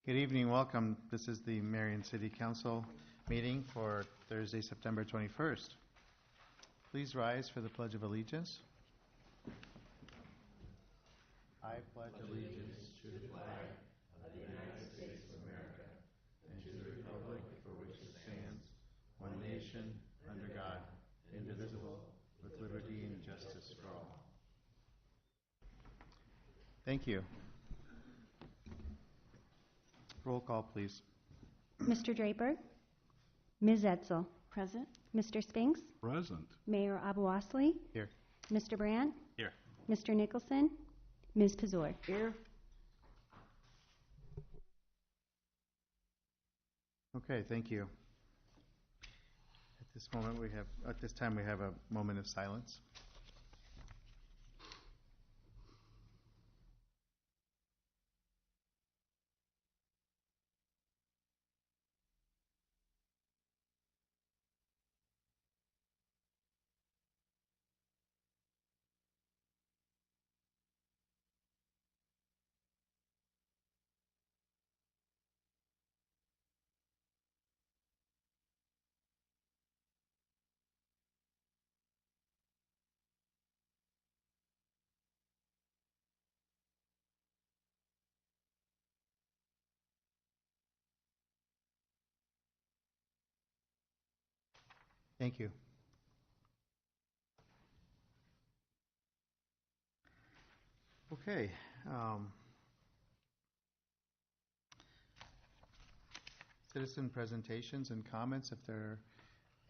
Good evening, welcome. This is the Marion City Council meeting for Thursday, September 21st. Please rise for the Pledge of Allegiance. I pledge allegiance to the flag of the United States of America and to the republic for which it stands, one nation, under God, indivisible, with liberty and justice for all. Thank you. Roll call, please. Mr. Draper? Ms. Edsel? Present. Mr. Spinks? Present. Mayor Abuwasley? Here. Mr. Brand? Here. Mr. Nicholson? Ms. Pazor? Here. Okay, thank you. At this time we have a moment of silence. Thank you. Okay. Citizen presentations and comments. If there are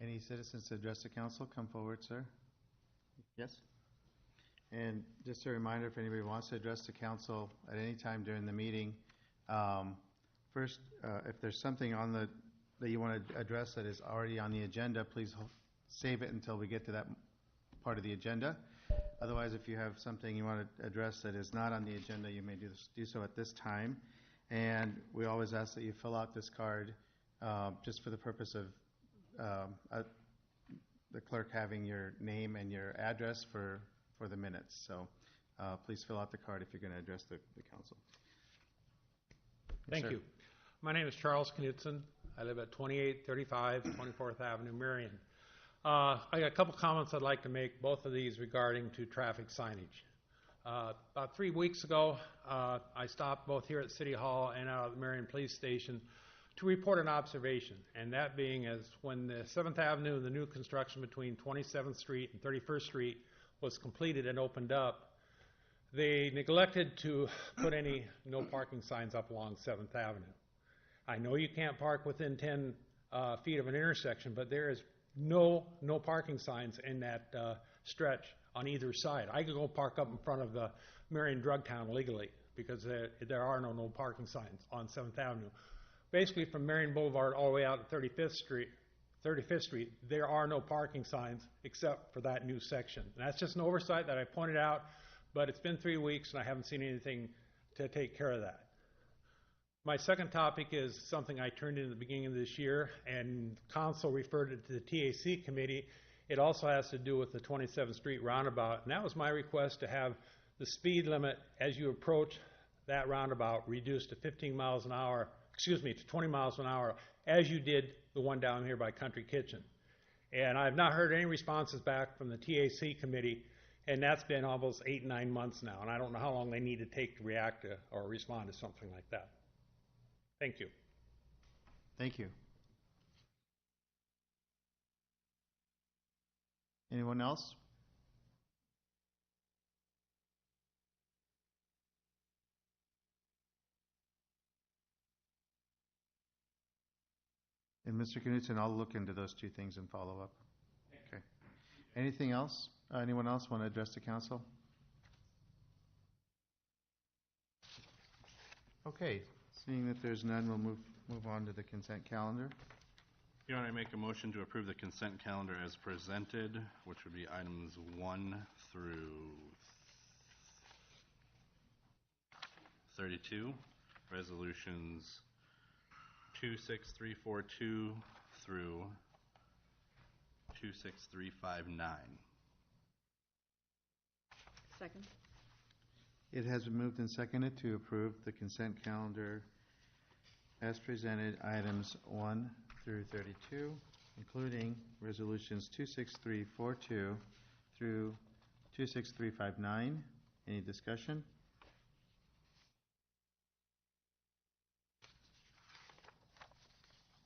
any citizens to address the council, come forward, sir. Yes? And just a reminder, if anybody wants to address the council at any time during the meeting, first, if there's something on that you want to address that is already on the agenda, please save it until we get to that part of the agenda. Otherwise, if you have something you want to address that is not on the agenda, you may do so at this time. And we always ask that you fill out this card just for the purpose of the clerk having your name and your address for the minutes. So please fill out the card if you're going to address the council. Thank you. My name is Charles Knudsen. I live at 2835 24th Avenue, Marion. I got a couple comments I'd like to make, both of these regarding to traffic signage. About 3 weeks ago, I stopped both here at City Hall and out at the Marion Police Station to report an observation, and that being as when the 7th Avenue and the new construction between 27th Street and 31st Street was completed and opened up, they neglected to put any no parking signs up along 7th Avenue. I know you can't park within 10 feet of an intersection, but there is no parking signs in that stretch on either side. I could go park up in front of the Marion Drug Town legally because there are no parking signs on 7th Avenue. Basically, from Marion Boulevard all the way out to 35th Street, there are no parking signs except for that new section. And that's just an oversight that I pointed out, but it's been 3 weeks and I haven't seen anything to take care of that. My second topic is something I turned in at the beginning of this year, and council referred it to the TAC committee. It also has to do with the 27th Street roundabout, and that was my request to have the speed limit as you approach that roundabout reduced to 15 miles an hour, to 20 miles an hour, as you did the one down here by Country Kitchen. And I've not heard any responses back from the TAC committee, and that's been almost 8, 9 months now, and I don't know how long they need to take to react to or respond to something like that. Thank you. Thank you. Anyone else? And Mr. Knudsen, I'll look into those two things and follow up. Okay. Anything else? Anyone else want to address the council? Okay. Seeing that there's none, we'll move on to the consent calendar. Your Honor, I make a motion to approve the consent calendar as presented, which would be items 1 through 32, resolutions 26342 through 26359. Second. It has been moved and seconded to approve the consent calendar as presented, items 1 through 32, including resolutions 26342 through 26359. Any discussion?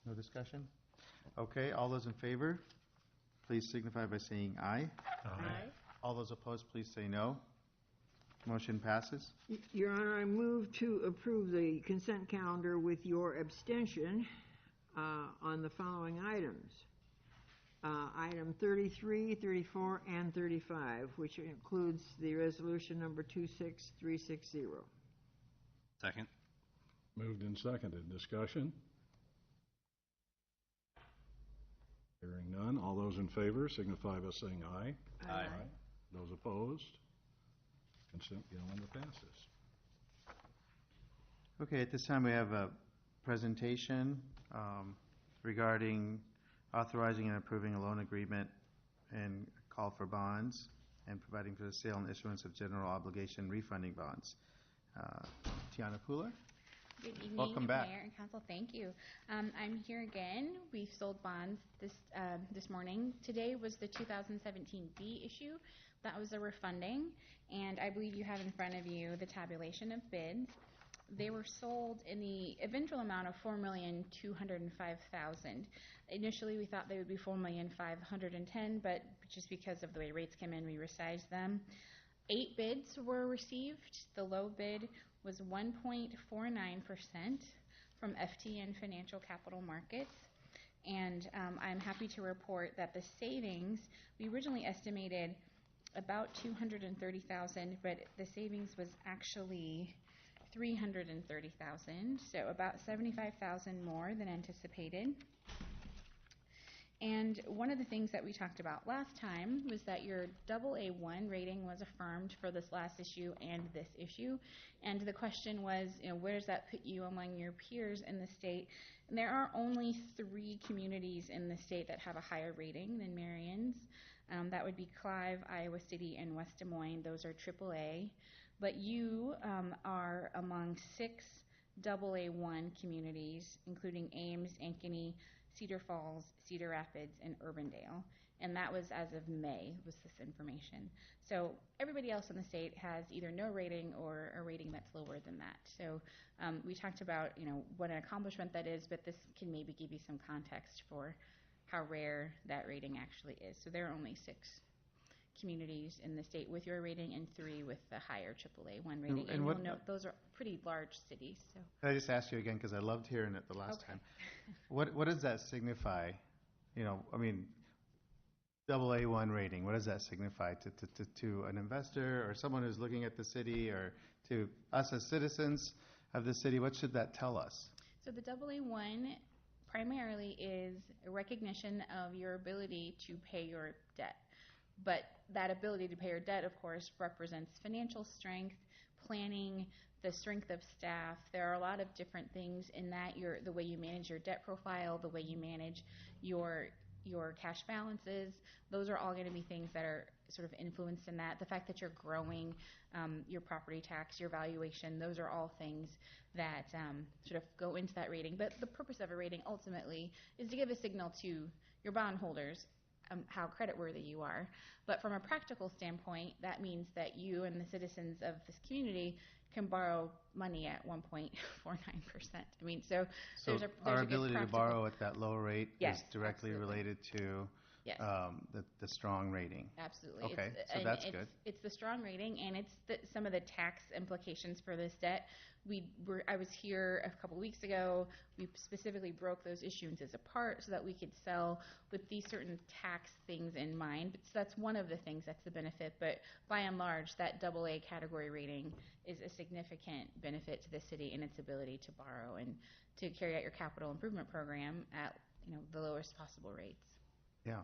No discussion? Okay, all those in favor, please signify by saying aye. Aye. All those opposed, please say no. Motion passes. Your Honor, I move to approve the consent calendar with your abstention on the following items. Item 33, 34, and 35, which includes the resolution number 26360. Second. Moved and seconded. Discussion? Hearing none. All those in favor signify by saying aye. Aye. Those opposed? Consent calendar passes. Okay, at this time we have a presentation regarding authorizing and approving a loan agreement and call for bonds and providing for the sale and issuance of general obligation refunding bonds. Tiana Pooler? Good evening, Welcome back. Mayor and Council. Thank you. I'm here again. We've sold bonds this morning. Today was the 2017 B issue. That was a refunding, and I believe you have in front of you the tabulation of bids. They were sold in the eventual amount of $4,205,000. Initially, we thought they would be $4,510,000, but just because of the way rates came in, we resized them. 8 bids were received. The low bid was 1.49% from FTN Financial Capital Markets. And I'm happy to report that the savings, we originally estimated about $230,000, but the savings was actually $330,000, so about $75,000 more than anticipated. And one of the things that we talked about last time was that your AA1 rating was affirmed for this last issue and this issue. And the question was, where does that put you among your peers in the state? And there are only 3 communities in the state that have a higher rating than Marion's. That would be Clive, Iowa City, and West Des Moines. Those are AAA. But you are among 6 AA1 communities, including Ames, Ankeny, Cedar Falls, Cedar Rapids, and Urbandale. And that was as of May, was this information. So everybody else in the state has either no rating or a rating that's lower than that. So we talked about, what an accomplishment that is, but this can maybe give you some context for how rare that rating actually is. So there are only 6 communities in the state with your rating and 3 with the higher AAA1 rating. And you'll note those are pretty large cities. So Can I just ask you again, because I loved hearing it the last time. What does that signify? AA1 rating, what does that signify to an investor or someone who's looking at the city, or to us as citizens of the city? What should that tell us? So the AA1 primarily is a recognition of your ability to pay your debt. But that ability to pay your debt, of course, represents financial strength, planning, the strength of staff. There are a lot of different things in that, the way you manage your debt profile, the way you manage your cash balances. Those are all going to be things that are sort of influenced in that. The fact that you're growing your property tax, your valuation, those are all things that sort of go into that rating. But the purpose of a rating ultimately is to give a signal to your bondholders how creditworthy you are. But from a practical standpoint, that means that you and the citizens of this community can borrow money at 1.49%. So there's our a ability to borrow at that low rate Yes, is directly absolutely. related to Yes. The strong rating. Absolutely. Okay, so that's good. It's the strong rating, and it's some of the tax implications for this debt. I was here a couple weeks ago. We specifically broke those issuances apart so that we could sell with these certain tax things in mind. So that's one of the things that's the benefit. But by and large, that AA category rating is a significant benefit to the city in its ability to borrow and to carry out your capital improvement program at the lowest possible rates. Yeah.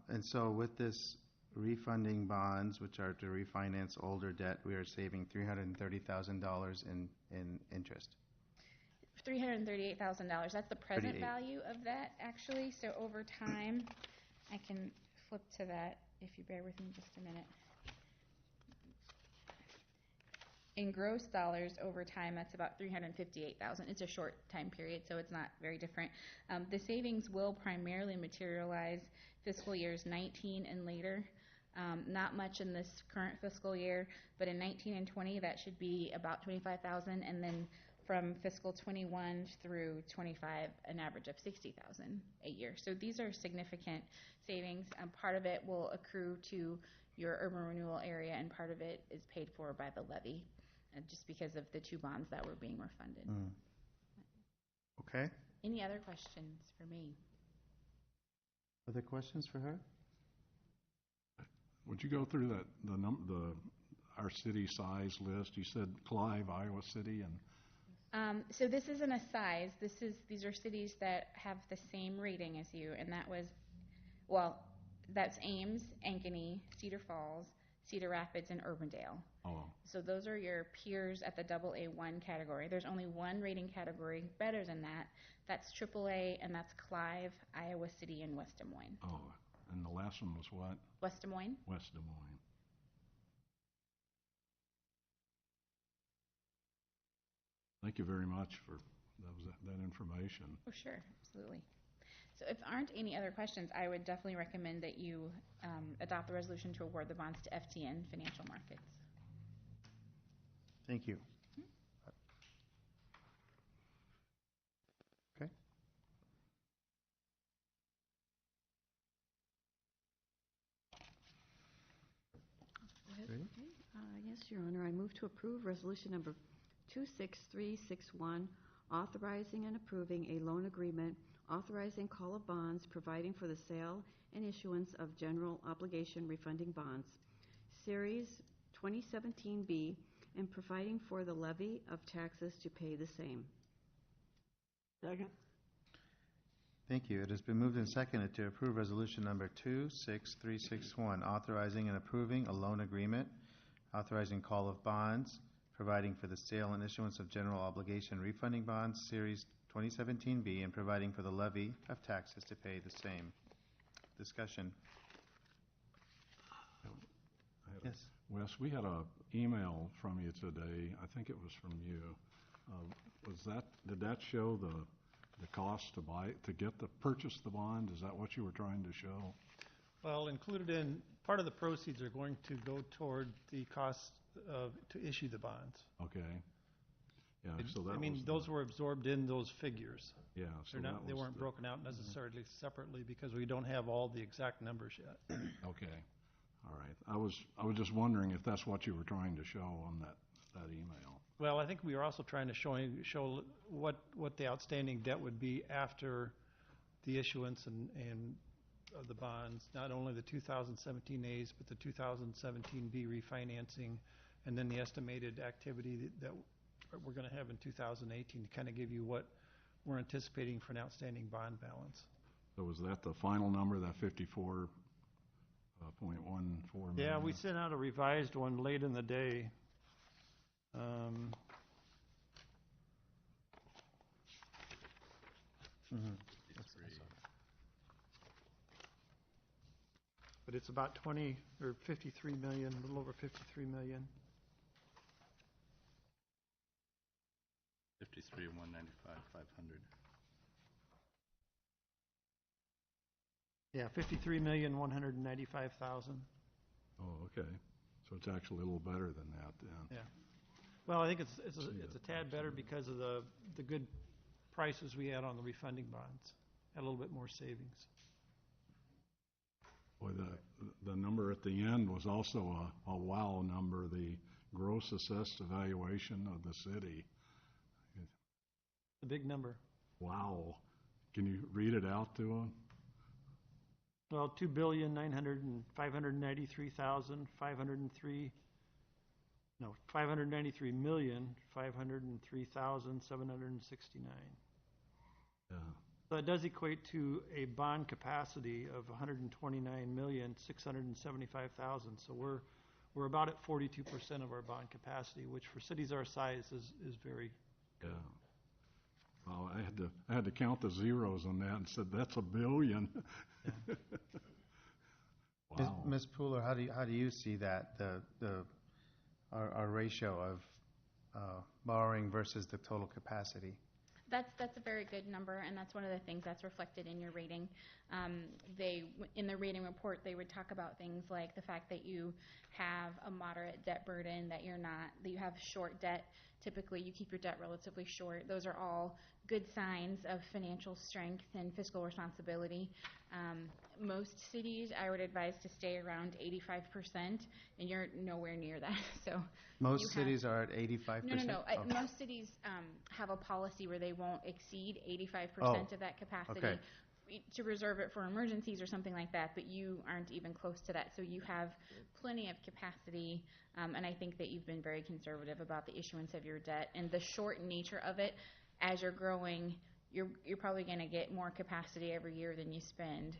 And so with this refunding bonds, which are to refinance older debt, we are saving $330,000 in interest. $338,000. That's the present 38. value of that, actually. So over time, I can flip to that if you bear with me just a minute. in gross dollars over time, that's about $358,000. It's a short time period, so it's not very different. The savings will primarily materialize fiscal years 19 and later. Not much in this current fiscal year, but in 19 and 20, that should be about $25,000, and then from fiscal 21 through 25, an average of $60,000 a year. So these are significant savings. Part of it will accrue to your urban renewal area, and part of it is paid for by the levy, just because of the 2 bonds that were being refunded. Okay. Any other questions for me? Other questions for her? Would you go through our city size list? You said Clive, Iowa City, and So this isn't a size. These are cities that have the same rating as you, and that's Ames, Ankeny, Cedar Falls, Cedar Rapids, and Urbandale. oh, So those are your peers at the AA1 category. There's only one rating category better than that. That's AAA, and that's Clive, Iowa City, and West Des Moines. oh, and the last one was what? West Des Moines? West Des Moines. Thank you very much for that information. Oh, sure, absolutely. So if there aren't any other questions, I would definitely recommend that you adopt the resolution to award the bonds to FTN Financial Markets. Thank you. Okay. Ready? Yes, Your Honor. I move to approve resolution number 26361, authorizing and approving a loan agreement, authorizing call of bonds, providing for the sale and issuance of general obligation refunding bonds, Series 2017B, and providing for the levy of taxes to pay the same. Second? Thank you. It has been moved and seconded to approve resolution number 26361, authorizing and approving a loan agreement, authorizing call of bonds, providing for the sale and issuance of general obligation refunding bonds, Series 2017B, and providing for the levy of taxes to pay the same. Discussion. Yes. Wes, we had an email from you today. I think it was from you. Did that show the cost to purchase the bond? Is that what you were trying to show? Well, included in, part of the proceeds are going to go toward the cost to issue the bonds. Okay. Yeah, so that I mean, those were absorbed in those figures. Yeah, so They weren't broken out necessarily separately because we don't have all the exact numbers yet. Okay. All right. I was just wondering if that's what you were trying to show on that email. Well, I think we were also trying to show what the outstanding debt would be after the issuance and of the bonds, not only the 2017 A's, but the 2017 B refinancing, and then the estimated activity that we're going to have in 2018 to kind of give you what we're anticipating for an outstanding bond balance. So was that the final number, that 54.14 million? Yeah, we sent out a revised one late in the day. But it's about 53 million, a little over 53 million. 53, 195, 500. Yeah, 53,195,000. Oh, okay. So it's actually a little better than that then. Yeah. Well, I think it's a tad better because of the good prices we had on the refunding bonds. Had a little bit more savings. Boy, the number at the end was also a wow number, the gross assessed evaluation of the city. A big number. Wow. Can you read it out to them? Well, 593,503,769. Yeah. So that does equate to a bond capacity of 129,675,000. So we're about at 42% of our bond capacity, which for cities our size is very good. Yeah. Well, I had to count the zeros on that and said that's $1 billion. Yeah. Wow. Ms. Pooler, how do you see that our ratio of borrowing versus the total capacity. That's a very good number, and that's one of the things that's reflected in your rating. In the rating report, they would talk about things like the fact that you have a moderate debt burden, that you have short debt. Typically, you keep your debt relatively short. Those are all good signs of financial strength and fiscal responsibility. Most cities, I would advise to stay around 85%, and you're nowhere near that. So Most cities are at 85%? No. Most cities have a policy where they won't exceed 85% of that capacity to reserve it for emergencies or something like that, but you aren't even close to that. So you have plenty of capacity, and I think that you've been very conservative about the issuance of your debt. And the short nature of it, as you're growing, you're probably going to get more capacity every year than you spend.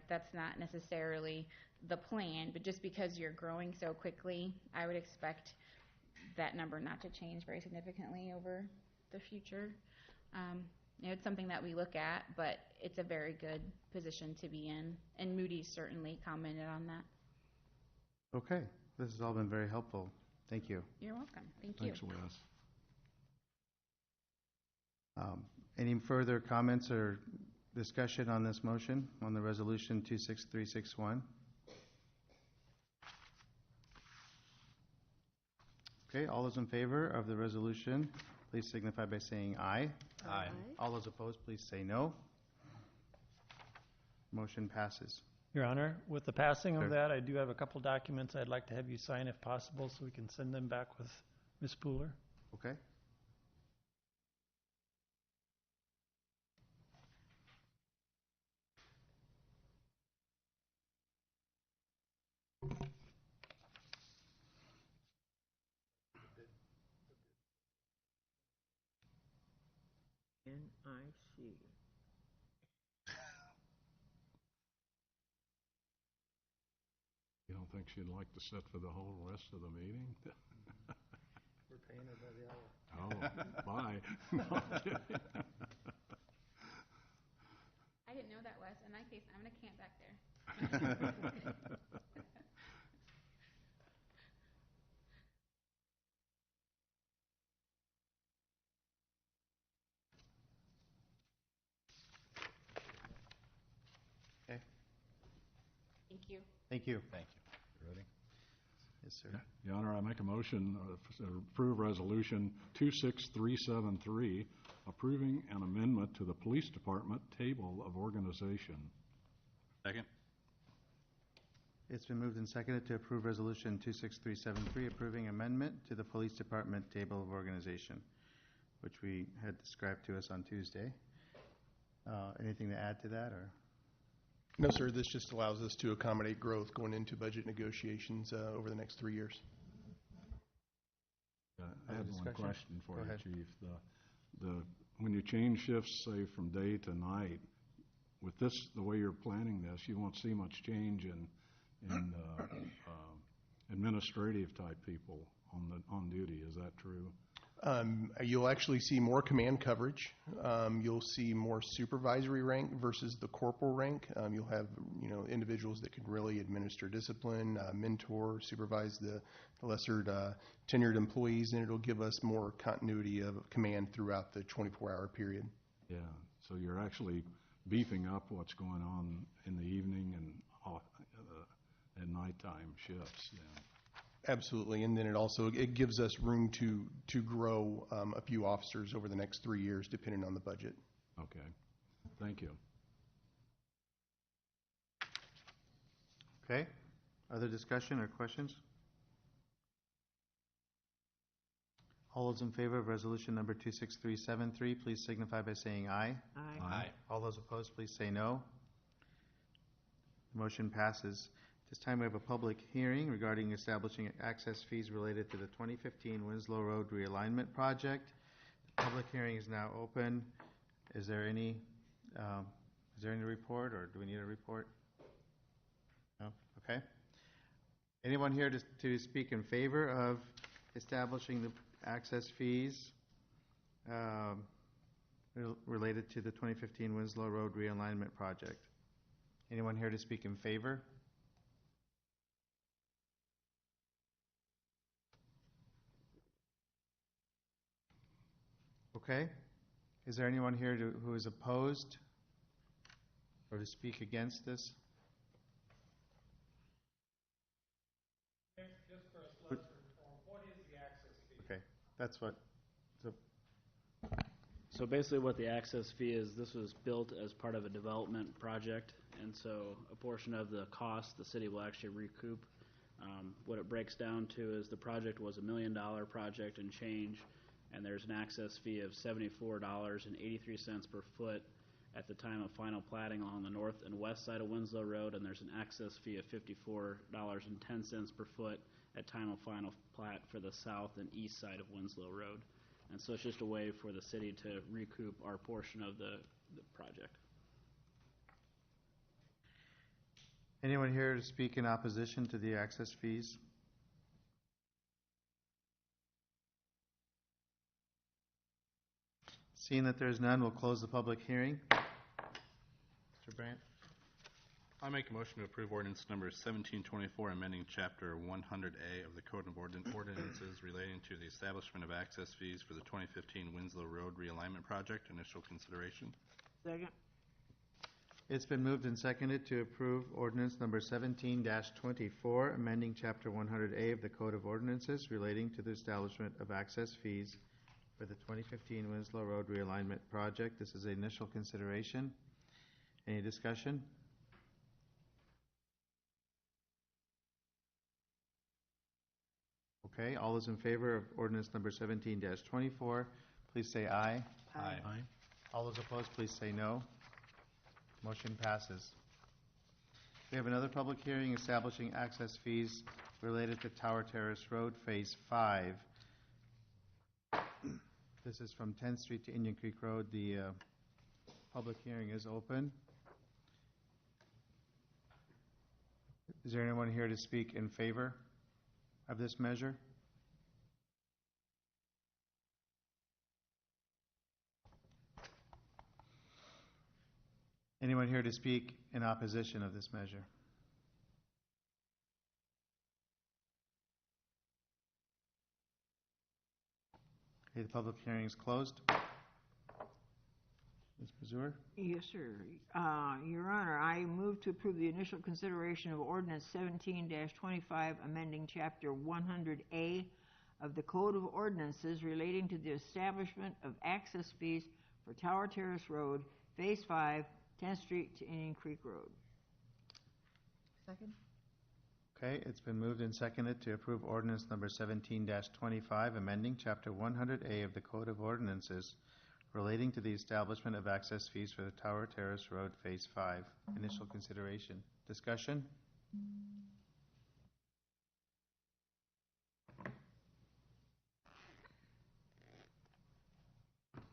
That's not necessarily the plan, but just because you're growing so quickly, I would expect that number not to change very significantly over the future. It's something that we look at, but it's a very good position to be in, and Moody's certainly commented on that. Okay, this has all been very helpful. Thank you. You're welcome. Thank you. Thanks, Wes. Any further comments or discussion on this motion, on the resolution 26361? Okay, all those in favor of the resolution, please signify by saying aye. Aye. All those opposed, please say no. Motion passes. Your Honor, with the passing Sure. of that, I do have a couple documents I'd like to have you sign if possible, so we can send them back with Ms. Pooler. Okay. NIC. You don't think she'd like to sit for the whole rest of the meeting? We're paying her by the hour. Oh, bye. No, I'm kidding. I didn't know that, Wes. In that case, I'm going to camp back there. Okay. Thank you. Thank you. Thank you. Ready? Yes, sir. Your Honor, I make a motion to approve Resolution 26373, approving an amendment to the Police Department Table of Organization. Second? It's been moved and seconded to approve Resolution 26373, approving amendment to the Police Department Table of Organization, which we had described to us on Tuesday. Anything to add to that, or? No, sir. This just allows us to accommodate growth going into budget negotiations over the next 3 years. I have one discussion? question for Go you, ahead. Chief. When you change shifts, say from day to night, with this, the way you're planning this, you won't see much change in administrative type people on duty. Is that true? You'll actually see more command coverage. You'll see more supervisory rank versus the corporal rank. You'll have individuals that can really administer discipline, mentor, supervise the lesser tenured employees, and it'll give us more continuity of command throughout the 24-hour period. Yeah. So you're actually beefing up what's going on in the evening and at nighttime shifts. Yeah. Absolutely, and then it gives us room to grow a few officers over the next 3 years, depending on the budget. Okay. Thank you. Okay. Other discussion or questions? All those in favor of resolution number 26373, please signify by saying aye. Aye. All those opposed, please say no. The motion passes. This time we have a public hearing regarding establishing access fees related to the 2015 Winslow Road realignment project. The public hearing is now open. Is there any report, or do we need a report? No? Okay. Anyone here to speak in favor of establishing the access fees related to the 2015 Winslow Road realignment project? Anyone here to speak in favor? Okay. Is there anyone here who is opposed or to speak against this? Just for us less informed, what is the access fee? Okay, that's what, so, So basically what the access fee is, this was built as part of a development project, and so a portion of the cost the city will actually recoup. What it breaks down to is the project was $1 million project and change, and there's an access fee of $74.83 per foot at the time of final platting along the north and west side of Winslow Road, and there's an access fee of $54.10 per foot at time of final plat for the south and east side of Winslow Road. And so it's just a way for the city to recoup our portion of the project. anyone here to speak in opposition to the access fees? Seeing that there's none, we'll close the public hearing. Mr. Brandt? I make a motion to approve ordinance number 1724, amending Chapter 100A of the Code of Ordinances relating to the establishment of access fees for the 2015 Winslow Road realignment project. Initial consideration. Second. It's been moved and seconded to approve ordinance number 17-24, amending Chapter 100A of the Code of Ordinances relating to the establishment of access fees for the 2015 Winslow Road realignment project. This is the initial consideration. Any discussion? Okay, all those in favor of ordinance number 17-24, please say aye. Aye. All those opposed, please say no. Motion passes. We have another public hearing establishing access fees related to Tower Terrace Road, Phase 5. This is from 10th Street to Indian Creek Road. The public hearing is open. Is there anyone here to speak in favor of this measure? Anyone here to speak in opposition of this measure? Okay, the public hearing is closed. Ms. Mazur? Yes, sir. Your Honor, I move to approve the initial consideration of ordinance 17-25, amending Chapter 100A of the Code of Ordinances relating to the establishment of access fees for Tower Terrace Road, Phase 5, 10th Street to Indian Creek Road. Second? Okay, it's been moved and seconded to approve ordinance number 17-25, amending Chapter 100A of the Code of Ordinances relating to the establishment of access fees for the Tower Terrace Road, Phase 5. Initial consideration. Discussion?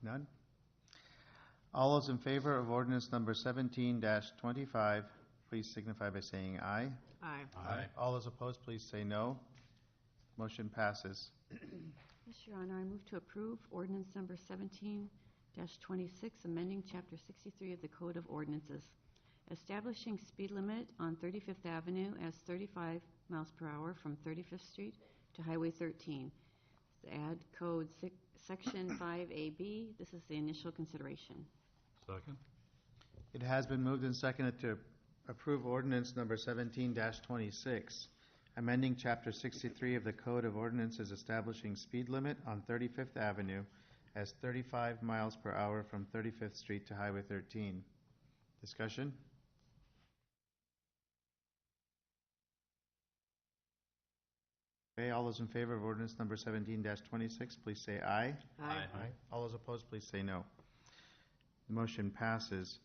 None? All those in favor of ordinance number 17-25, please signify by saying aye. Aye. Aye. All those opposed, please say no. Motion passes. Yes, Your Honor, I move to approve ordinance number 17-26, amending Chapter 63 of the Code of Ordinances, establishing speed limit on 35th Avenue as 35 miles per hour from 35th Street to Highway 13. Add code section 5AB. This is the initial consideration. Second? It has been moved and seconded to approve ordinance number 17-26, amending Chapter 63 of the Code of Ordinances establishing speed limit on 35th Avenue as 35 miles per hour from 35th Street to Highway 13. Discussion? Okay, all those in favor of ordinance number 17-26, please say aye. Aye. All those opposed, please say no. The motion passes.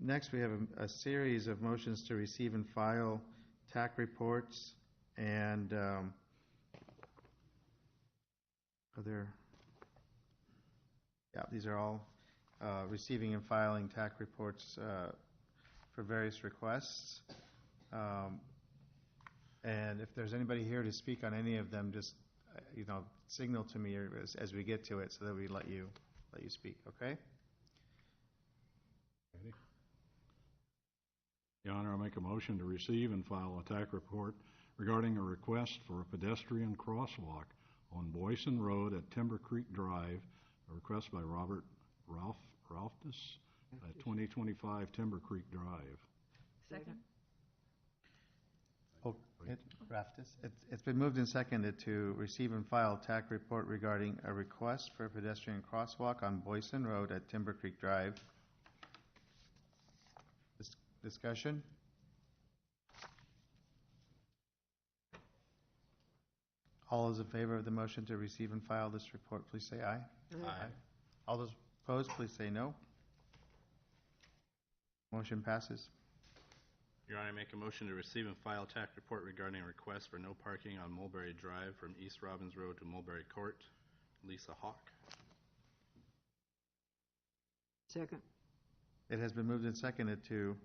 Next, we have a series of motions to receive and file TAC reports and these are all receiving and filing TAC reports for various requests. And if there's anybody here to speak on any of them, just signal to me as we get to it so that we let you speak. Okay? Ready? Your Honor, I make a motion to receive and file a TAC report regarding a request for a pedestrian crosswalk on Boyson Road at Timber Creek Drive, a request by Ralphus at 2025 Timber Creek Drive. Second. It's been moved and seconded to receive and file TAC report regarding a request for a pedestrian crosswalk on Boyson Road at Timber Creek Drive. Discussion? All those in favor of the motion to receive and file this report, please say aye. Aye. All those opposed, please say no. Motion passes. Your Honor, I make a motion to receive and file TAC report regarding a request for no parking on Mulberry Drive from East Robbins Road to Mulberry Court. Lisa Hawk. Second. It has been moved and seconded to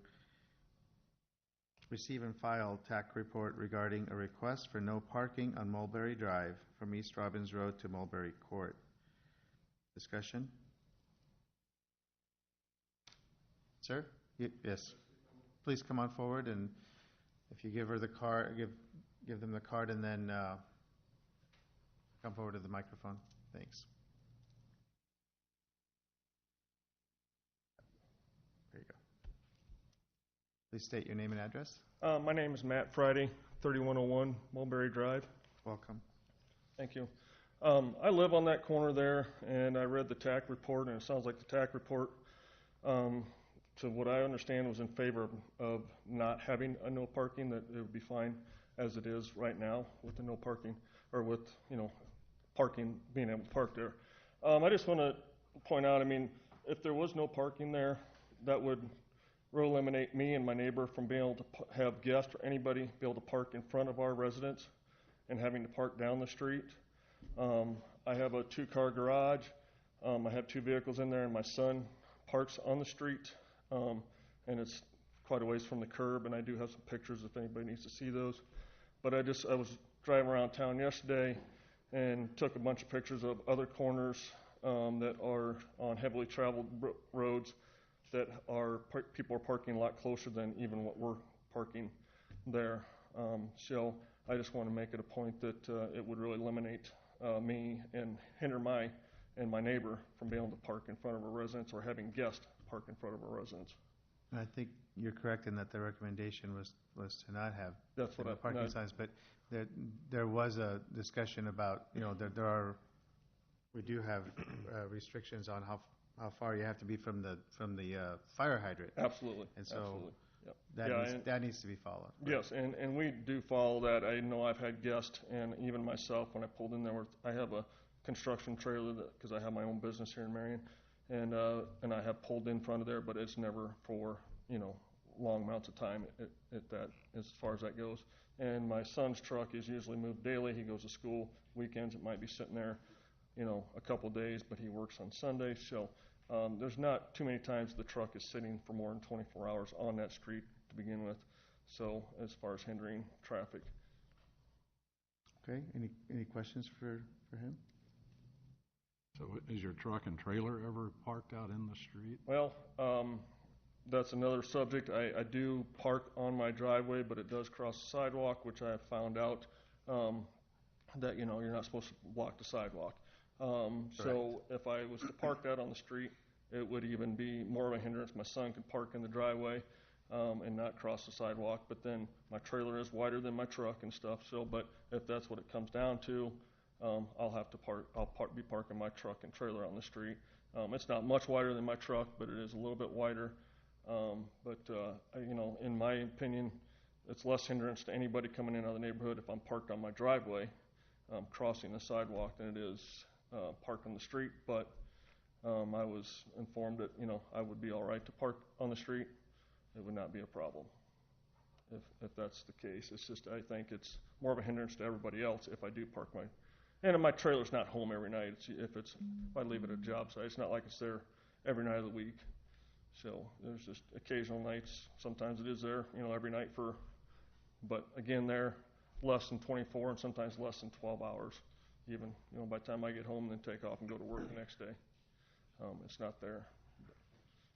receive and file TAC report regarding a request for no parking on Mulberry Drive from East Robbins Road to Mulberry Court. Discussion? Sir? Yes. Please come on forward, and if you give her the card, give them the card, and then come forward to the microphone. Thanks. There you go. Please state your name and address. My name is Matt Friday, 3101 Mulberry Drive. Welcome. Thank you. I live on that corner there, and I read the TAC report, and it sounds like the TAC report, to what I understand, was in favor of not having a no parking, that it would be fine as it is right now with the no parking, or with, parking, being able to park there. I just want to point out, if there was no parking there, that would really eliminate me and my neighbor from being able to have guests or anybody be able to park in front of our residence and having to park down the street. I have a 2-car garage. I have 2 vehicles in there, and my son parks on the street, and it's quite a ways from the curb, and I do have some pictures if anybody needs to see those. But I was driving around town yesterday and took a bunch of pictures of other corners that are on heavily traveled roads that people are parking a lot closer than even what we're parking there. So I just want to make it a point that it would really eliminate me and hinder my neighbor from being able to park in front of a residence or having guests park in front of a residence. I think you're correct in that the recommendation was to not have parking signs, but there was a discussion about, we do have restrictions on how far you have to be from the fire hydrant. Absolutely. And so absolutely. Yep. that needs to be followed. Yes, and we do follow that. I know I've had guests, and even myself, when I pulled in there, I have a construction trailer because I have my own business here in Marion, and I have pulled in front of there, but it's never for long amounts of time as far as that goes. And my son's truck is usually moved daily. He goes to school. Weekends it might be sitting there a couple days, but he works on Sundays. So there's not too many times the truck is sitting for more than 24 hours on that street to begin with. So as far as hindering traffic. Okay. Any questions for him? So is your truck and trailer ever parked out in the street? Well, that's another subject. I do park on my driveway, but it does cross the sidewalk, which I have found out that you're not supposed to block the sidewalk. So if I was to park that on the street, it would even be more of a hindrance. My son could park in the driveway and not cross the sidewalk, but then my trailer is wider than my truck and stuff. So, but if that's what it comes down to, I'll have to be parking my truck and trailer on the street. It's not much wider than my truck, but it is a little bit wider. In my opinion, it's less hindrance to anybody coming in out of the neighborhood if I'm parked on my driveway, crossing the sidewalk, than it is parked on the street. But I was informed that I would be all right to park on the street. It would not be a problem if that's the case. It's just I think it's more of a hindrance to everybody else if I do park my trailer's not home every night. If I leave it at a job site, it's not like it's there every night of the week. So there's just occasional nights. Sometimes it is there, every night but again, they're less than 24 and sometimes less than 12 hours. Even, by the time I get home and then take off and go to work the next day, it's not there.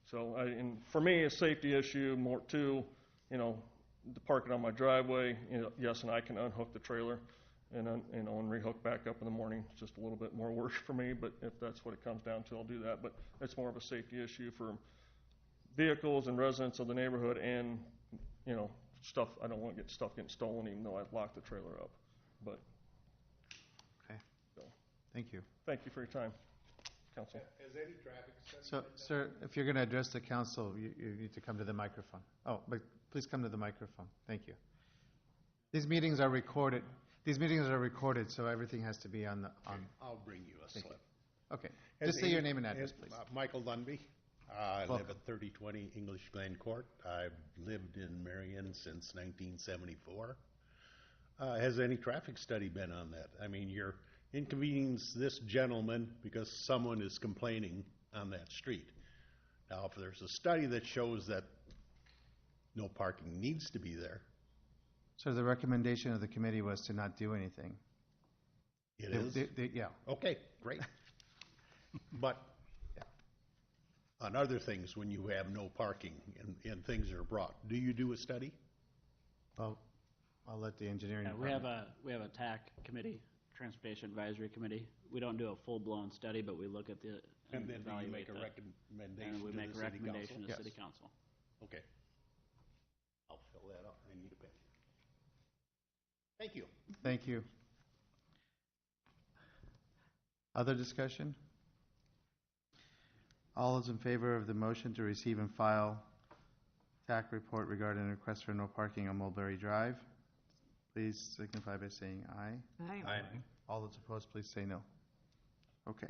So and for me, a safety issue more too, to park it on my driveway. Yes, and I can unhook the trailer and rehook back up in the morning. It's just a little bit more work for me, but if that's what it comes down to, I'll do that. But it's more of a safety issue for vehicles and residents of the neighborhood, and, you know, stuff, I don't want to get stuff getting stolen even though I've locked the trailer up. But, Okay, so, thank you. thank you for your time, council. Has any traffic study So, sir, if you're going to address the council, you need to come to the microphone. Oh, but please come to the microphone. Thank you. These meetings are recorded. So everything has to be on the, on. I'll bring you a Thank slip. you. Okay, just say your name and address, please. Michael Lundby. I live Welcome. at 3020 English Glen Court. I've lived in Marion since 1974. Has any traffic study been on that? I mean, you're inconveniencing this gentleman because someone is complaining on that street. Now, if there's a study that shows that no parking needs to be there, So the recommendation of the committee was to not do anything. it is. Yeah. Okay, great. But on other things, when you have no parking and things are brought, do you do a study? Well, I'll let the engineering Yeah, department. we have a TAC committee, Transportation Advisory Committee. We don't do a full-blown study, but we look at the, And then do you evaluate make a that. recommendation And we to make the a city council? recommendation to Yes. city council. Okay. I'll fill that up. I need a pen. Thank you. Thank you. Other discussion? All those in favor of the motion to receive and file TAC report regarding a request for no parking on Mulberry Drive, please signify by saying aye. Aye. All those opposed, please say no. Okay.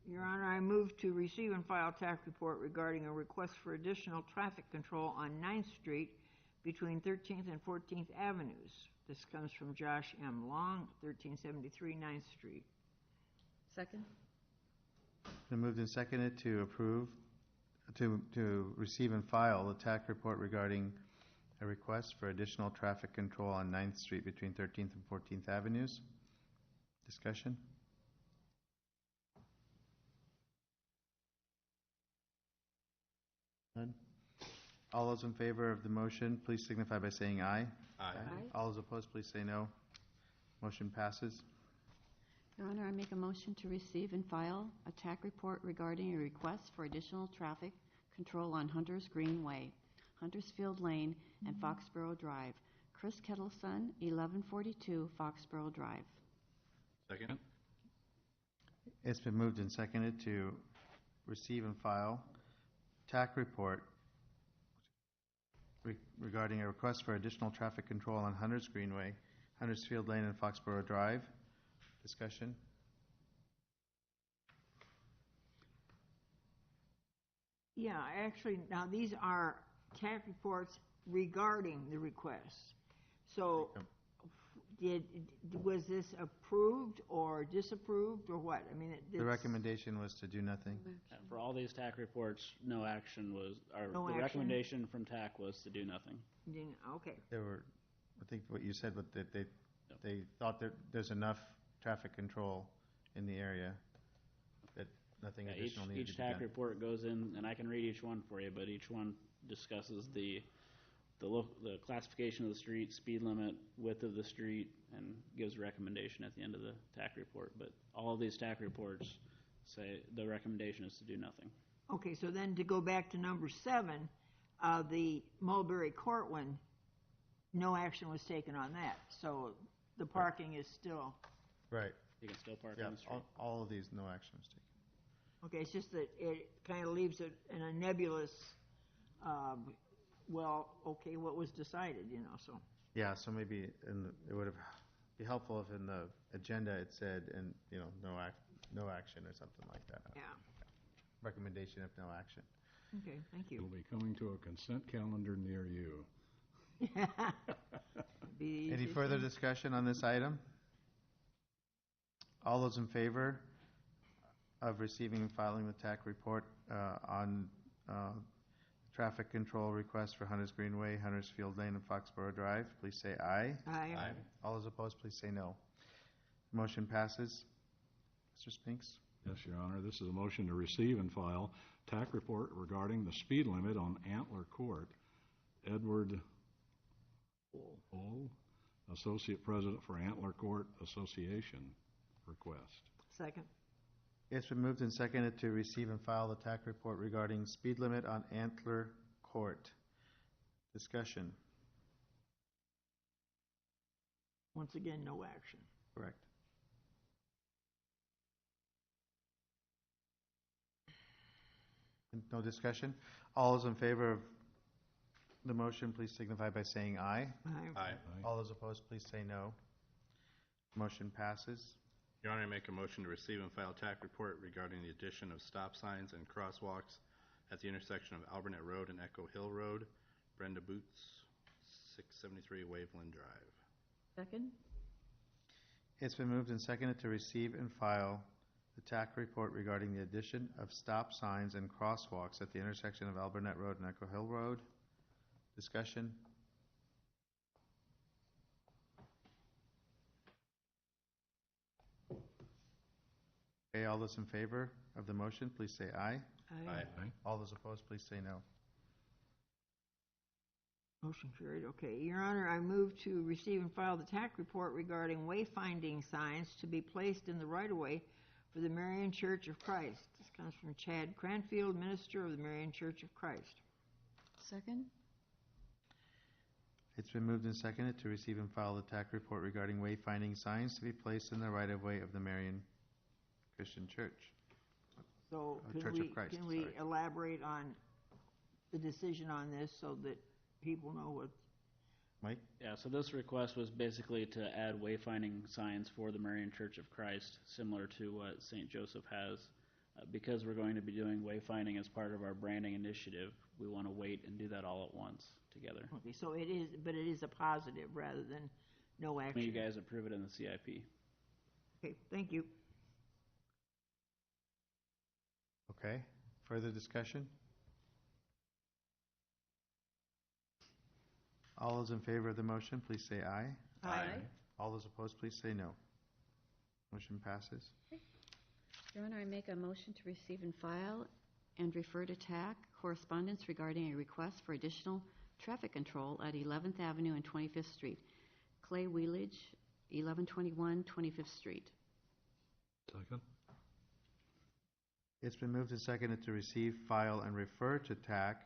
Your Honor, I move to receive and file TAC report regarding a request for additional traffic control on 9th Street between 13th and 14th Avenues. This comes from Josh M. Long, 1373 9th Street. Second? Been moved and seconded to approve, to receive and file the TAC report regarding a request for additional traffic control on 9th Street between 13th and 14th Avenues. Discussion? None? All those in favor of the motion, please signify by saying aye. Aye. All those opposed, please say no. Motion passes. Your Honor, I make a motion to receive and file a TAC report regarding a request for additional traffic control on Hunters Greenway, Huntersfield Lane, and Foxborough Drive. Chris Kettleson, 1142 Foxborough Drive. Second? It's been moved and seconded to receive and file TAC report regarding a request for additional traffic control on Hunters Greenway, Huntersfield Lane, and Foxborough Drive. Discussion? Yeah, actually, now these are TAC reports regarding the request. So, was this approved or disapproved or what? I mean, The recommendation was to do nothing. For all these TAC reports, no action was, or No the action? recommendation from TAC was to do nothing. Okay. There were, I think what you said, but that they thought that there's enough traffic control in the area that nothing Yeah, additional needed to each be TAC done. report goes in, and I can read each one for you, but each one discusses the classification of the street, speed limit, width of the street, and gives a recommendation at the end of the TAC report. But all of these TAC reports say the recommendation is to do nothing. Okay, so then to go back to number 7, the Mulberry Court one, no action was taken on that. So the parking is still, Right. You can still park Yeah, on the street. all of these, no action was taken. okay, it's just that it kind of leaves it in a nebulous, well, okay, what was decided, you know, so. Yeah, so maybe it would be helpful if in the agenda it said, and, you know, no action or something like that. Yeah. Recommendation of no action. Okay, thank It'll you. be coming to a consent calendar near you. Be the Any easiest further thing. discussion on this item? All those in favor of receiving and filing the TAC report on traffic control request for Hunters Greenway, Huntersfield Lane, and Foxborough Drive, please say aye. Aye. All those opposed, please say no. Motion passes. Mr. Spinks? Yes, Your Honor, this is a motion to receive and file TAC report regarding the speed limit on Antler Court. Edward Bull, Associate President for Antler Court Association request. Second. It's been moved and seconded to receive and file the TAC report regarding speed limit on Antler Court. Discussion. Once again, no action. Correct. No discussion? All those in favor of the motion, please signify by saying aye. Aye. All those opposed, please say no. Motion passes. Your Honor, I make a motion to receive and file TAC report regarding the addition of stop signs and crosswalks at the intersection of Albernet Road and Echo Hill Road. Brenda Boots, 673 Waveland Drive. Second? It's been moved and seconded to receive and file the TAC report regarding the addition of stop signs and crosswalks at the intersection of Albernet Road and Echo Hill Road. Discussion. Okay, all those in favor of the motion, please say aye. Aye. All those opposed, please say no. Motion carried. Okay, Your Honor, I move to receive and file the TAC report regarding wayfinding signs to be placed in the right-of-way for the Marion Church of Christ. This comes from Chad Cranfield, minister of the Marion Church of Christ. Second? It's been moved and seconded to receive and file the TAC report regarding wayfinding signs to be placed in the right-of-way of the Marion Christian Church. So Church of Christ, can we sorry. elaborate on the decision on this so that people know what? Mike? Yeah, so this request was basically to add wayfinding signs for the Marion Church of Christ, similar to what St. Joseph has. Because we're going to be doing wayfinding as part of our branding initiative, we want to wait and do that all at once together. Okay, so it is, but it is a positive rather than no When action. you guys approve it in the CIP. Okay, thank you. Okay, further discussion? All those in favor of the motion, please say aye. Aye. All those opposed, please say no. Motion passes. Your Honor, I make a motion to receive and file and refer to TAC correspondence regarding a request for additional traffic control at 11th Avenue and 25th Street. Clay Wheelage, 1121 25th Street. Second? It's been moved and seconded to receive, file, and refer to TAC,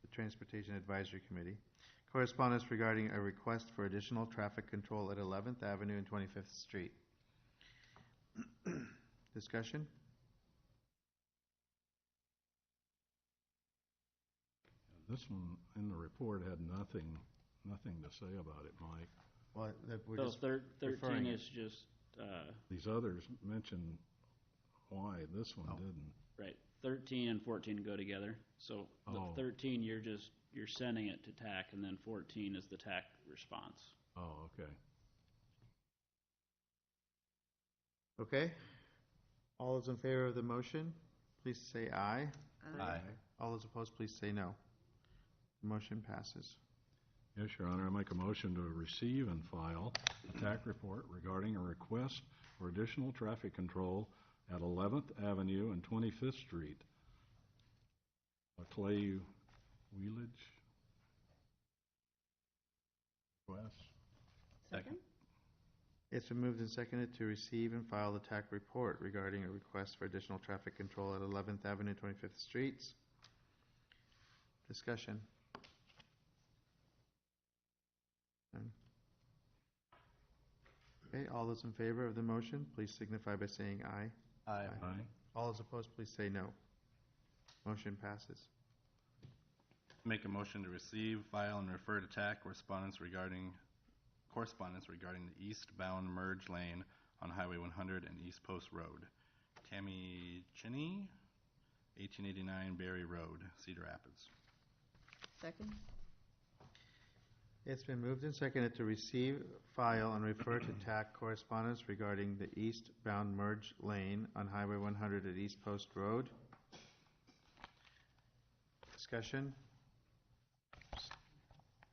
the Transportation Advisory Committee, correspondence regarding a request for additional traffic control at 11th Avenue and 25th Street. Discussion? This one in the report had nothing to say about it, Mike. Well, we're So just 13 referring is just, These others mention why, this one didn't. right, 13 and 14 go together. So the Oh. 13, you're sending it to TAC, and then 14 is the TAC response. Oh, okay. Okay. All those in favor of the motion, please say aye. Aye. All those opposed, please say no. Motion passes. Yes, Your Honor, I make a motion to receive and file a TAC report regarding a request for additional traffic control at 11th Avenue and 25th Street. Clay Wheelage request. Second. It's been moved and seconded to receive and file the TAC report regarding a request for additional traffic control at 11th Avenue, 25th Streets. Discussion. None. Okay, all those in favor of the motion, please signify by saying aye. Aye. Aye. All those opposed, please say no. Motion passes. Make a motion to receive, file, and refer to TAC correspondence regarding the eastbound merge lane on Highway 100 and East Post Road. Tammy Cheney, 1889 Berry Road, Cedar Rapids. Second? It's been moved and seconded to receive, file, and refer to TAC correspondence regarding the eastbound merge lane on Highway 100 at East Post Road. Discussion?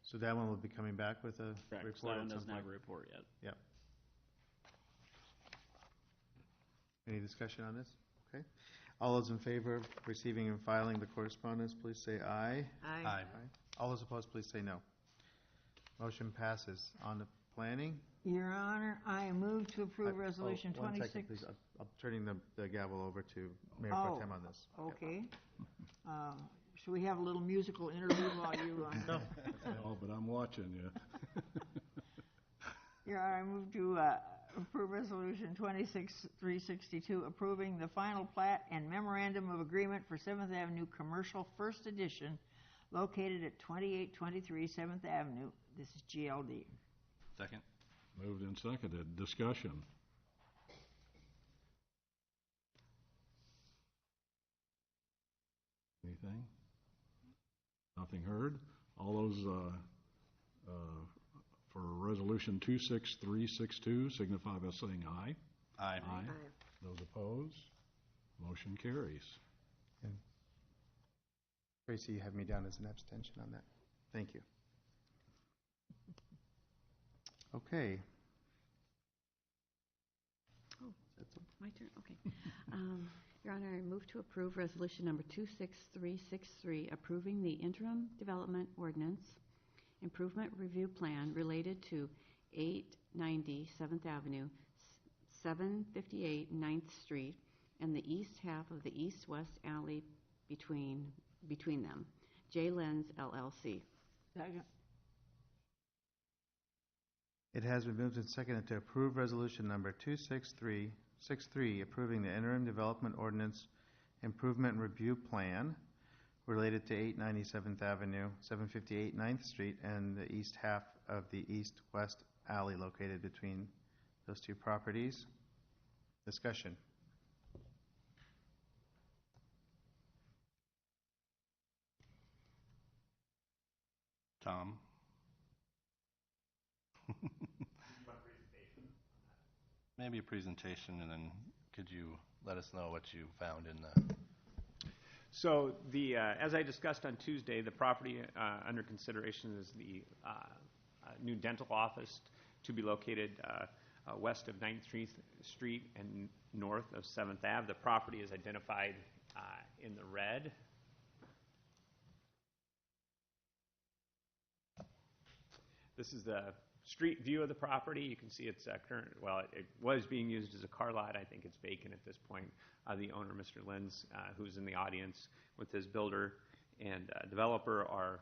So that one will be coming back with a Correct, so report that at one some doesn't have point? a report yet. Yep. Any discussion on this? Okay. All those in favor of receiving and filing the correspondence, please say aye. Aye. Aye. All those opposed, please say no. Motion passes. On to Planning. Your Honor, I move to approve Resolution 26. 1 second, please. I'm turning the gavel over to Mayor Pro Tem on this. Okay. Should we have a little musical interlude while you... No. Oh, but I'm watching you. Your Honor, I move to approve Resolution 26-362, approving the final plat and memorandum of agreement for 7th Avenue Commercial First Edition, located at 2823 7th Avenue. This is GLD. Second. Moved and seconded. Discussion. Anything? Nothing heard? All those for Resolution 26362 signify by saying aye. Aye. Aye. Those opposed? Motion carries. And Tracy, you have me down as an abstention on that. Thank you. Okay. Oh, my turn, okay. Your Honor, I move to approve Resolution Number 26363, approving the interim development ordinance improvement review plan related to 890 7th Avenue, 758 9th Street, and the east half of the east-west alley between them. J. Lenz, LLC. Second. It has been moved and seconded to approve Resolution Number 26363, approving the interim development ordinance improvement review plan related to 897th Avenue, 758 9th Street, and the east half of the east-west alley located between those two properties. Discussion. Tom? Maybe a presentation, and then could you let us know what you found in the... So as I discussed on Tuesday, the property under consideration is the new dental office to be located west of 9th Street and north of 7th Ave. The property is identified in the red. This is the street view of the property. You can see it's current. Well, it was being used as a car lot. I think it's vacant at this point. The owner, Mr. Lenz, who's in the audience with his builder and developer, are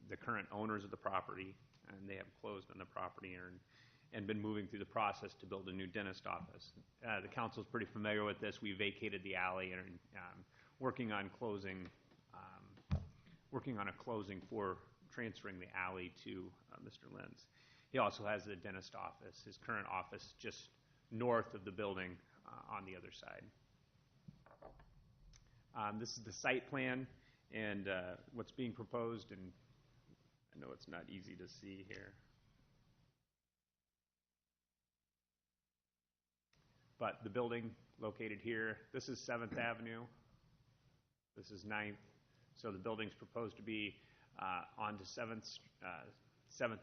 the current owners of the property, and they have closed on the property and been moving through the process to build a new dentist office. The council is pretty familiar with this. We vacated the alley and are working on a closing for transferring the alley to Mr. Lenz. He also has a dentist office, his current office just north of the building on the other side. This is the site plan and what's being proposed, and I know it's not easy to see here. But the building located here, this is 7th Avenue, this is 9th, so the building's proposed to be onto 7th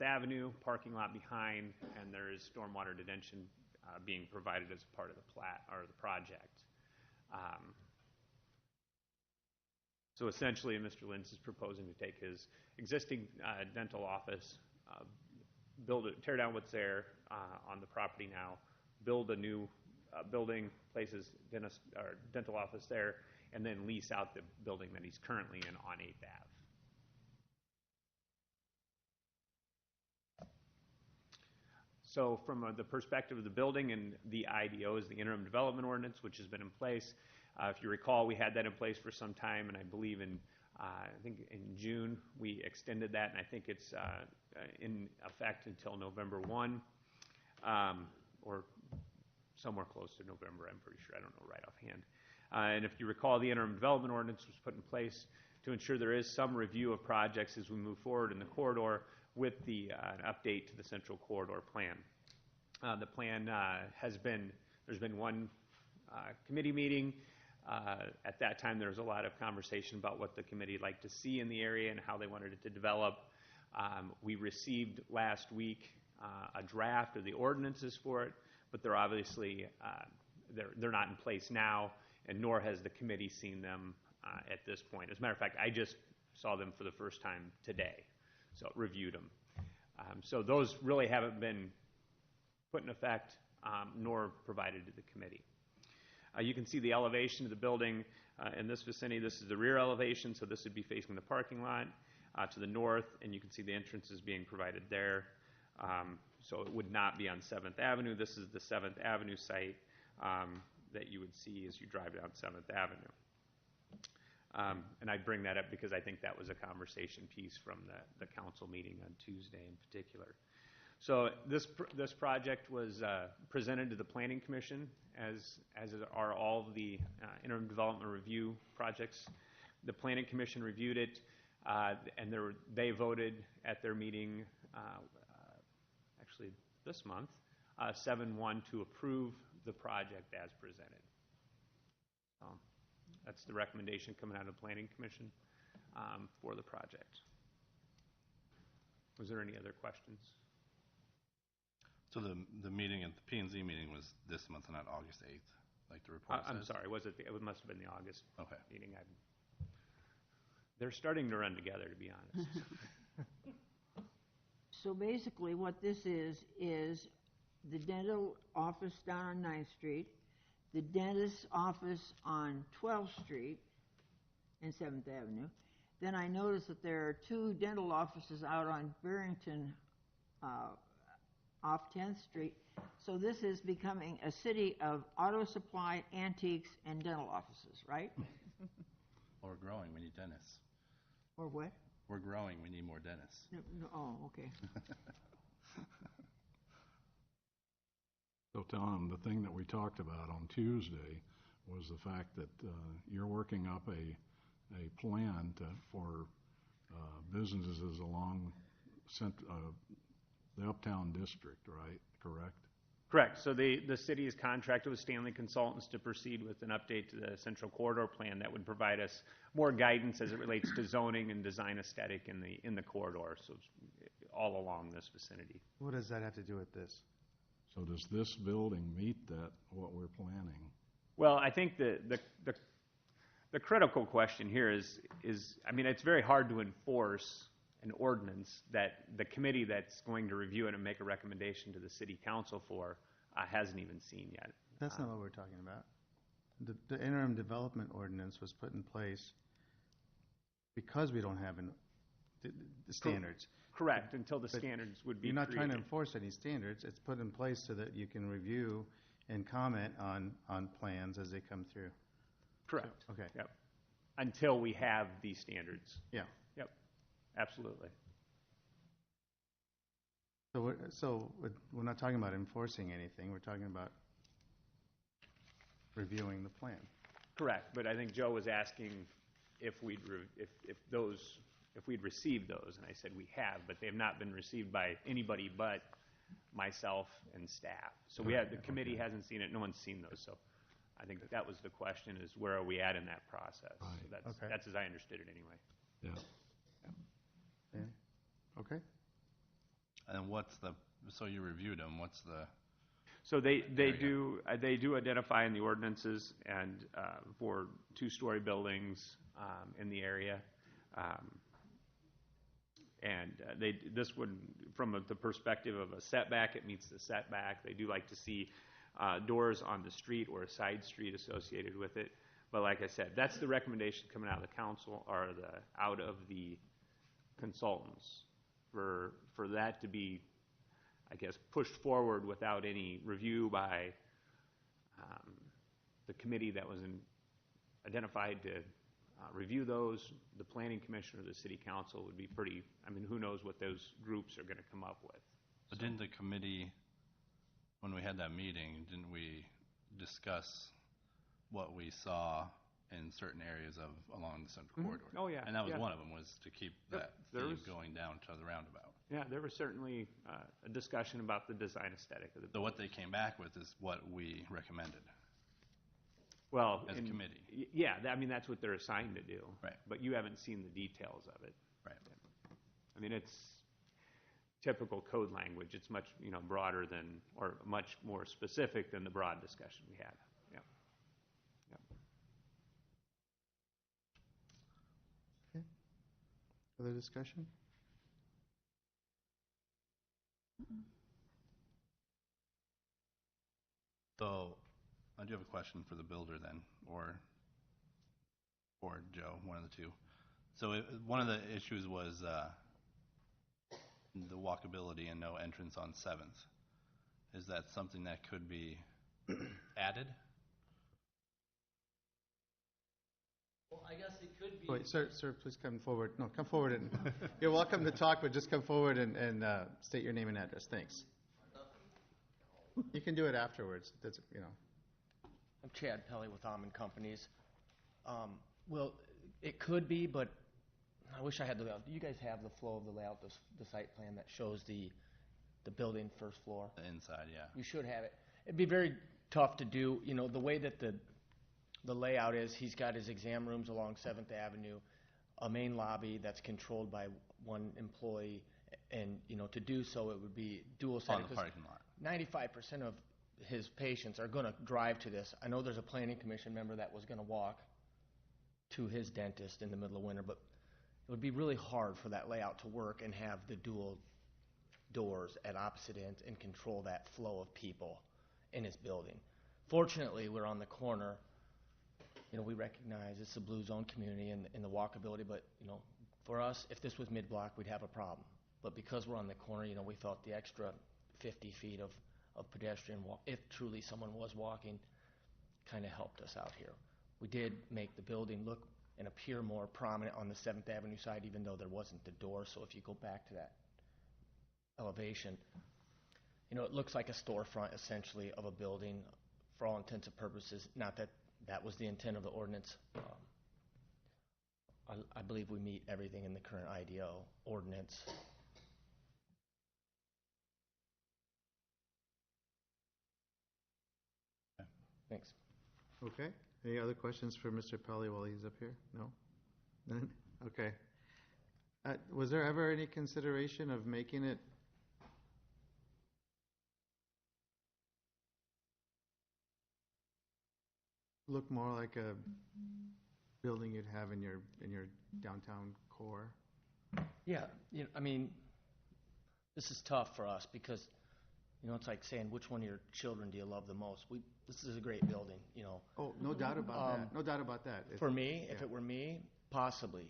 Avenue, parking lot behind, and there is stormwater detention being provided as part of the plat or the project. So essentially, Mr. Lenz is proposing to take his existing dental office, tear down what's there on the property now, build a new building, places dental office there, and then lease out the building that he's currently in on 8th Ave. So from the perspective of the building and the IDO is the interim development ordinance, which has been in place. If you recall, we had that in place for some time, and I believe in June we extended that, and I think it's in effect until November 1, or somewhere close to November, I'm pretty sure. I don't know right offhand. And if you recall, the interim development ordinance was put in place to ensure there is some review of projects as we move forward in the corridor with the update to the central corridor plan. The plan there's been one committee meeting. At that time, there was a lot of conversation about what the committee would like to see in the area and how they wanted it to develop. We received last week a draft of the ordinances for it, but they're obviously they're not in place now, and nor has the committee seen them at this point. As a matter of fact, I just saw them for the first time today, so reviewed them. So those really haven't been put in effect nor provided to the committee. You can see the elevation of the building in this vicinity. This is the rear elevation, so this would be facing the parking lot to the north, and you can see the entrances being provided there. So it would not be on 7th Avenue. This is the 7th Avenue site that you would see as you drive down 7th Avenue. And I bring that up because I think that was a conversation piece from the council meeting on Tuesday in particular. So this project was presented to the Planning Commission, as are all of the interim development review projects. The Planning Commission reviewed it, and they voted at their meeting, actually this month, 7-1 to approve the project as presented. That's the recommendation coming out of the Planning Commission for the project. Was there any other questions? So the meeting at the P&Z meeting was this month, not August 8th, like the report says? I'm sorry, was it? It must have been the August Okay. meeting. They're starting to run together, to be honest. So basically what this is the dental office down on 9th Street, the dentist's office on 12th Street and 7th Avenue. Then I noticed that there are 2 dental offices out on Barrington off 10th Street. So this is becoming a city of auto supply, antiques, and dental offices, right? Or growing, we need dentists. Or what? We're growing, we need more dentists. No, oh, okay. So Tom, the thing that we talked about on Tuesday was the fact that you're working up a plan for businesses along the Uptown District, right? Correct? Correct. So the city is contracted with Stanley Consultants to proceed with an update to the Central Corridor Plan that would provide us more guidance as it relates to zoning and design aesthetic in the corridor, so all along this vicinity. What does that have to do with this? So does this building meet what we're planning? Well, I think the critical question here is, I mean, it's very hard to enforce an ordinance that the committee that's going to review it and make a recommendation to the city council for hasn't even seen yet. That's not what we're talking about. The interim development ordinance was put in place because we don't have the standards. Correct, until the standards would be You're not trying to created. enforce any standards. It's put in place so that you can review and comment on plans as they come through. Correct. So, okay. Yep. Until we have these standards. Yeah. Yep. Absolutely. So we're not talking about enforcing anything. We're talking about reviewing the plan. Correct, but I think Joe was asking if we'd received those, and I said we have, but they have not been received by anybody but myself and staff. So the committee hasn't seen it, no one's seen those, so I think that was the question, is where are we at in that process? Right. So that's as I understood it anyway. Yeah. Okay. And so you reviewed them, what's the? So they do identify in the ordinances and for 2-story buildings in the area, and this would, from the perspective of a setback, it meets the setback. They do like to see doors on the street or a side street associated with it. But like I said, that's the recommendation coming out of the council or out of the consultants for that to be, I guess, pushed forward without any review by the committee that was identified to review those. The Planning Commission or the City Council would be pretty, I mean, who knows what those groups are going to come up with. But didn't the committee, when we had that meeting, didn't we discuss what we saw in certain areas along the Central Corridor? Oh, yeah. And that was yeah. one of them, was to keep that theme going down to the roundabout. Yeah, there was certainly a discussion about the design aesthetic of the So building. what they came back with is what we recommended as a in- committee. Yeah, I mean, that's what they're assigned to do. Right. But you haven't seen the details of it. Right. I mean, it's typical code language. It's much, broader than, or much more specific than the broad discussion we had. Yeah. Okay. Further discussion? So, I do have a question for the builder then, or Joe, one of the two. So, one of the issues was the walkability and no entrance on 7th. Is that something that could be added? Well, I guess it could be. Wait, sir, please come forward. No, come forward and, you're welcome to talk, but just come forward and state your name and address. Thanks. You can do it afterwards. That's, you know. I'm Chad Pelly with Almond Companies. Well, it could be, but I wish I had the layout. You guys have the flow of the layout, the site plan that shows the building first floor? The inside, yeah. You should have it. It'd be very tough to do, you know, the way that the layout is. He's got his exam rooms along 7th Avenue, a main lobby that's controlled by one employee, and, you know, to do so, it would be dual-sided. On the parking lot. 95% of his patients are going to drive to this. I know there's a planning commission member that was going to walk to his dentist in the middle of winter, but it would be really hard for that layout to work and have the dual doors at opposite ends and control that flow of people in his building. Fortunately, we're on the corner. You know, we recognize it's a blue zone community and the walkability, but, you know, for us, if this was mid-block, we'd have a problem. But because we're on the corner, you know, we felt the extra 50 feet of pedestrian walk, if truly someone was walking, kind of helped us out here. We did make the building look and appear more prominent on the 7th Avenue side, even though there wasn't the door. So if you go back to that elevation, you know, it looks like a storefront essentially of a building for all intents and purposes. Not that that was the intent of the ordinance. I believe we meet everything in the current IDO ordinance. Thanks. Okay. Any other questions for Mr. Pelly while he's up here? No? None? Okay. Was there ever any consideration of making it look more like a building you'd have in your downtown core? Yeah, you know, I mean, this is tough for us because, you know, it's like saying which one of your children do you love the most. This is a great building, you know. Oh, no doubt about that. No doubt about that. For me, if it were me, possibly.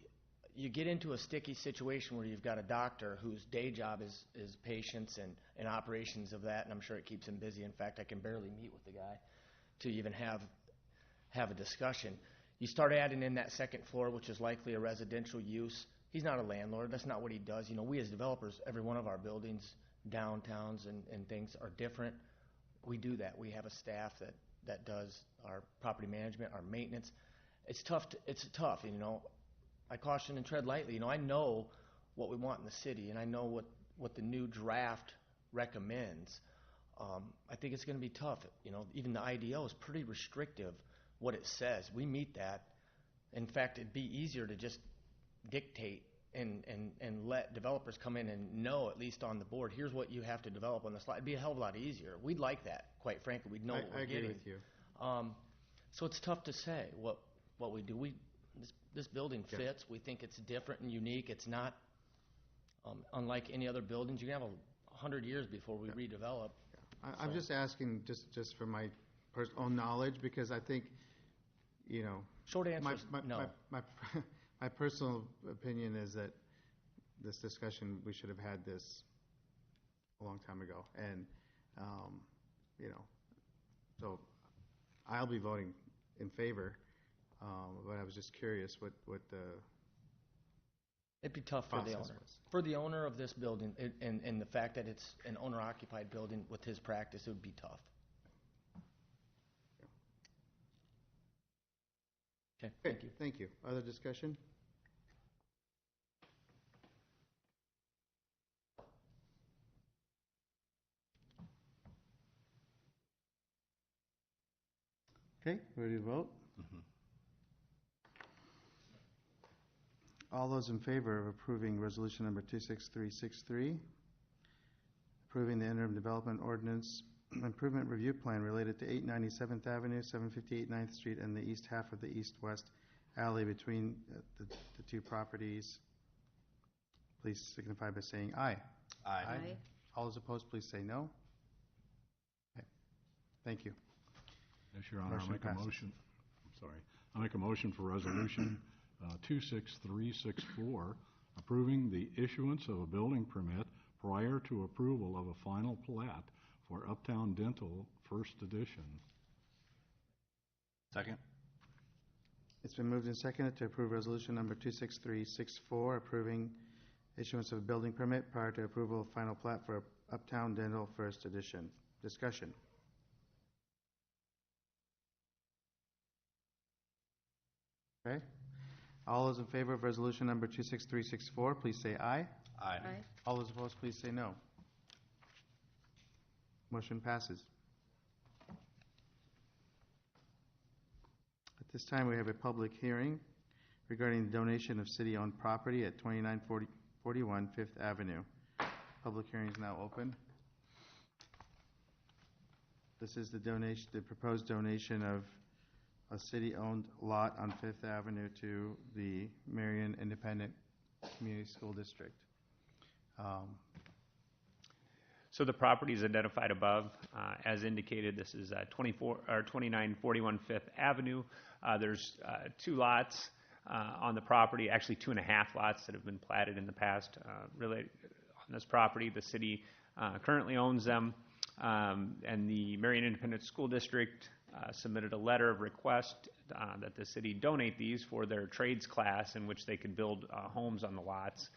You get into a sticky situation where you've got a doctor whose day job is patients and operations of that, and I'm sure it keeps him busy. In fact, I can barely meet with the guy to even have a discussion. You start adding in that second floor, which is likely a residential use. He's not a landlord. That's not what he does. You know, we as developers, every one of our buildings, downtowns and things are different. We do that. We have a staff that does our property management, our maintenance. It's tough, you know. I caution and tread lightly. You know, I know what we want in the city, and I know what the new draft recommends. I think it's going to be tough. You know, even the IDO is pretty restrictive what it says. We meet that. In fact, it'd be easier to just dictate and let developers come in and know, at least on the board, here's what you have to develop on the slide. It'd be a hell of a lot easier. We'd like that, quite frankly. We'd know what we're getting. I agree with you. So it's tough to say what we do. This building fits. We think it's different and unique. It's not unlike any other buildings. You can have 100 years before we redevelop. I'm just asking just for my own knowledge, because I think, you know, short answer is no. My personal opinion is that this discussion, we should have had this a long time ago. And, you know, so I'll be voting in favor, but I was just curious what the It'd be tough for the owner. For the owner of this building, and the fact that it's an owner-occupied building with his practice, it would be tough. Okay, thank you. Thank you. Other discussion? Okay, ready to vote? Mm-hmm. All those in favor of approving resolution number 26363, approving the interim development ordinance improvement review plan related to 897th Avenue, 758 9th Street, and the east half of the east-west alley between the two properties, please signify by saying aye. Aye. Aye. All those opposed, please say no. Okay. Thank you. Yes, Your Honor, Motion I'll make a passes. motion, I'm sorry, I'll make a motion for Resolution 26364, approving the issuance of a building permit prior to approval of a final plat for Uptown Dental First Edition. Second? It's been moved and seconded to approve resolution number 26364, approving issuance of a building permit prior to approval of final plat for Uptown Dental First Edition. Discussion. Okay. All those in favor of resolution number 26364, please say aye. Aye. All those opposed, please say no. Motion passes. At this time, we have a public hearing regarding the donation of city-owned property at 2941 Fifth Avenue. Public hearing is now open. This is the donation, the proposed donation of a city-owned lot on Fifth Avenue to the Marion Independent Community School District. So the property is identified above. As indicated, this is 2941 Fifth Avenue. There's 2 lots on the property, actually 2.5 lots that have been platted in the past related on this property. The city currently owns them, and the Marion Independent School District submitted a letter of request that the city donate these for their trades class in which they could build homes on the lots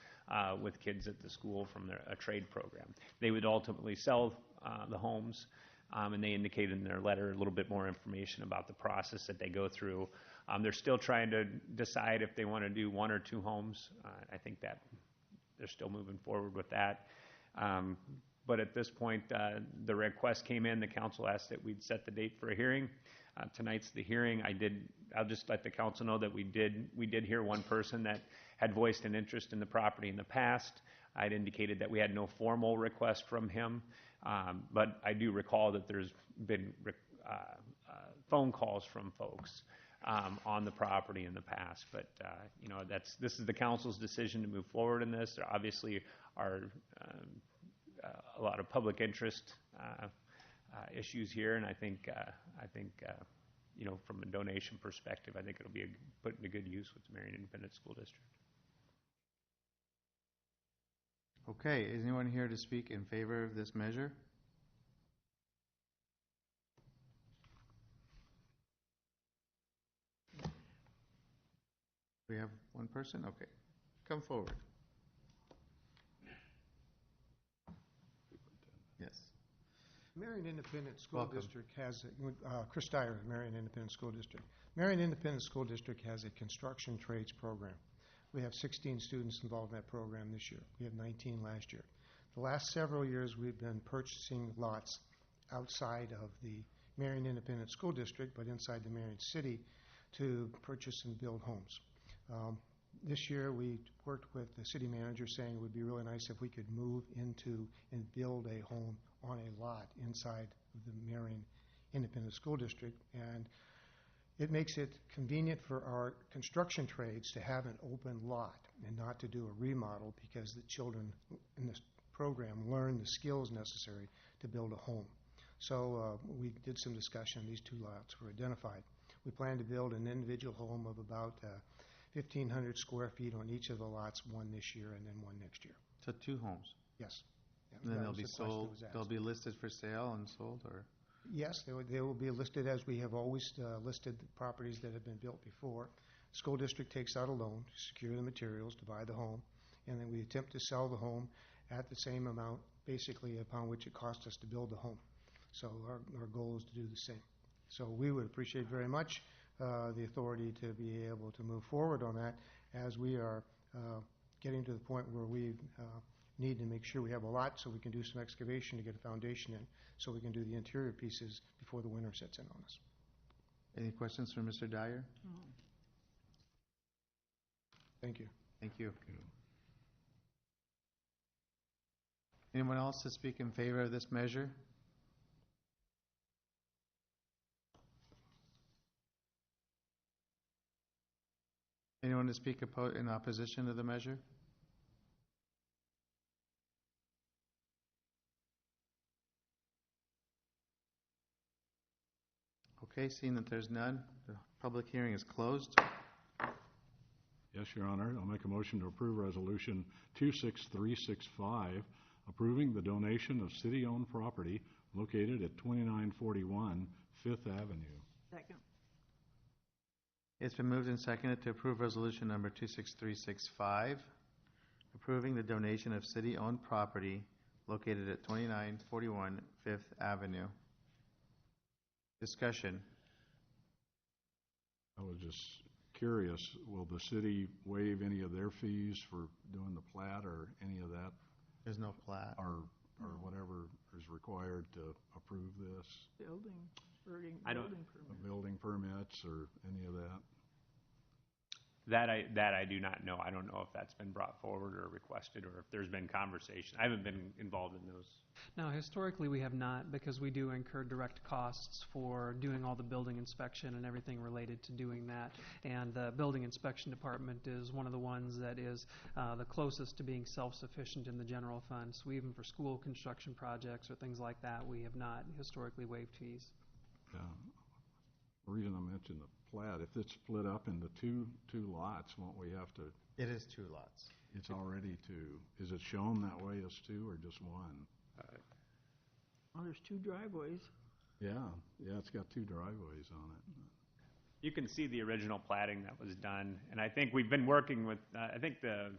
with kids at the school from a trade program. They would ultimately sell the homes, and they indicated in their letter a little bit more information about the process that they go through. They're still trying to decide if they want to do 1 or 2 homes. I think that they're still moving forward with that. But at this point, the request came in. The council asked that we'd set the date for a hearing. Tonight's the hearing. I'll just let the council know that we did hear one person that had voiced an interest in the property in the past. I'd indicated that we had no formal request from him, but I do recall that there's been phone calls from folks on the property in the past. But this is the council's decision to move forward in this. There obviously are a lot of public interest issues here, and I think from a donation perspective, I think it'll be put into good use with the Marion Independent School District. Okay, is anyone here to speak in favor of this measure? We have one person? Okay. Come forward. Yes. Marion Independent School Welcome. District has, Chris Dyer, Marion Independent School District. Marion Independent School District has a construction trades program. We have 16 students involved in that program this year. We had 19 last year. The last several years, we've been purchasing lots outside of the Marion Independent School District, but inside the Marion City, to purchase and build homes. This year, we worked with the city manager saying it would be really nice if we could move into and build a home on a lot inside of the Marion Independent School District. And it makes it convenient for our construction trades to have an open lot and not to do a remodel, because the children in this program learn the skills necessary to build a home. So we did some discussion. These 2 lots were identified. We plan to build an individual home of about 1,500 square feet on each of the lots, 1 this year and then 1 next year. So 2 homes? Yes. And then That they'll was be the question that sold, was asked. they'll be listed for sale and sold, or? Yes, they will be listed as we have always listed the properties that have been built before. School district takes out a loan to secure the materials to buy the home, and then we attempt to sell the home at the same amount, basically, upon which it cost us to build the home. So our goal is to do the same. So we would appreciate very much the authority to be able to move forward on that, as we are getting to the point where we need to make sure we have a lot so we can do some excavation to get a foundation in, so we can do the interior pieces before the winter sets in on us. Any questions for Mr. Dyer? Thank you. Thank you. Anyone else to speak in favor of this measure? Anyone to speak in opposition to the measure? Okay, seeing that there's none, the public hearing is closed. Yes, Your Honor. I'll make a motion to approve Resolution 26365, approving the donation of city-owned property located at 2941 Fifth Avenue. Second. It's been moved and seconded to approve resolution number 26365, approving the donation of city-owned property located at 2941 Fifth Avenue. Discussion. I was just curious, will the city waive any of their fees for doing the plat or any of that? There's no plat. Or whatever is required to approve this? Building permit. Building permits or any of that? That I do not know. I don't know if that's been brought forward or requested, or if there's been conversation. I haven't been involved in those. No, historically we have not, because we do incur direct costs for doing all the building inspection and everything related to doing that. And the building inspection department is one of the ones that is the closest to being self-sufficient in the general fund. So even for school construction projects or things like that, we have not historically waived fees. Yeah. The reason I mentioned the plat, if it's split up into two lots, won't we have to? It is 2 lots. It's already 2. Is it shown that way as 2 or just 1? Oh, there's 2 driveways. Yeah, it's got 2 driveways on it. You can see the original platting that was done, and I think we've been working with, I think the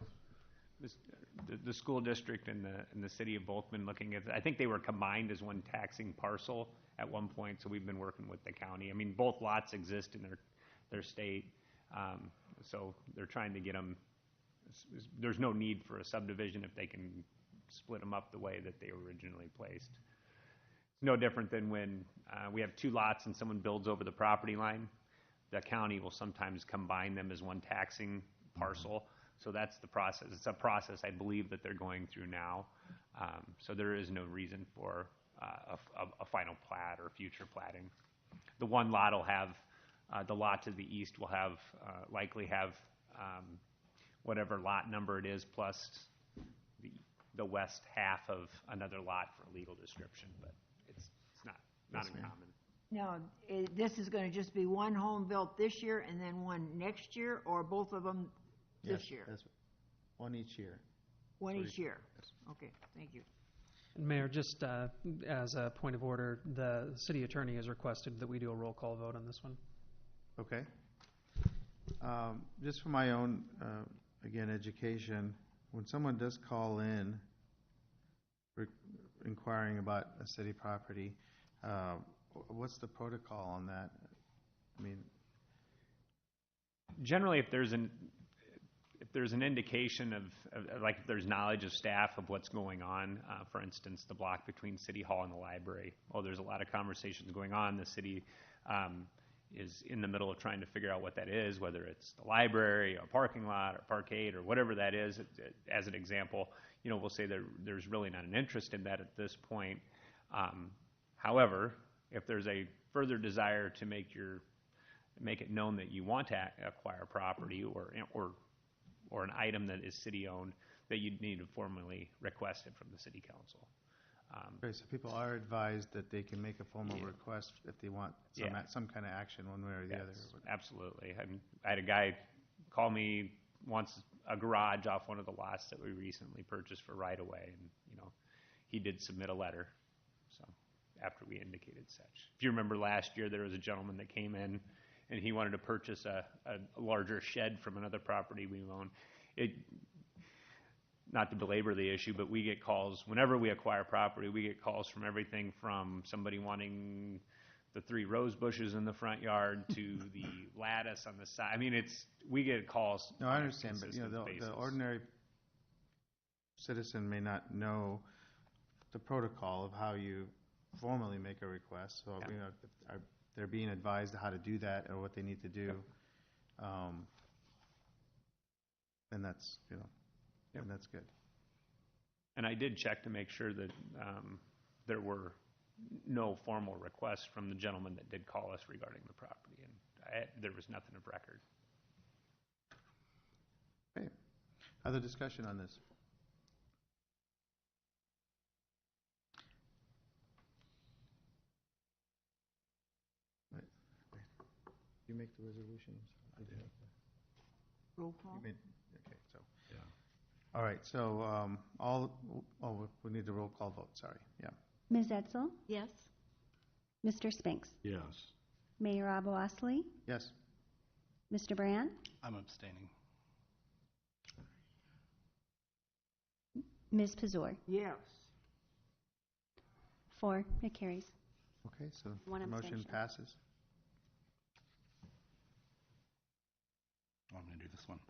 school district and the city have both been looking at, I think they were combined as one taxing parcel at one point, so we've been working with the county. I mean, both lots exist in their state, so they're trying to get them, there's no need for a subdivision if they can split them up the way that they were originally placed. It's no different than when we have 2 lots and someone builds over the property line. The county will sometimes combine them as one taxing parcel. So that's the process. It's a process I believe that they're going through now. So there is no reason for a final plat or future platting. The one lot will have, the lot to the east will have, likely have whatever lot number it is plus the west half of another lot for legal description, but it's not uncommon. Now, this is going to just be one home built this year and then one next year, or both of them this year? That's one each year. One each year. Okay, thank you. Mayor, just as a point of order, the city attorney has requested that we do a roll call vote on this one. Okay. Just for my own, again, education, when someone does call in inquiring about a city property, what's the protocol on that? I mean, generally, if there's an indication of like if there's knowledge of staff of what's going on, for instance, the block between City Hall and the library, there's a lot of conversations going on. The city is in the middle of trying to figure out what that is, whether it's the library, a parking lot, or parkade, or whatever that is. As an example, we'll say that there's really not an interest in that at this point. However, if there's a further desire to make it known that you want to acquire property or an item that is city-owned, that you'd need to formally request it from the city council. Okay, so people are advised that they can make a formal request if they want some kind of action one way or the other. Absolutely. I had a guy call me once, a garage off one of the lots that we recently purchased for right-of-way, and he did submit a letter. So after we indicated such, if you remember last year, there was a gentleman that came in and he wanted to purchase a larger shed from another property we own. Not to belabor the issue, but we get calls whenever we acquire property. We get calls from everything from somebody wanting the 3 rose bushes in the front yard to the lattice on the side. I mean, we get calls. No, I understand, but the ordinary citizen may not know the protocol of how you formally make a request. So they're being advised how to do that or what they need to do, and that's and that's good. And I did check to make sure that there were no formal requests from the gentleman that did call us regarding the property, and there was nothing of record. Okay. Other discussion on this? You make the resolution? I did. Roll call? You made, okay, so. All right, so, we need the roll call vote, sorry, yeah. Ms. Edsel? Yes? Mr. Spinks? Yes. Mayor Abu-Osley? Yes. Mr. Brand? I'm abstaining. Ms. Pazor? Yes. 4, it carries. Okay, so One the motion abstention. passes. I'm going to do this one.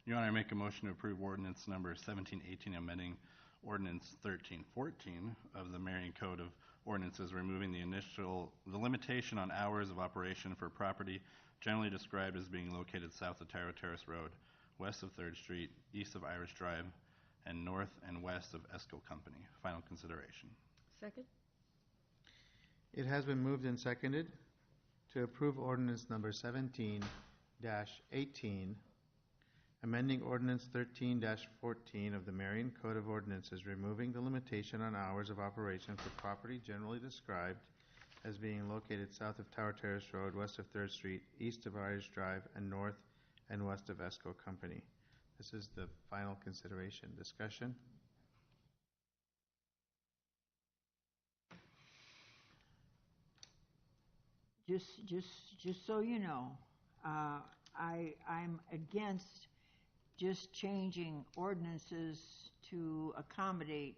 Your Honor, I make a motion to approve ordinance number 1718, amending ordinance 1314 of the Marion Code of Ordinances, removing the limitation on hours of operation for property generally described as being located south of Tyro Terrace Road, west of 3rd Street, east of Irish Drive, and north and west of Esco Company. Final consideration. Second? It has been moved and seconded to approve ordinance number 17-18, amending ordinance 13-14 of the Marion Code of Ordinances, removing the limitation on hours of operation for property generally described as being located south of Tower Terrace Road, west of 3rd Street, east of Irish Drive, and north and west of Esco Company. This is the final consideration. Discussion? Just so you know, I'm against just changing ordinances to accommodate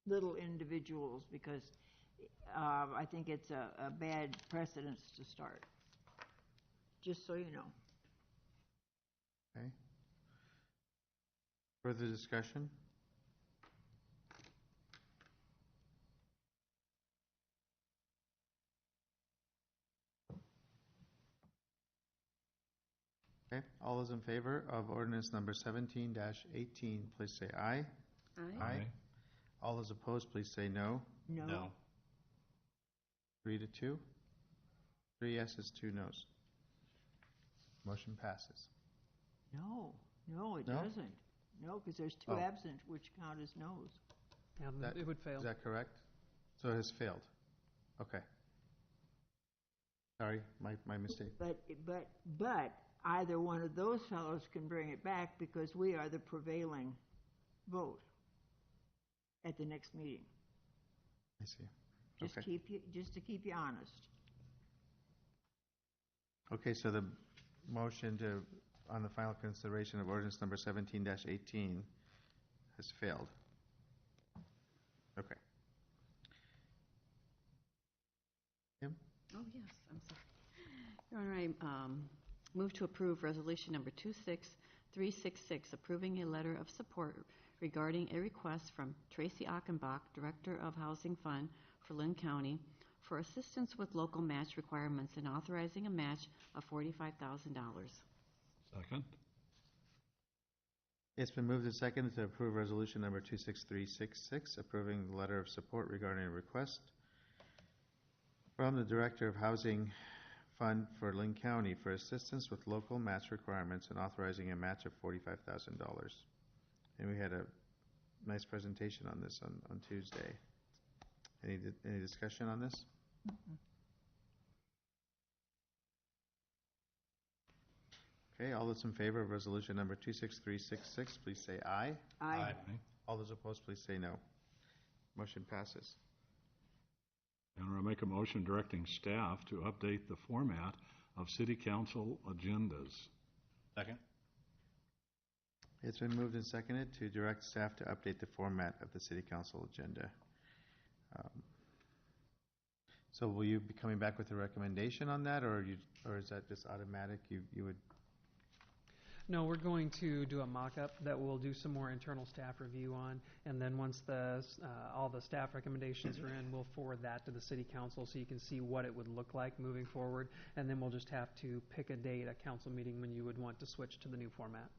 little individuals because I think it's a bad precedence to start. Just so you know. Okay. Further discussion? Okay, all those in favor of ordinance number 17-18, please say aye. Aye. All those opposed, please say no. No. 3 to 2. 3 yeses, 2 noes. Motion passes. No, it No? doesn't. No, because there's two Oh. absent, which count as no's. It would fail. Is that correct? So it has failed. Okay. Sorry, my mistake. But either one of those fellows can bring it back because we are the prevailing vote at the next meeting. I see. Just Okay. just to keep you honest. Okay, so the motion on the final consideration of ordinance number 17-18 has failed. Okay. Kim? Oh, yes, I'm sorry. Your Honor, I move to approve resolution number 26366, approving a letter of support regarding a request from Tracy Achenbach, Director of Housing Fund for Lynn County, for assistance with local match requirements and authorizing a match of $45,000. Second? It's been moved and seconded to approve resolution number 26366, approving the letter of support regarding a request from the Director of Housing Fund for Lynn County for assistance with local match requirements and authorizing a match of $45,000. And we had a nice presentation on this on Tuesday. Any discussion on this? Okay, all those in favor of resolution number 26366, please say aye. Aye. All those opposed, please say no. Motion passes. Your Honor, I make a motion directing staff to update the format of city council agendas. Second. It's been moved and seconded to direct staff to update the format of the city council agenda. So will you be coming back with a recommendation on that, or is that just automatic? You would? No, we're going to do a mock-up that we'll do some more internal staff review on, and then once all the staff recommendations are in, we'll forward that to the city council so you can see what it would look like moving forward, and then we'll just have to pick a date, a council meeting, when you would want to switch to the new format.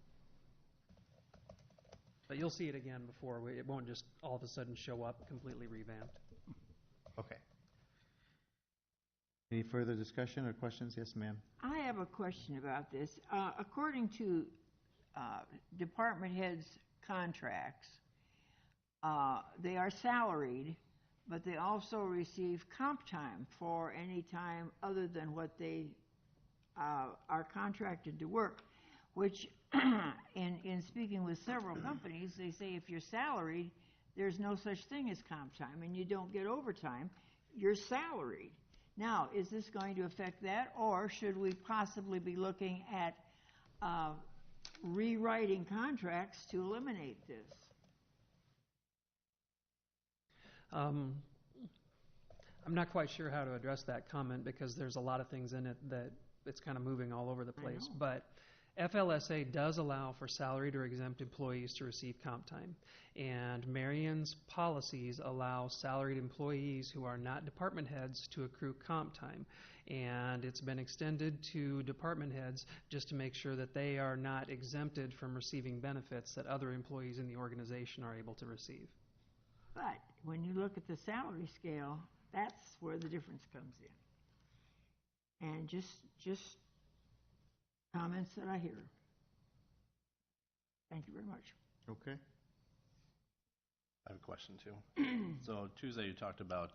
But you'll see it again before. It won't just all of a sudden show up completely revamped. Okay. Any further discussion or questions? Yes, ma'am. I have a question about this. According to department heads' contracts, they are salaried but they also receive comp time for any time other than what they are contracted to work, which in speaking with several companies, they say if you're salaried, there's no such thing as comp time and you don't get overtime, you're salaried. Now, is this going to affect that, or should we possibly be looking at rewriting contracts to eliminate this? I'm not quite sure how to address that comment because there's a lot of things in it that it's kind of moving all over the place. But FLSA does allow for salaried or exempt employees to receive comp time. And Marion's policies allow salaried employees who are not department heads to accrue comp time. And it's been extended to department heads just to make sure that they are not exempted from receiving benefits that other employees in the organization are able to receive. But when you look at the salary scale, that's where the difference comes in. And just comments that I hear. Thank you very much. Okay. I have a question too. So Tuesday you talked about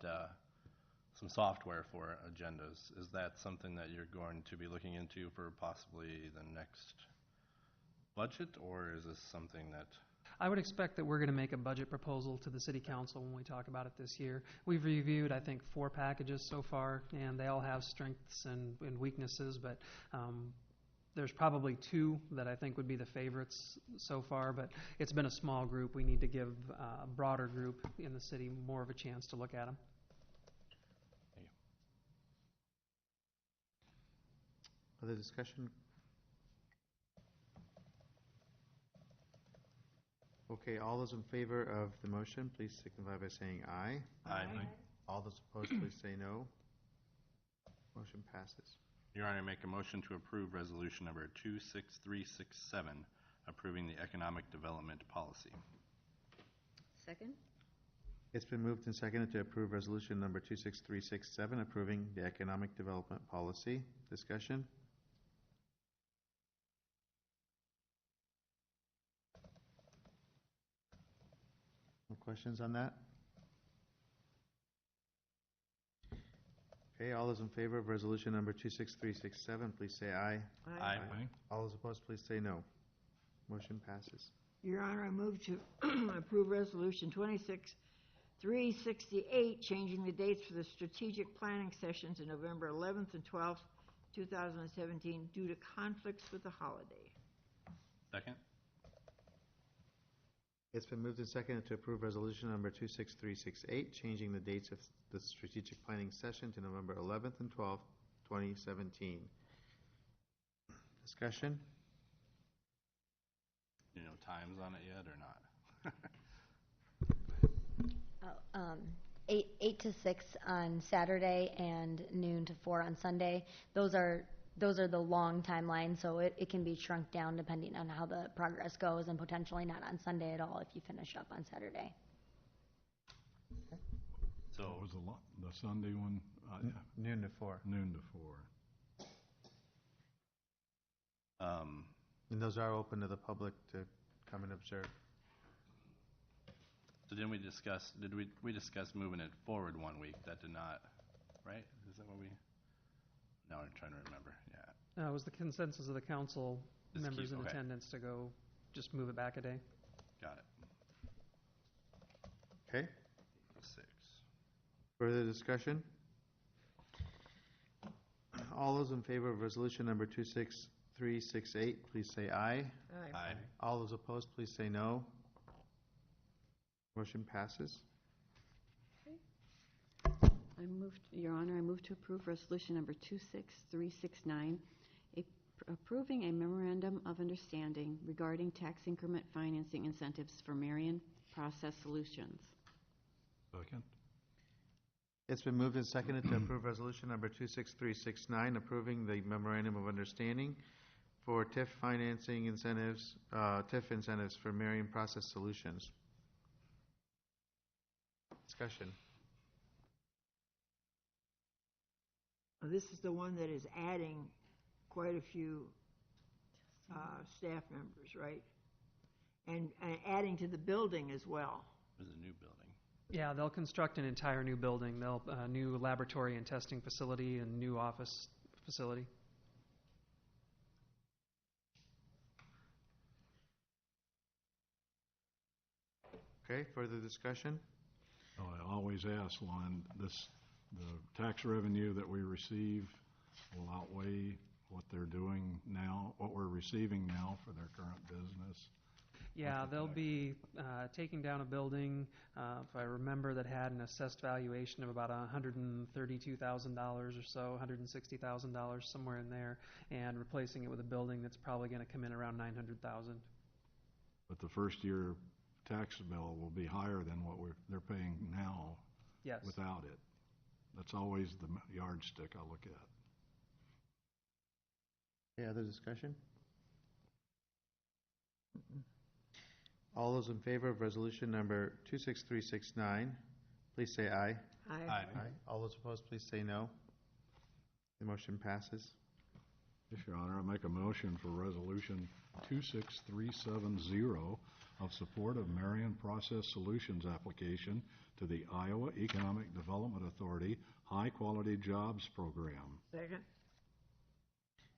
some software for agendas. Is that something that you're going to be looking into for possibly the next budget, or is this something that... I would expect that we're going to make a budget proposal to the City Council when we talk about it this year. We've reviewed, I think, 4 packages so far, and they all have strengths and weaknesses, but there's probably 2 that I think would be the favorites so far, but it's been a small group. We need to give a broader group in the city more of a chance to look at them. Thank you. Other discussion? Okay, all those in favor of the motion, please signify by saying aye. Aye. All those opposed, please say no. Motion passes. Your Honor, I make a motion to approve resolution number 26367, approving the economic development policy. Second? It's been moved and seconded to approve resolution number 26367, approving the economic development policy. Discussion? No questions on that? Okay, all those in favor of resolution number 26367, please say aye. Aye. All those opposed, please say no. Motion passes. Your Honor, I move to approve Resolution 26368, changing the dates for the strategic planning sessions in November 11th and 12th, 2017, due to conflicts with the holiday. Second? It's been moved and seconded to approve resolution number 26368, changing the dates of the strategic planning session to November 11th and 12th, 2017. Discussion? You know times on it yet or not? 8 to 6 on Saturday and noon to 4 on Sunday. Those are the long timelines, so it can be shrunk down depending on how the progress goes, and potentially not on Sunday at all if you finish up on Saturday. So what was the Sunday one? Noon to 4. Noon to 4. And those are open to the public to come and observe. So did we discuss moving it forward 1 week? That did not, right? Is that what we... Now I'm trying to remember, yeah. It was the consensus of the council Just members keep- in okay. attendance to go just move it back a day. Got it. Okay. 6. Further discussion? All those in favor of resolution number 26368, please say aye. Aye. All those opposed, please say no. Motion passes. Your Honor, I move to approve resolution number 26369, approving a memorandum of understanding regarding tax increment financing incentives for Marion Process Solutions. Second? It's been moved and seconded to approve resolution number 26369, approving the memorandum of understanding for TIF financing incentives, TIF incentives for Marion Process Solutions. Discussion. This is the one that is adding quite a few staff members, right? And adding to the building as well. It was a new building. Yeah, they'll construct an entire new building. They'll new laboratory and testing facility and new office facility. Okay, further discussion? I always ask, Lon, the tax revenue that we receive will outweigh what they're doing now, what we're receiving now for their current business? Yeah, they'll be taking down a building, if I remember, that had an assessed valuation of about $132,000 or so, $160,000, somewhere in there, and replacing it with a building that's probably going to come in around $900,000. But the first year tax bill will be higher than what they're paying now. Yes. Without it. That's always the yardstick I look at. Any other discussion? All those in favor of resolution number 26369, please say aye. Aye. All those opposed, please say no. The motion passes. Yes, Your Honor, I make a motion for resolution 26370 of support of Marion Process Solutions application to the Iowa Economic Development Authority High Quality Jobs Program. Second.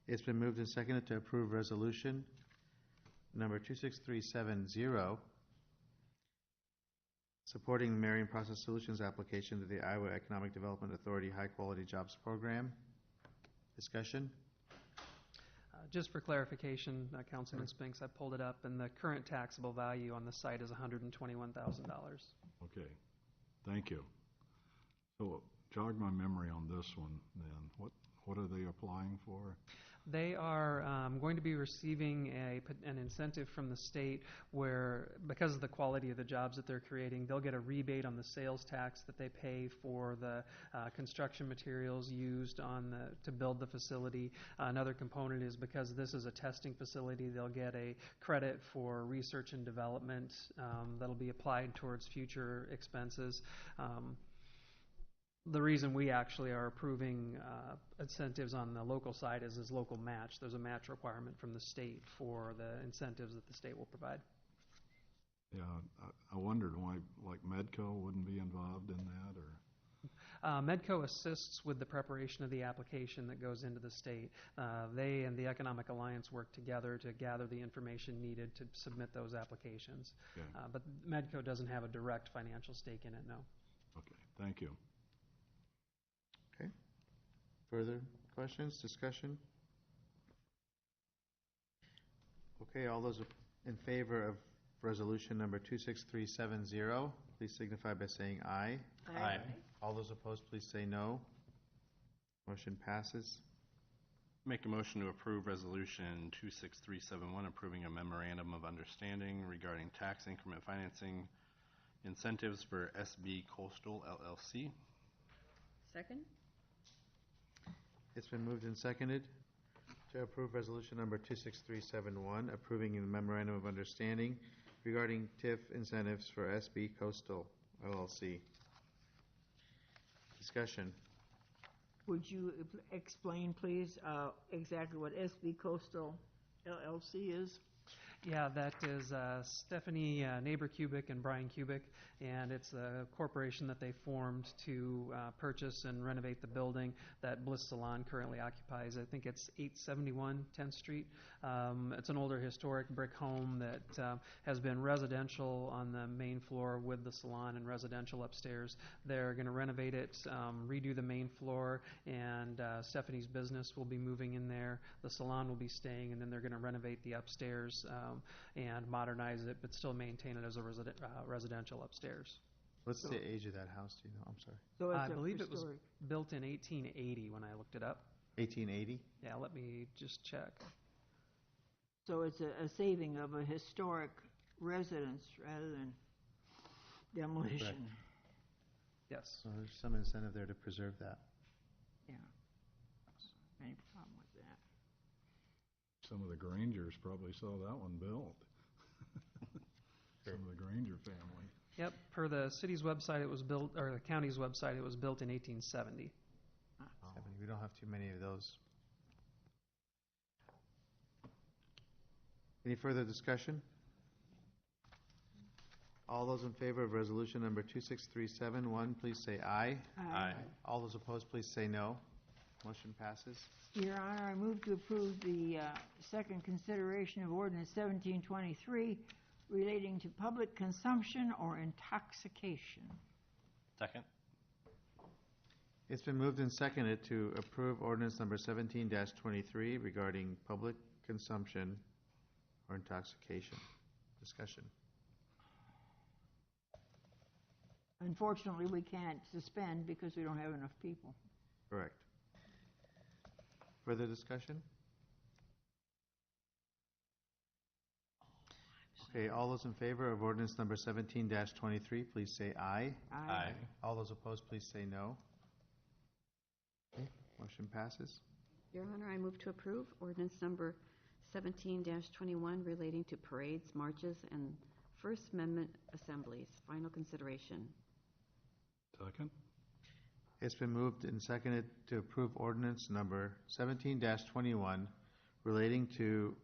It's been moved and seconded to approve resolution number 26370, supporting the Marion Process Solutions application to the Iowa Economic Development Authority High Quality Jobs Program. Discussion? Just for clarification, Councilman Spinks, I pulled it up, and the current taxable value on the site is $121,000. Okay, thank you. So jog my memory on this one then. What are they applying for? They are going to be receiving an incentive from the state where, because of the quality of the jobs that they're creating, they'll get a rebate on the sales tax that they pay for the construction materials used to build the facility. Another component is because this is a testing facility, they'll get a credit for research and development that'll be applied towards future expenses. The reason we actually are approving incentives on the local side is local match. There's a match requirement from the state for the incentives that the state will provide. Yeah, I wondered why, like Medco wouldn't be involved in that, or? Medco assists with the preparation of the application that goes into the state. They and the Economic Alliance work together to gather the information needed to submit those applications. Okay. But Medco doesn't have a direct financial stake in it, no. Okay, thank you. Okay. Further questions, discussion? Okay, all those in favor of resolution number 26370, please signify by saying aye. Aye. All those opposed, please say no. Motion passes. Make a motion to approve resolution 26371, approving a memorandum of understanding regarding tax increment financing incentives for SB Coastal LLC. Second? It's been moved and seconded to approve resolution number 26371, approving a memorandum of understanding regarding TIF incentives for SB Coastal LLC. Discussion. Would you explain, please, exactly what SB Coastal LLC is? Yeah, that is Stephanie Neighbor Cubic and Brian Cubic, and it's a corporation that they formed to purchase and renovate the building that Bliss Salon currently occupies. I think it's 871 10th Street. It's an older historic brick home that has been residential on the main floor with the salon and residential upstairs. They're going to renovate it, redo the main floor, and Stephanie's business will be moving in there. The salon will be staying, and then they're going to renovate the upstairs and modernize it, but still maintain it as a residential upstairs. What's the age of that house, do you know? I'm sorry. So I believe it was built in 1880 when I looked it up. 1880? Yeah, let me just check. So it's a saving of a historic residence rather than demolition. Correct. Yes. So there's some incentive there to preserve that. Yeah. Any problem with that? Some of the Grangers probably saw that one built. Some of the Granger family. Yep, per the city's website, it was built, or the county's website, it was built in 1870. We don't have too many of those. Any further discussion? All those in favor of resolution number 26371, please say aye. Aye. All those opposed, please say no. Motion passes. Your Honor, I move to approve the second consideration of ordinance 1723 relating to public consumption or intoxication. Second. It's been moved and seconded to approve ordinance number 17-23 regarding public consumption or intoxication. Discussion. Unfortunately, we can't suspend because we don't have enough people. Correct. Further discussion? Okay, all those in favor of ordinance number 17-23, please say aye. Aye. All those opposed, please say no. Okay, motion passes. Your Honor, I move to approve ordinance number 17-21 relating to parades, marches, and First Amendment assemblies. Final consideration. Second? It's been moved and seconded to approve ordinance number 17-21 relating to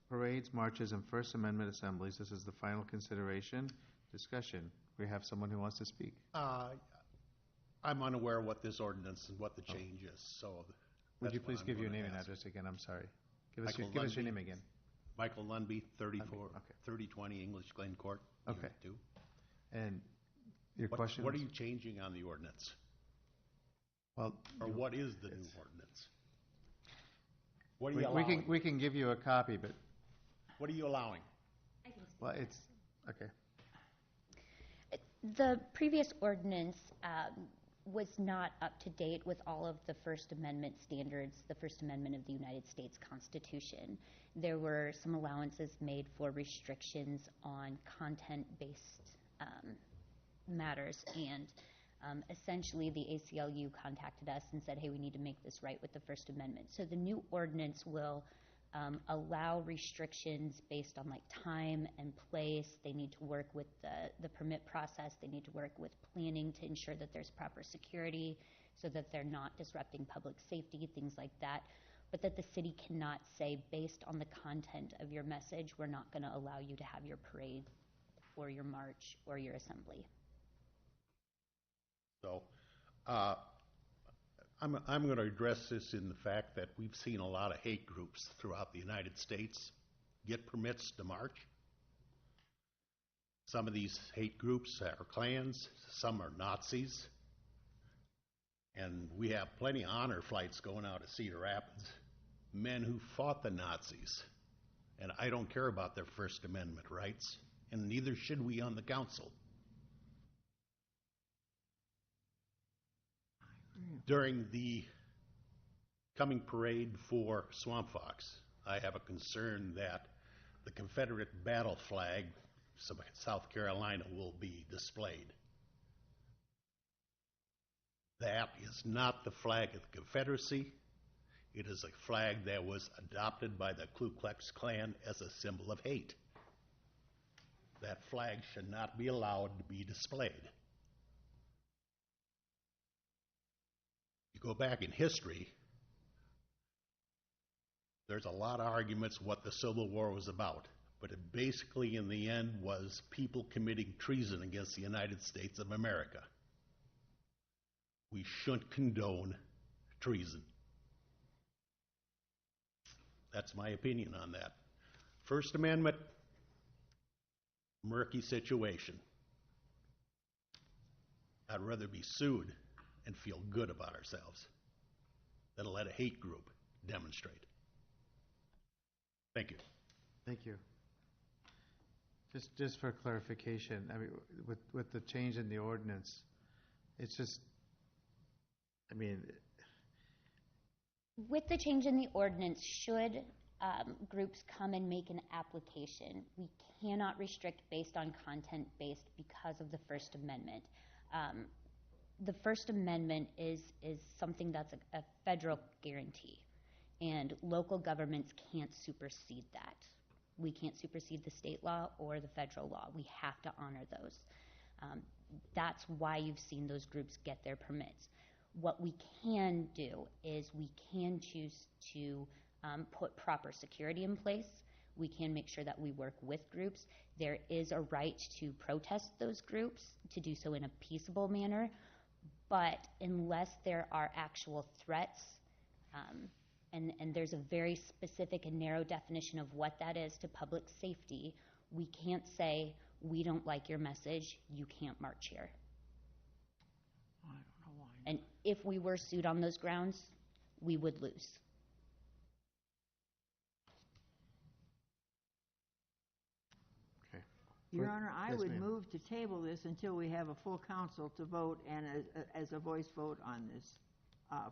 parades, marches, and First Amendment assemblies. This is the final consideration. Discussion. We have someone who wants to speak. I'm unaware of what this ordinance and what the change is, so. Would you that's what please I'm give your gonna name and ask. address again? I'm sorry. Give us Michael your Lundby. name again. Michael Lundby, 34, Okay. 3020 English Glen Court, Okay. Unit 2. And your question? What are was- you changing on the ordinance? Well, Or what is the new ordinance? What are you we allowing? can give you a copy, but, What are you allowing? well, it's, okay. The previous ordinance was not up to date with all of the First Amendment standards, the First Amendment of the United States Constitution. There were some allowances made for restrictions on content-based matters, and essentially the ACLU contacted us and said, hey, we need to make this right with the First Amendment. So the new ordinance will allow restrictions based on like time and place. They need to work with the permit process. They need to work with planning to ensure that there's proper security so that they're not disrupting public safety, things like that. But that the city cannot say, based on the content of your message, we're not going to allow you to have your parade or your march or your assembly. So, I'm going to address this in the fact that we've seen a lot of hate groups throughout the United States get permits to march. Some of these hate groups are Klans, some are Nazis, and we have plenty of honor flights going out of Cedar Rapids, men who fought the Nazis, and I don't care about their First Amendment rights, and neither should we on the council. During the coming parade for Swamp Fox, I have a concern that the Confederate battle flag, South Carolina, will be displayed. That is not the flag of the Confederacy. It is a flag that was adopted by the Ku Klux Klan as a symbol of hate. That flag should not be allowed to be displayed. You go back in history, there's a lot of arguments what the Civil War was about, but it basically in the end was people committing treason against the United States of America. We shouldn't condone treason. That's my opinion on that. First Amendment, murky situation. I'd rather be sued and feel good about ourselves than let a hate group demonstrate. Thank you. Thank you. Just for clarification, I mean, with the change in the ordinance, it's just, I mean, With the change in the ordinance, should groups come and make an application, we cannot restrict based on content-based because of the First Amendment. The First Amendment is something that's a federal guarantee, and local governments can't supersede that. We can't supersede the state law or the federal law. We have to honor those. That's why you've seen those groups get their permits. What we can do is we can choose to put proper security in place. We can make sure that we work with groups. There is a right to protest those groups, to do so in a peaceable manner, but unless there are actual threats, and there's a very specific and narrow definition of what that is to public safety, we can't say, we don't like your message, you can't march here. I don't know why. And if we were sued on those grounds, we would lose. Okay. Your Honor, I Yes, would ma'am. move to table this until we have a full council to vote and as a voice vote on this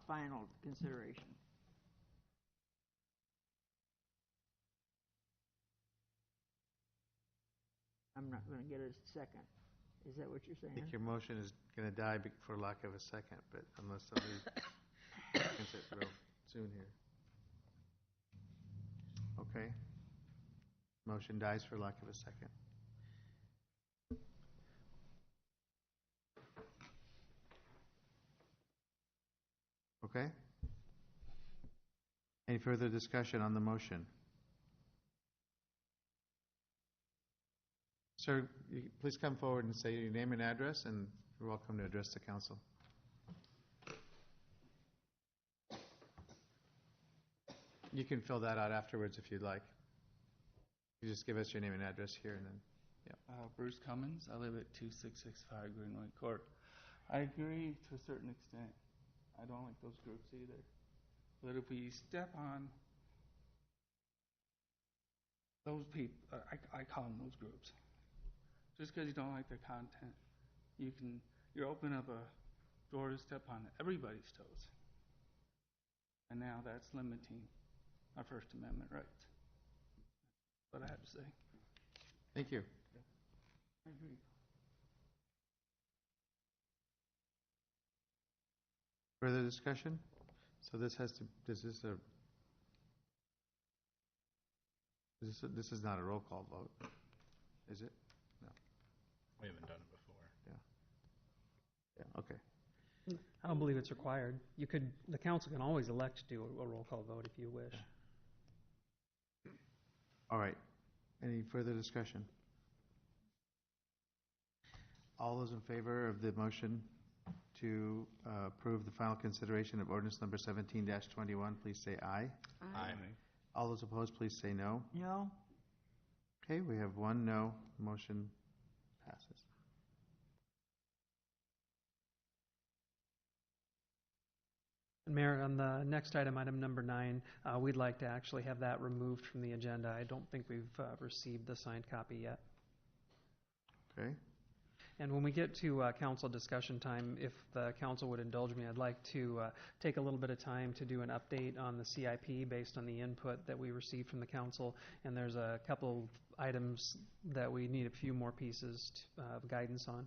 final consideration. I'm not going to get a second. Is that what you're I saying? think your motion is going to die for lack of a second, but unless somebody seconds it real soon here. Okay. Motion dies for lack of a second. Okay? Any further discussion on the motion? Sir, please come forward and say your name and address, and you're welcome to address the council. You can fill that out afterwards if you'd like. You just give us your name and address here, and then, Bruce Cummins. I live at 2665 Greenway Court. I agree to a certain extent. I don't like those groups either. But if we step on those people, I call them those groups. Just because you don't like their content, you're opening up a door to step on everybody's toes. And now that's limiting our First Amendment rights. That's what I have to say. Thank you. I agree. Further discussion? So this is not a roll call vote, is it? No. We haven't done it before. Yeah, okay. I don't believe it's required. The council can always elect to do a roll call vote if you wish. All right. Any further discussion? All those in favor of the motion to approve the final consideration of ordinance number 17-21, please say aye. Aye. All those opposed, please say no. No? Okay, we have one no. Motion passes. And Mayor, on the next item, item number 9, we'd like to actually have that removed from the agenda. I don't think we've received the signed copy yet. Okay. And when we get to council discussion time, if the council would indulge me, I'd like to take a little bit of time to do an update on the CIP based on the input that we received from the council. And there's a couple items that we need a few more pieces of guidance on.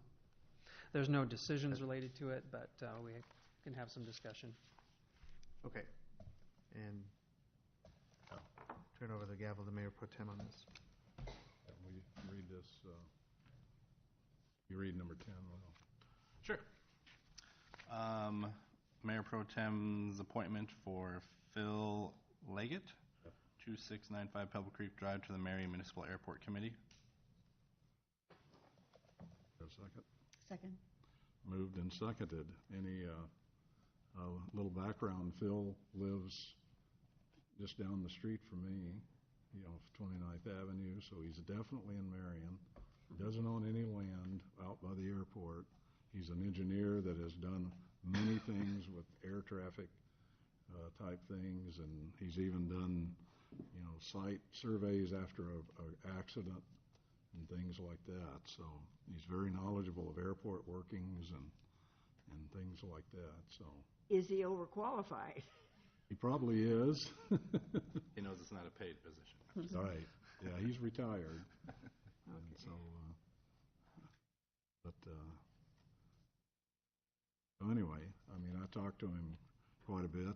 There's no decisions related to it, but we can have some discussion. Okay. And I'll turn over the gavel to Mayor Pro Tem on this. We read this, you read number 10, Will? Sure. Mayor Pro Tem's appointment for Phil Leggett, 2695 Pebble Creek Drive, to the Marion Municipal Airport Committee. A second? Second. Moved and seconded. Any little background, Phil lives just down the street from me, 29th Avenue, so he's definitely in Marion. Doesn't own any land out by the airport. He's an engineer that has done many things with air traffic type things, and he's even done, site surveys after an accident and things like that. So he's very knowledgeable of airport workings and things like that. So Is he overqualified? he probably is. He knows it's not a paid position. Right. Yeah, he's retired. Okay. And so, so anyway, I talked to him quite a bit,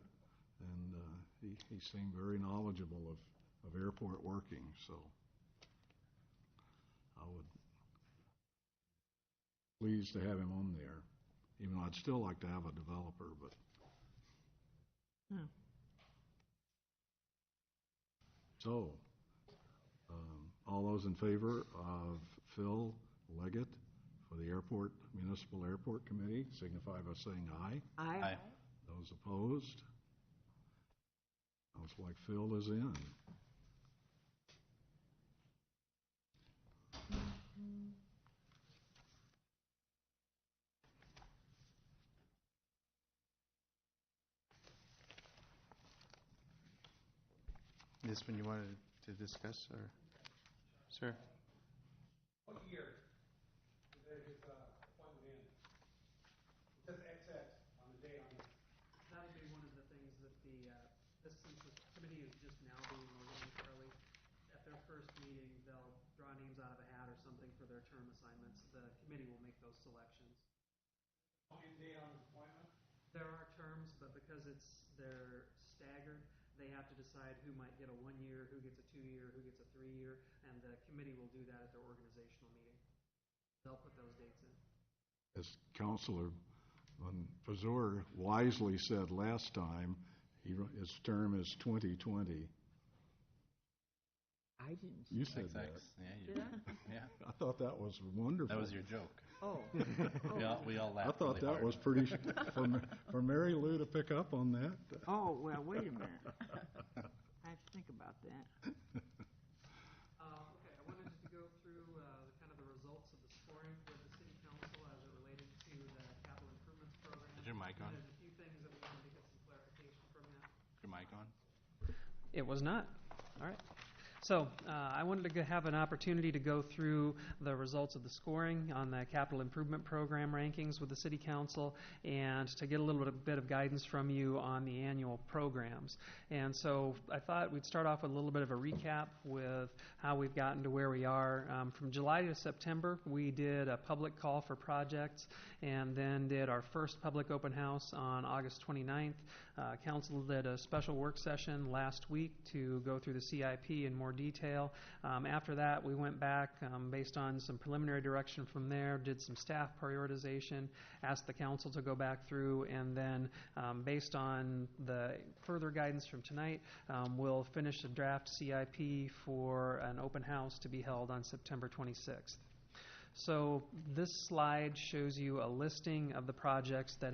and he seemed very knowledgeable of airport working. So I would pleased to have him on there, even though I'd still like to have a developer, but. So, All those in favor of Phil Leggett for the Municipal Airport Committee signify by saying aye. Aye. Those opposed? Looks like Phil is in. This one you wanted to discuss, or, sir? What year did his appointment end? It says XX on the date on this. That'll be one of the things that since the committee is just now being organized, Charlie, at their first meeting, they'll draw names out of a hat or something for their term assignments. The committee will make those selections. End date on his appointment? There are terms, but because they're staggered, they have to decide who might get a 1 year, who gets a 2 year, who gets a 3 year, and the committee will do that at their organizational meeting. They'll put those dates in. As Councilor Pazur wisely said last time, his term is 2020. I didn't. You said that. Yeah, you Did I? Yeah. I thought that was wonderful. That was your joke. Oh. We all laughed. I thought really that hard. was pretty, for Mary Lou to pick up on that. Oh, well, wait a minute. I have to think about that. Okay, I wanted to go through kind of the results of the scoring for the city council as it related to the capital improvements program. Is your mic on? There's a few things that we wanted to get some clarification from that. Is your mic on? It was not. All right. So I wanted to have an opportunity to go through the results of the scoring on the capital improvement program rankings with the City Council and to get a little bit of guidance from you on the annual programs. And so I thought we'd start off with a little bit of a recap with how we've gotten to where we are. From July to September, we did a public call for projects and then did our first public open house on August 29th. Council did a special work session last week to go through the CIP in more detail. After that, we went back based on some preliminary direction from there, did some staff prioritization, asked the council to go back through, and then based on the further guidance from tonight, we'll finish a draft CIP for an open house to be held on September 26th. So this slide shows you a listing of the projects that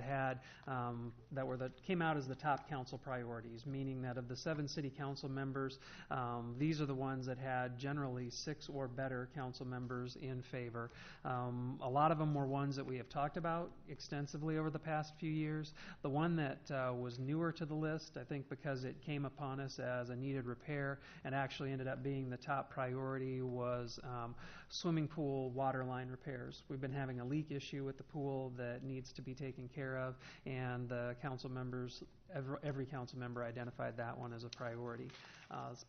came out as the top council priorities, meaning that of the 7 city council members, these are the ones that had generally 6 or better council members in favor. A lot of them were ones that we have talked about extensively over the past few years. The one that was newer to the list, I think because it came upon us as a needed repair and actually ended up being the top priority, was swimming pool water line repairs. We've been having a leak issue with the pool that needs to be taken care of, and the council members, every council member identified that one as a priority.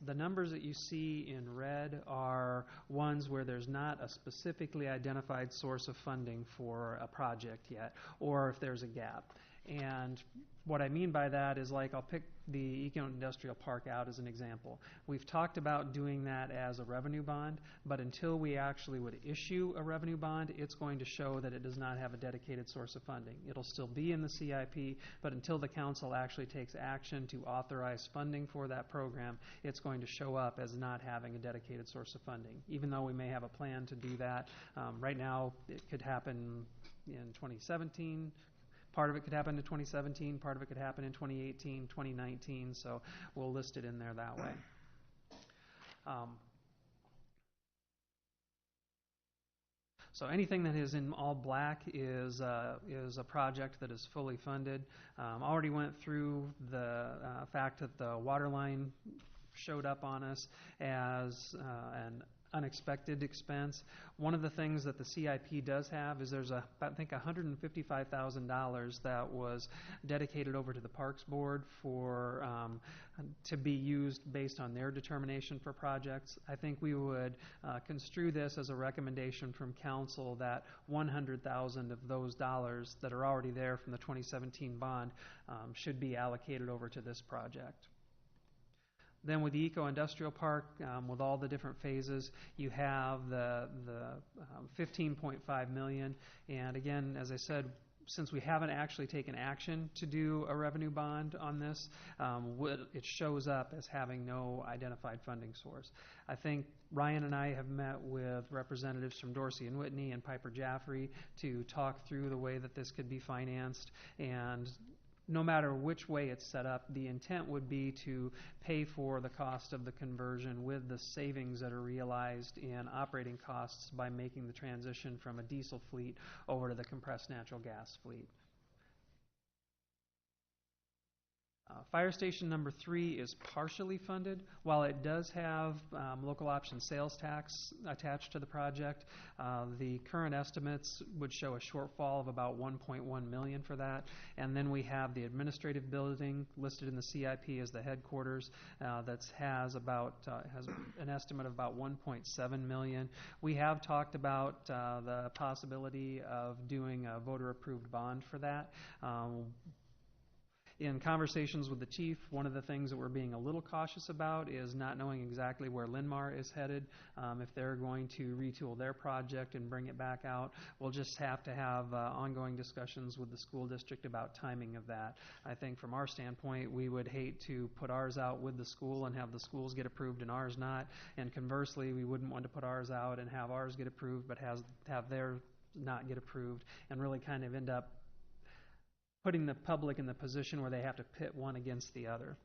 The numbers that you see in red are ones where there's not a specifically identified source of funding for a project yet, or if there's a gap. And what I mean by that is, like, I'll pick the Eco-Industrial Park out as an example. We've talked about doing that as a revenue bond, but until we actually would issue a revenue bond, it's going to show that it does not have a dedicated source of funding. It'll still be in the CIP, but until the council actually takes action to authorize funding for that program, it's going to show up as not having a dedicated source of funding. Even though we may have a plan to do that, right now it could happen in 2017. Part of it could happen in 2017, part of it could happen in 2018, 2019, so we'll list it in there that way. So anything that is in all black is a project that is fully funded. Already went through the fact that the water line showed up on us as an unexpected expense. One of the things that the CIP does have is there's I think $155,000 that was dedicated over to the Parks Board for to be used based on their determination for projects. I think we would construe this as a recommendation from council that $100,000 of those dollars that are already there from the 2017 bond should be allocated over to this project. Then with the Eco-Industrial Park, with all the different phases, you have the $15.5 million. And again, as I said, since we haven't actually taken action to do a revenue bond on this, it shows up as having no identified funding source. I think Ryan and I have met with representatives from Dorsey and Whitney and Piper Jaffray to talk through the way that this could be financed, and no matter which way it's set up, the intent would be to pay for the cost of the conversion with the savings that are realized in operating costs by making the transition from a diesel fleet over to the compressed natural gas fleet. Fire station number 3 is partially funded. While it does have local option sales tax attached to the project, the current estimates would show a shortfall of about $1.1 million for that. And then we have the administrative building listed in the CIP as the headquarters that has an estimate of about $1.7 million. We have talked about the possibility of doing a voter-approved bond for that. In conversations with the chief, one of the things that we're being a little cautious about is not knowing exactly where Linmar is headed. If they're going to retool their project and bring it back out, we'll just have to have ongoing discussions with the school district about timing of that. I think from our standpoint, we would hate to put ours out with the school and have the schools get approved and ours not. And conversely, we wouldn't want to put ours out and have ours get approved but have theirs not get approved and really kind of end up putting the public in the position where they have to pit one against the other.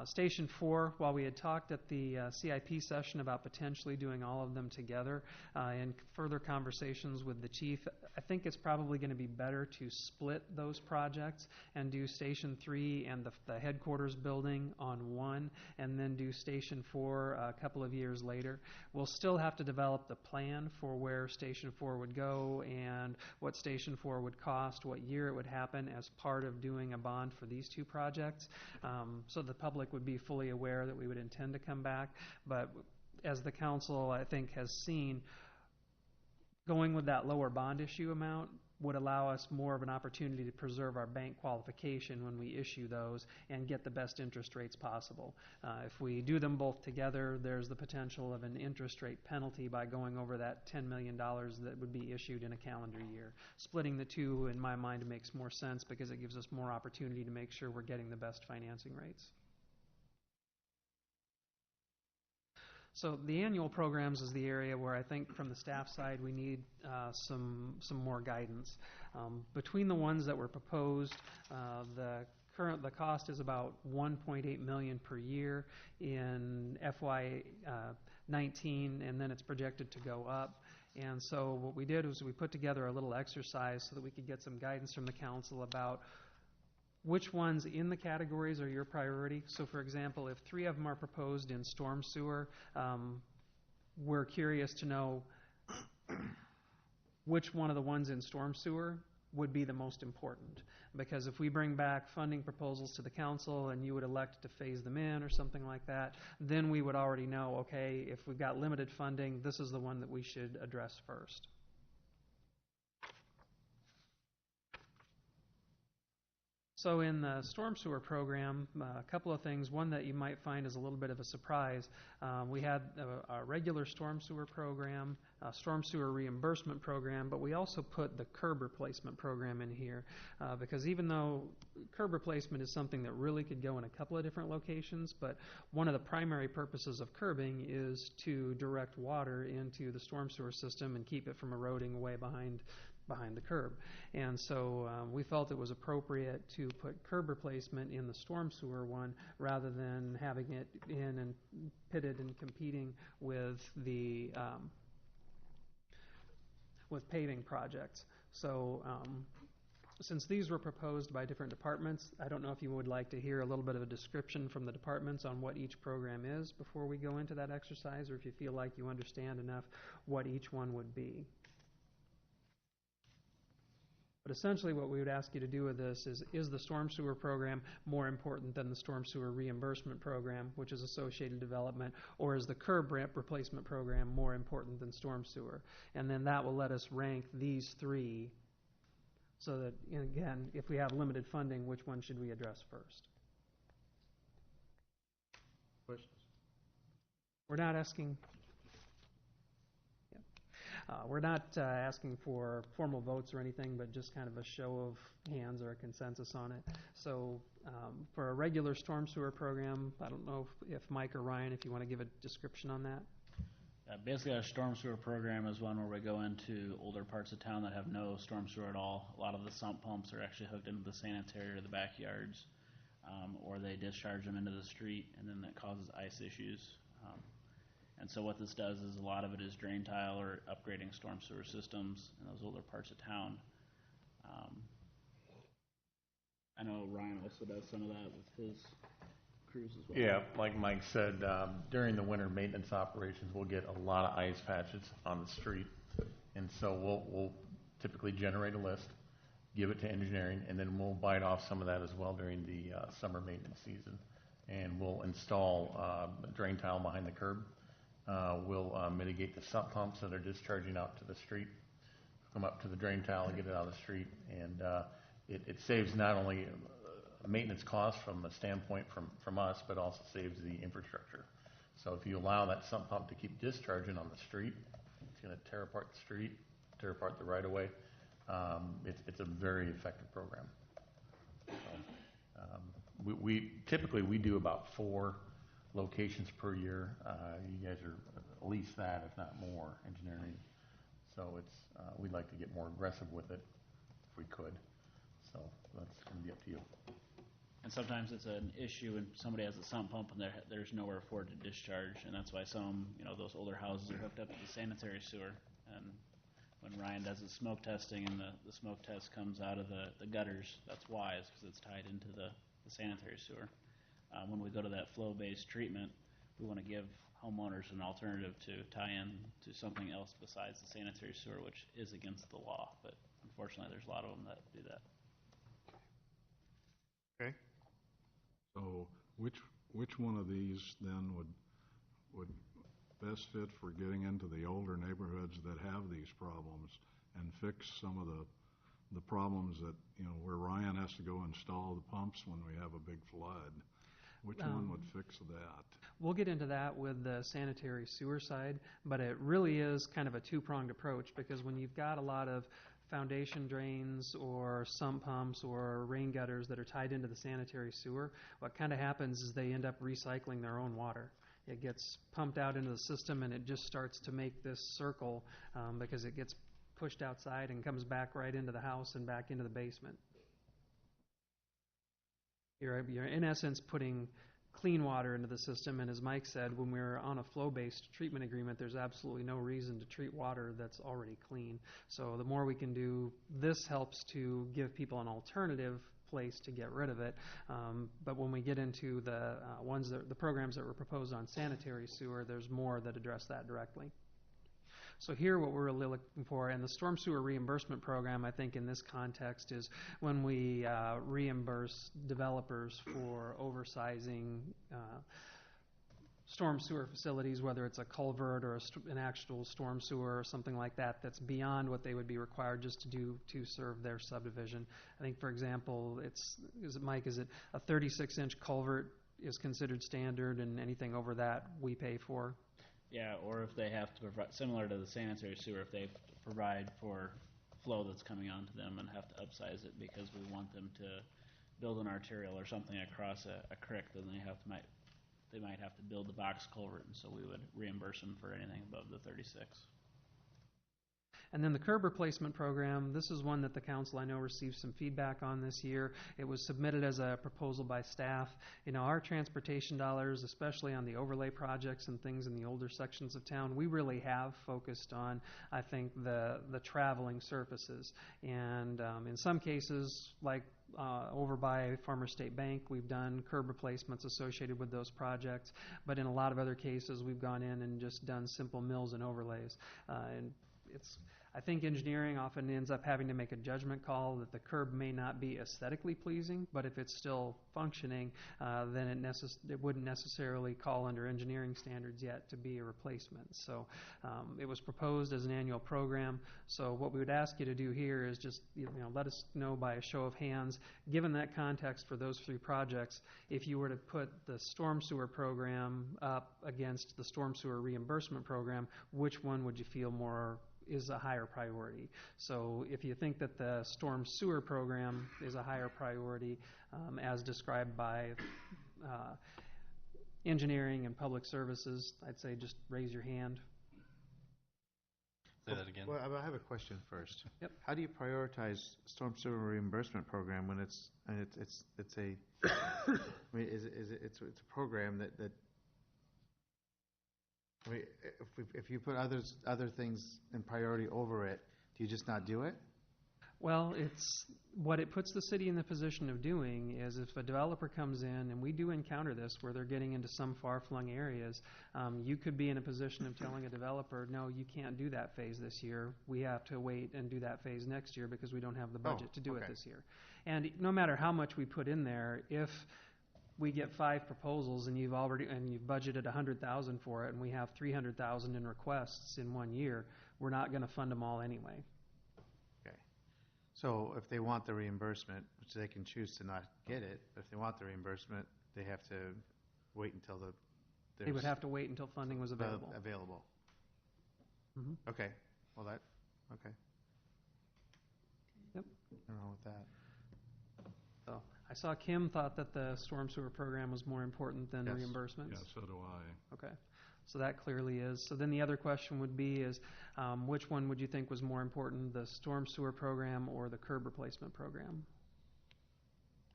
Station 4, while we had talked at the CIP session about potentially doing all of them together, in further conversations with the chief, I think it's probably going to be better to split those projects and do Station 3 and the headquarters building on one, and then do Station 4 a couple of years later. We'll still have to develop the plan for where Station 4 would go and what Station 4 would cost, what year it would happen as part of doing a bond for these two projects. So the public would be fully aware that we would intend to come back. But as the council, I think, has seen, going with that lower bond issue amount would allow us more of an opportunity to preserve our bank qualification when we issue those and get the best interest rates possible. If we do them both together, there's the potential of an interest rate penalty by going over that $10 million that would be issued in a calendar year. Splitting the two, in my mind, makes more sense because it gives us more opportunity to make sure we're getting the best financing rates. So the annual programs is the area where I think from the staff side we need some more guidance. Between the ones that were proposed, the cost is about $1.8 million per year in FY 19, and then it's projected to go up. And so what we did was we put together a little exercise so that we could get some guidance from the council about which ones in the categories are your priority. So for example, if 3 of them are proposed in storm sewer, we're curious to know which one of the ones in storm sewer would be the most important. Because if we bring back funding proposals to the council and you would elect to phase them in or something like that, then we would already know, okay, if we've got limited funding, this is the one that we should address first. So in the storm sewer program, a couple of things. One that you might find is a little bit of a surprise. We had a regular storm sewer program, a storm sewer reimbursement program, but we also put the curb replacement program in here because even though curb replacement is something that really could go in a couple of different locations, but one of the primary purposes of curbing is to direct water into the storm sewer system and keep it from eroding away behind the curb. And so we felt it was appropriate to put curb replacement in the storm sewer one rather than having it in and pitted and competing with the with paving projects. So since these were proposed by different departments, I don't know if you would like to hear a little bit of a description from the departments on what each program is before we go into that exercise, or if you feel like you understand enough what each one would be. But essentially what we would ask you to do with this is the storm sewer program more important than the storm sewer reimbursement program, which is associated development, or is the curb ramp replacement program more important than storm sewer? And then that will let us rank these 3 so that, again, if we have limited funding, which one should we address first? Questions? We're not asking... We're not asking for formal votes or anything, but just kind of a show of hands or a consensus on it. So for a regular storm sewer program, I don't know if Mike or Ryan, if you want to give a description on that. Basically, our storm sewer program is one where we go into older parts of town that have no storm sewer at all. A lot of the sump pumps are actually hooked into the sanitary or the backyards, or they discharge them into the street, and then that causes ice issues. And so what this does is a lot of it is drain tile or upgrading storm sewer systems in those older parts of town. I know Ryan also does some of that with his crews as well. Yeah, like Mike said, during the winter maintenance operations, we'll get a lot of ice patches on the street. And so we'll typically generate a list, give it to engineering, and then we'll bite off some of that as well during the summer maintenance season. And we'll install drain tile behind the curb. We'll mitigate the sump pumps that are discharging out to the street, come up to the drain tile and get it out of the street. And it saves not only maintenance costs from a standpoint from us, but also saves the infrastructure. So if you allow that sump pump to keep discharging on the street, it's going to tear apart the street, tear apart the right-of-way. It's a very effective program. So, we typically do about 4 locations per year. You guys are at least that, if not more, engineering. So it's we'd like to get more aggressive with it if we could. So that's going to be up to you. And sometimes it's an issue when somebody has a sump pump and there's nowhere for it to discharge, and that's why some, those older houses are hooked up to the sanitary sewer. And when Ryan does his smoke testing and the smoke test comes out of the gutters, that's why, is because it's tied into the sanitary sewer. When we go to that flow-based treatment, we want to give homeowners an alternative to tie in to something else besides the sanitary sewer, which is against the law. But unfortunately, there's a lot of them that do that. Okay. So which one of these then would best fit for getting into the older neighborhoods that have these problems and fix some of the problems that, where Ryan has to go install the pumps when we have a big flood? Which one would fix that? We'll get into that with the sanitary sewer side, but it really is kind of a two-pronged approach, because when you've got a lot of foundation drains or sump pumps or rain gutters that are tied into the sanitary sewer, what kind of happens is they end up recycling their own water. It gets pumped out into the system and it just starts to make this circle because it gets pushed outside and comes back right into the house and back into the basement. You're in essence putting clean water into the system, and as Mike said, when we're on a flow-based treatment agreement, there's absolutely no reason to treat water that's already clean. So the more we can do, this helps to give people an alternative place to get rid of it. But when we get into the programs that were proposed on sanitary sewer, there's more that address that directly. So here what we're really looking for, and the storm sewer reimbursement program, I think in this context, is when we reimburse developers for oversizing storm sewer facilities, whether it's a culvert or an actual storm sewer or something like that, that's beyond what they would be required just to do to serve their subdivision. I think, for example, Mike, is it a 36-inch culvert is considered standard, and anything over that we pay for? Yeah, or if they have to provide, similar to the sanitary sewer, if they provide for flow that's coming onto them and have to upsize it because we want them to build an arterial or something across a creek, then they might have to build the box culvert, and so we would reimburse them for anything above the 36. And then the curb replacement program, this is one that the council, I know, received some feedback on this year. It was submitted as a proposal by staff. Our transportation dollars, especially on the overlay projects and things in the older sections of town, we really have focused on, I think, the traveling surfaces. And in some cases, like over by Farmer State Bank, we've done curb replacements associated with those projects. But in a lot of other cases, we've gone in and just done simple mills and overlays. I think engineering often ends up having to make a judgment call that the curb may not be aesthetically pleasing, but if it's still functioning, then it wouldn't necessarily call under engineering standards yet to be a replacement. So it was proposed as an annual program. So what we would ask you to do here is just let us know by a show of hands, given that context for those 3 projects, if you were to put the storm sewer program up against the storm sewer reimbursement program, which one would you feel more is a higher priority. So if you think that the storm sewer program is a higher priority, as described by engineering and public services, I'd say just raise your hand. Say that again. Well, I have a question first. Yep. How do you prioritize storm sewer reimbursement program when it's a, I mean, it's a program that I mean, if you put other things in priority over it, do you just not do it? Well, it's what it puts the city in the position of doing is if a developer comes in, and we do encounter this where they're getting into some far-flung areas, you could be in a position of telling a developer, no, you can't do that phase this year. We have to wait and do that phase next year because we don't have the budget to do it this year. And no matter how much we put in there, if we get 5 proposals and you've budgeted $100,000 for it, and we have $300,000 in requests in 1 year, we're not going to fund them all anyway. So if they want the reimbursement, which they can choose to not get it, but if they want the reimbursement, they have to wait until They would have to wait until funding was available. Mm-hmm. Okay. Well, okay. Yep. I don't know with that. So I saw Kim thought that the storm sewer program was more important than reimbursements. Yeah, so do I. Okay. So that clearly is. So then the other question would be is, which one would you think was more important, the storm sewer program or the curb replacement program?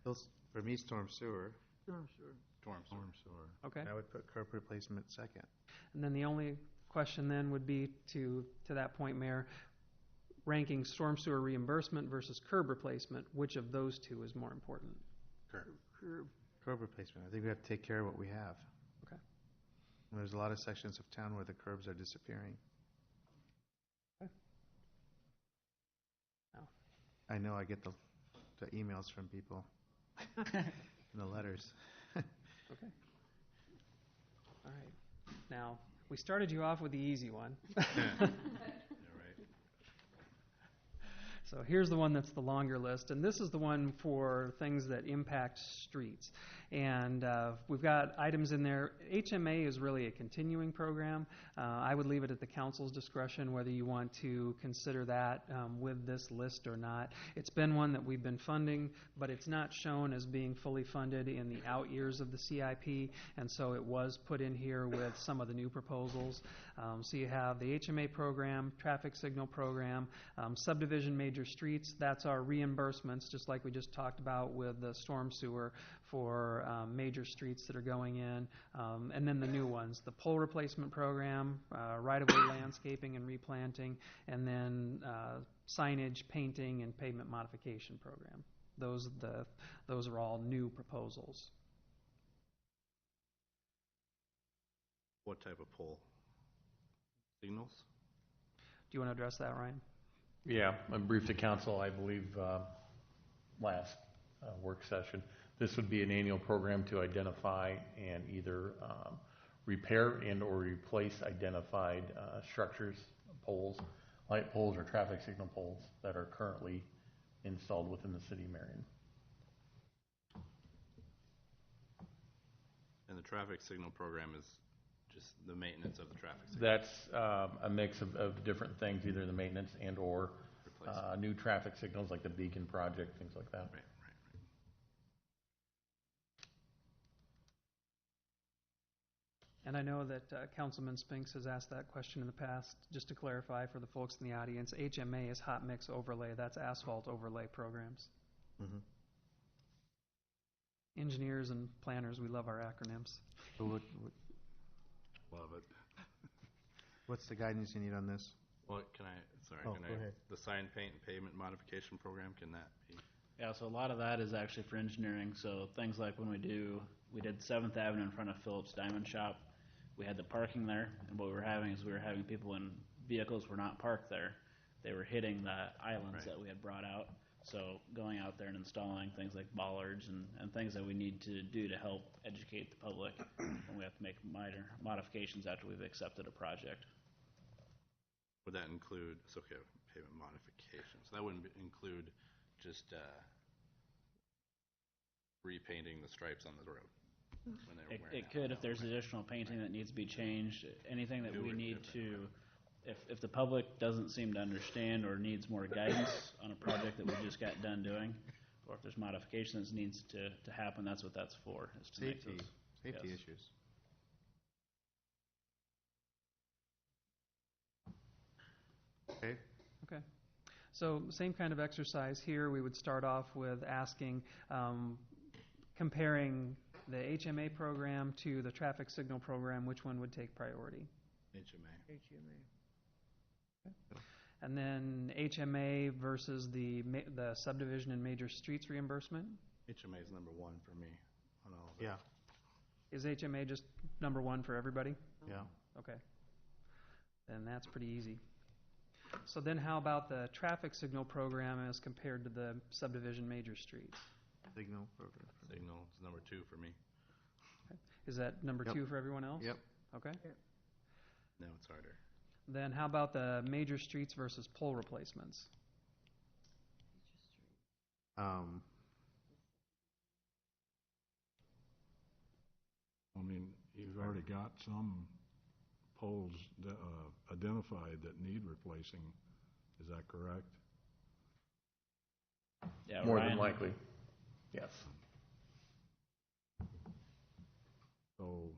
For me, storm sewer. Storm sewer. Storm sewer. Okay. I would put curb replacement second. And then the only question then would be to that point, Mayor, ranking storm sewer reimbursement versus curb replacement, which of those two is more important? Curb replacement. I think we have to take care of what we have. Okay. And there's a lot of sections of town where the curbs are disappearing. Okay. Oh. I know I get the emails from people and the letters. Okay. All right. Now, we started you off with the easy one. So here's the one that's the longer list, and this is the one for things that impact streets. And we've got items in there. HMA is really a continuing program. I would leave it at the council's discretion whether you want to consider that with this list or not. It's been one that we've been funding, but it's not shown as being fully funded in the out years of the CIP, and so it was put in here with some of the new proposals. So you have the HMA program, traffic signal program, subdivision major streets. That's our reimbursements, just like we just talked about with the storm sewer for major streets that are going in. And then the new ones, the pole replacement program, right-of-way landscaping and replanting, and then signage, painting, and pavement modification program. Those are all new proposals. What type of pole? Signals? Do you want to address that, Ryan? Yeah, I briefed the council, I believe, last work session. This would be an annual program to identify and either repair and or replace identified structures, poles, light poles or traffic signal poles that are currently installed within the city of Marion. And the traffic signal program is just the maintenance of the traffic signal? That's a mix of different things, either the maintenance and or new traffic signals like the beacon project, things like that. Right. And I know that Councilman Spinks has asked that question in the past. Just to clarify for the folks in the audience, HMA is hot mix overlay. That's asphalt overlay programs. Mm-hmm. Engineers and planners, we love our acronyms. So Love it. what's the guidance you need on this? What can I go ahead. The sign, paint, and pavement modification program, can that be? Yeah, so a lot of that is actually for engineering. So things like when we did 7th Avenue in front of Phillips Diamond Shop. We had the parking there, and what we were having people in vehicles were not parked there. They were hitting the islands that we had brought out. So going out there and installing things like bollards and things that we need to do to help educate the public when we have to make minor modifications after we've accepted a project. Would that include, pavement modifications? That wouldn't include just repainting the stripes on the road? When they were It could if there's additional painting that needs to be changed, anything that we need to If the public doesn't seem to understand or needs more guidance on a project that we just got done doing, or if there's modifications that needs to happen, that's what that's for, is to make Safety, those. safety Yes. issues. Okay, Okay. So same kind of exercise here. We would start off with asking, comparing the HMA program to the traffic signal program, which one would take priority? HMA. And then HMA versus the subdivision and major streets reimbursement? HMA is number one for me on all of it. yeah, Is HMA just number one for everybody? yeah. Okay. Then that's pretty easy. So then how about the traffic signal program as compared to the subdivision major streets? Signal program. Signal is number two for me. Is that number Yep. 2 for everyone else? Yep. Okay. Now it's harder. Then how about the major streets versus pole replacements? I mean, you've already got some poles identified that need replacing. Is that correct? Yeah, More Ryan- than likely, yes. So,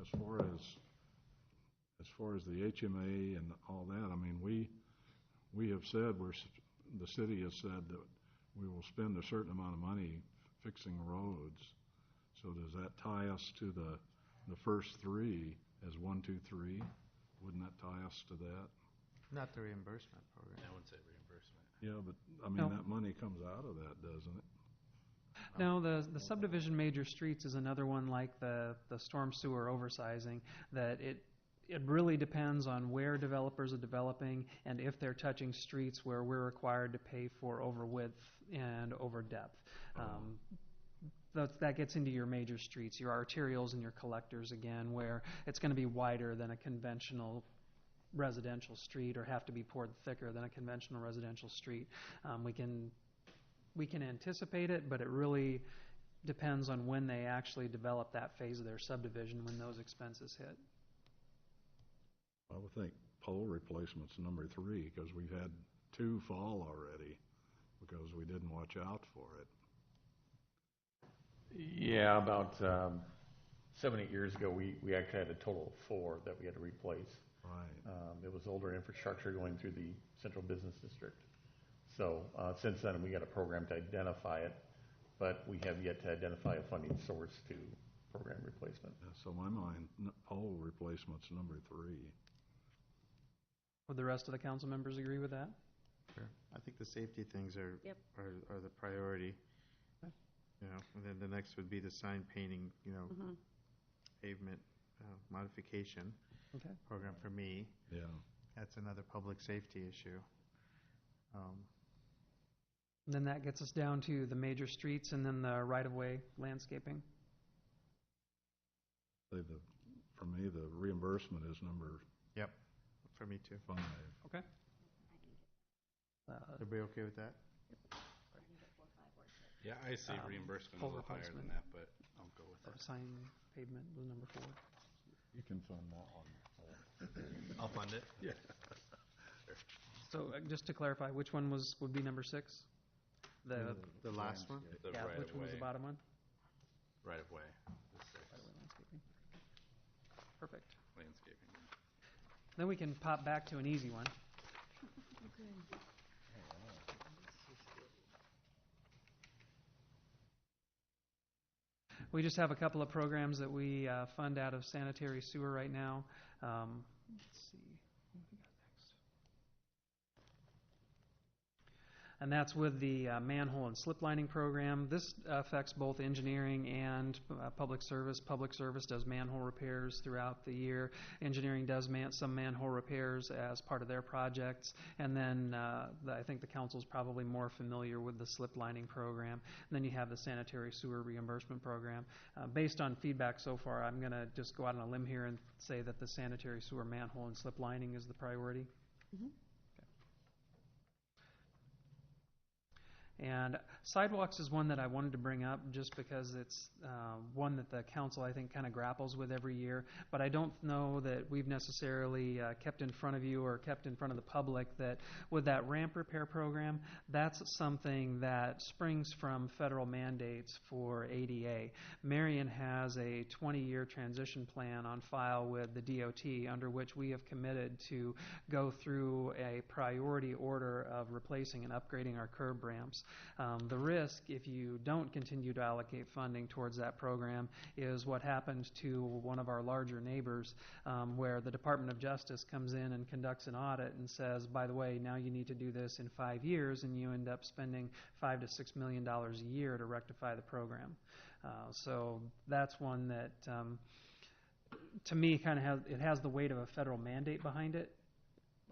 as far as the HMA and all that, I mean, we have said, the city has said that we will spend a certain amount of money fixing roads. So does that tie us to the first three as 1, 2, 3? Wouldn't that tie us to that? Not the reimbursement program. I wouldn't say reimbursement. Yeah, but, I mean, No. that money comes out of that, doesn't it? No, the subdivision major streets is another one like the storm sewer oversizing, that it really depends on where developers are developing and if they're touching streets where we're required to pay for over width and over depth. That gets into your major streets, your arterials and your collectors again, where it's going to be wider than a conventional residential street or have to be poured thicker than a conventional residential street. We can anticipate it, but it really depends on when they actually develop that phase of their subdivision, when those expenses hit. I would think pole replacement's number 3, because we've had 2 fall already, because we didn't watch out for it. Yeah, about 7, 8 years ago, we actually had a total of 4 that we had to replace. Right. It was older infrastructure going through the central business district. So since then, we got a program to identify it, but we have yet to identify a funding source to program replacement. Yeah, so in my mind, pole replacement's number 3. Would the rest of the council members agree with that? Sure. I think the safety things are Yep. are the priority. You know, and then the next would be the sign painting, pavement modification Okay. program for me. Yeah. That's another public safety issue. And then that gets us down to the major streets and then the right-of-way landscaping. For me, the reimbursement is number Yep, for me too. 5. Okay. Everybody okay with that? Yeah, I see reimbursement a pole little higher than replacement. that, but I'll go with that. Sign pavement was number 4. You can fund that one. I'll fund it. Yeah. So just to clarify, which one would be number 6? The last one? The Yeah, right which of one was the way. bottom one? Right of way. The 6. Right-of-way landscaping. Perfect. Landscaping. Then we can pop back to an easy one. We just have a couple of programs that we fund out of sanitary sewer right now. Let's see. What do we got next? And that's with the manhole and slip lining program. This affects both engineering and public service. Public service does manhole repairs throughout the year. Engineering does some manhole repairs as part of their projects. And then I think the council's probably more familiar with the slip lining program. And then you have the sanitary sewer reimbursement program. Based on feedback so far, I'm going to just go out on a limb here and say that the sanitary sewer manhole and slip lining is the priority. And sidewalks is one that I wanted to bring up just because it's one that the council, I think, kind of grapples with every year. But I don't know that we've necessarily kept in front of you or kept in front of the public that with that ramp repair program, that's something that springs from federal mandates for ADA. Marion has a 20-year transition plan on file with the DOT under which we have committed to go through a priority order of replacing and upgrading our curb ramps. The risk, if you don't continue to allocate funding towards that program, is what happened to one of our larger neighbors, where the Department of Justice comes in and conducts an audit and says, by the way, now you need to do this in 5 years, and you end up spending $5 to $6 million a year to rectify the program. So that's one that, to me, kind of has the weight of a federal mandate behind it,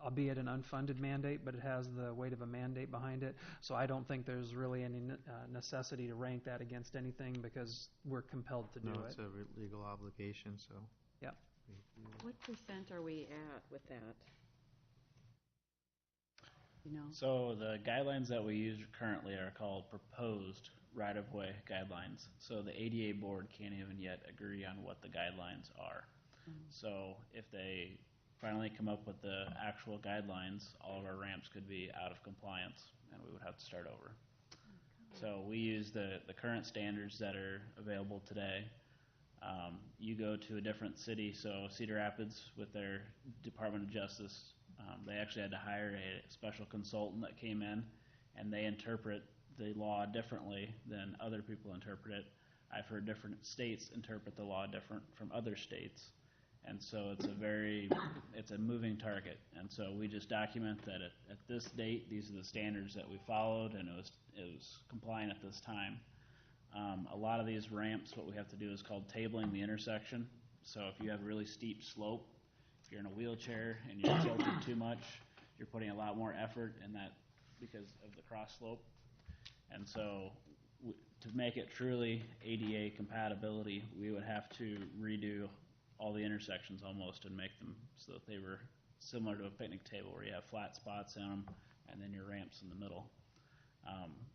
albeit an unfunded mandate, but it has the weight of a mandate behind it. So I don't think there's really any necessity to rank that against anything because we're compelled to do it. No, it's a legal obligation, so. Yeah. What % are we at with that? You know? So the guidelines that we use currently are called proposed right-of-way guidelines. So the ADA board can't even yet agree on what the guidelines are. So if they finally come up with the actual guidelines, all of our ramps could be out of compliance and we would have to start over. So we use the current standards that are available today. You go to a different city, so Cedar Rapids with their Department of Justice, they actually had to hire a special consultant that came in and they interpret the law differently than other people interpret it. I've heard different states interpret the law different from other states. And so it's a moving target. And so we just document that at this date, these are the standards that we followed, and it was compliant at this time. A lot of these ramps, what we have to do is called tabling the intersection. So if you have a really steep slope, if you're in a wheelchair and you're tilted too much, you're putting a lot more effort in that because of the cross slope. And so to make it truly ADA compatibility, we would have to redo all the intersections almost and make them so that they were similar to a picnic table where you have flat spots in them and then your ramps in the middle.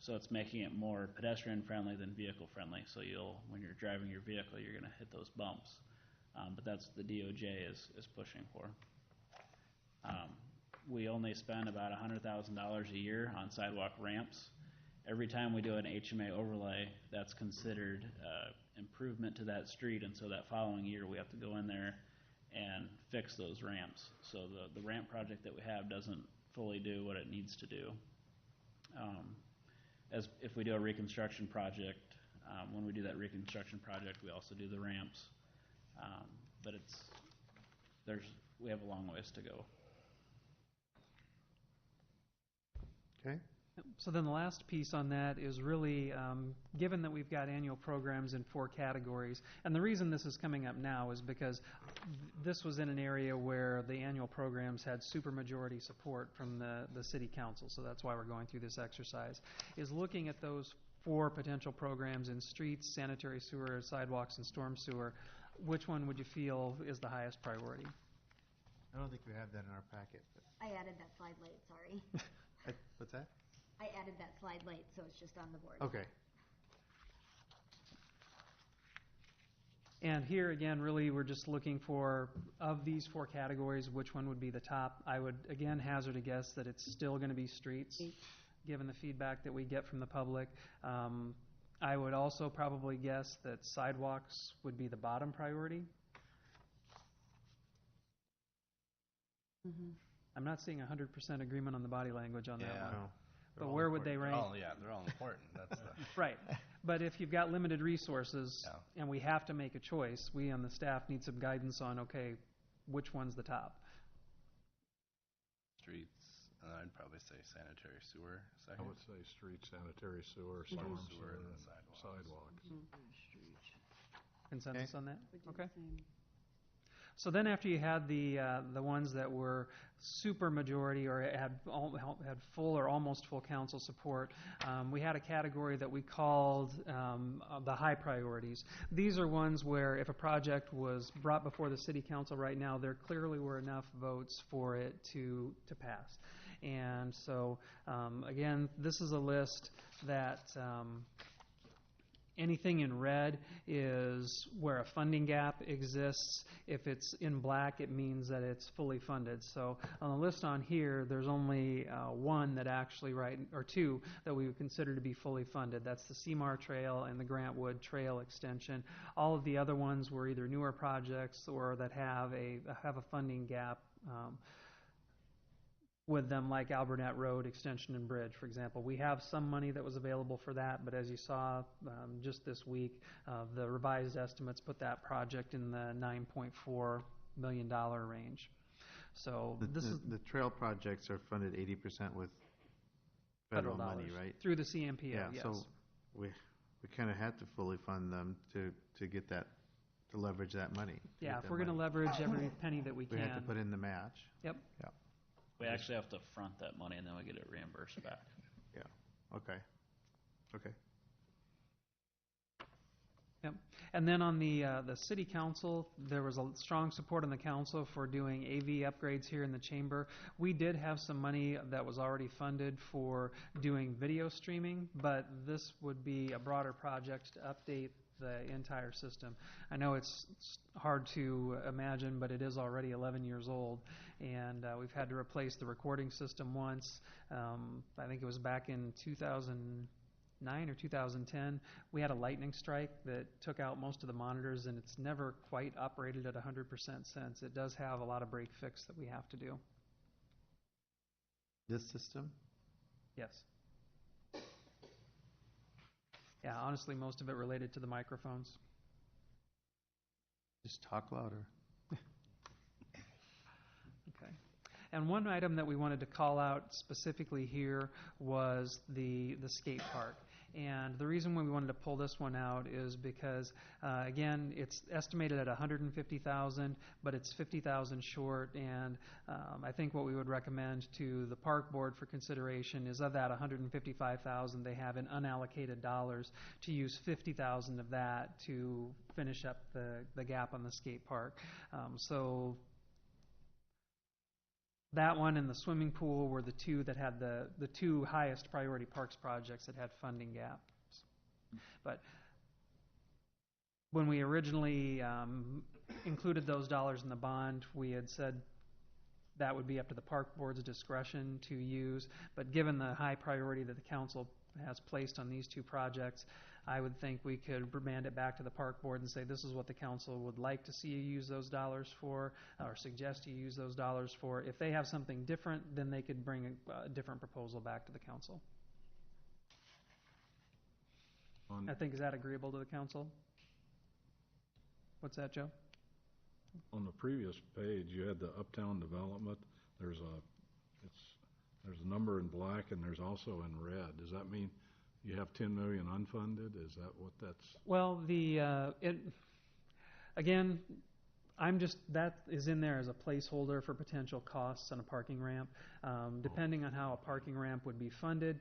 So it's making it more pedestrian friendly than vehicle friendly. So when you're driving your vehicle, you're going to hit those bumps. But that's what the DOJ is pushing for. We only spend about $100,000 a year on sidewalk ramps. Every time we do an HMA overlay, that's considered improvement to that street, and so that following year we have to go in there and fix those ramps. So the ramp project that we have doesn't fully do what it needs to do. As if we do a reconstruction project, when we do that reconstruction project, we also do the ramps. But we have a long ways to go. Okay. So then the last piece on that is really, given that we've got annual programs in 4 categories, and the reason this is coming up now is because this was in an area where the annual programs had supermajority support from the city council, so that's why we're going through this exercise, is looking at those 4 potential programs in streets, sanitary sewer, sidewalks, and storm sewer. Which one would you feel is the highest priority? I don't think we have that in our packet. But I added that slide late, sorry. what's that? I added that slide late, so it's just on the board. Okay. And here again, really, we're just looking for, of these 4 categories, which one would be the top. I would, again, hazard a guess that it's still going to be streets, given the feedback that we get from the public. I would also probably guess that sidewalks would be the bottom priority. I'm not seeing 100% agreement on the body language on that one. No. But where would they rank? They're all important. That's Right. But if you've got limited resources and we have to make a choice, we on the staff need some guidance on, okay, which one's the top? Streets, I'd probably say sanitary sewer second. I would say street, sanitary sewer, storm sewer, and sidewalk. Consensus on that? Okay. So then after you had the ones that were super majority or had full or almost full council support, we had a category that we called the high priorities. These are ones where if a project was brought before the city council right now, there clearly were enough votes for it to pass. And so, again, this is a list that anything in red is where a funding gap exists. If it's in black, it means that it's fully funded. So on the list on here, there's only one that actually, or two that we would consider to be fully funded. That's the Seymour Trail and the Grantwood Trail extension. All of the other ones were either newer projects or that have a funding gap with them, like Alburnett Road Extension and Bridge, for example. We have some money that was available for that, but as you saw just this week, the revised estimates put that project in the $9.4 million range. So the trail projects are funded 80% with federal money, dollars, right? through the CMPO, yeah, yes. So we kind of had to fully fund them to get that, to leverage that money. Yeah, if we're going to leverage every penny that we can. We had to put in the match. Yep. Yeah. We actually have to front that money and then we get it reimbursed back. Yeah, okay. Okay. Yep. And then on the city council, there was a strong support on the council for doing AV upgrades here in the chamber. We did have some money that was already funded for doing video streaming, but this would be a broader project to update the entire system. I know it's hard to imagine, but it is already 11 years old, and we've had to replace the recording system once. I think it was back in 2009 or 2010. We had a lightning strike that took out most of the monitors, and it's never quite operated at 100% since. It does have a lot of break fix that we have to do. This system? Yes. Yeah, honestly, most of it related to the microphones. Just talk louder. Okay. And one item that we wanted to call out specifically here was the skate park. And the reason why we wanted to pull this one out is because, again, it's estimated at $150,000, but it's $50,000 short. And I think what we would recommend to the park board for consideration is, of that $155,000 they have in unallocated dollars, to use $50,000 of that to finish up the gap on the skate park. So that one and the swimming pool were the two that had the two highest priority parks projects that had funding gaps. But when we originally included those dollars in the bond, we had said that would be up to the park board's discretion to use. But given the high priority that the council has placed on these two projects, I would think we could remand it back to the park board and say, this is what the council would like to see you use those dollars for, or suggest you use those dollars for. If they have something different, then they could bring a different proposal back to the council. I think, is that agreeable to the council? What's that, Joe? On the previous page, you had the uptown development. There's a number in black and there's also in red. Does that mean you have 10 million unfunded? Is that what that's? Well, again, that is in there as a placeholder for potential costs on a parking ramp. Depending on how a parking ramp would be funded,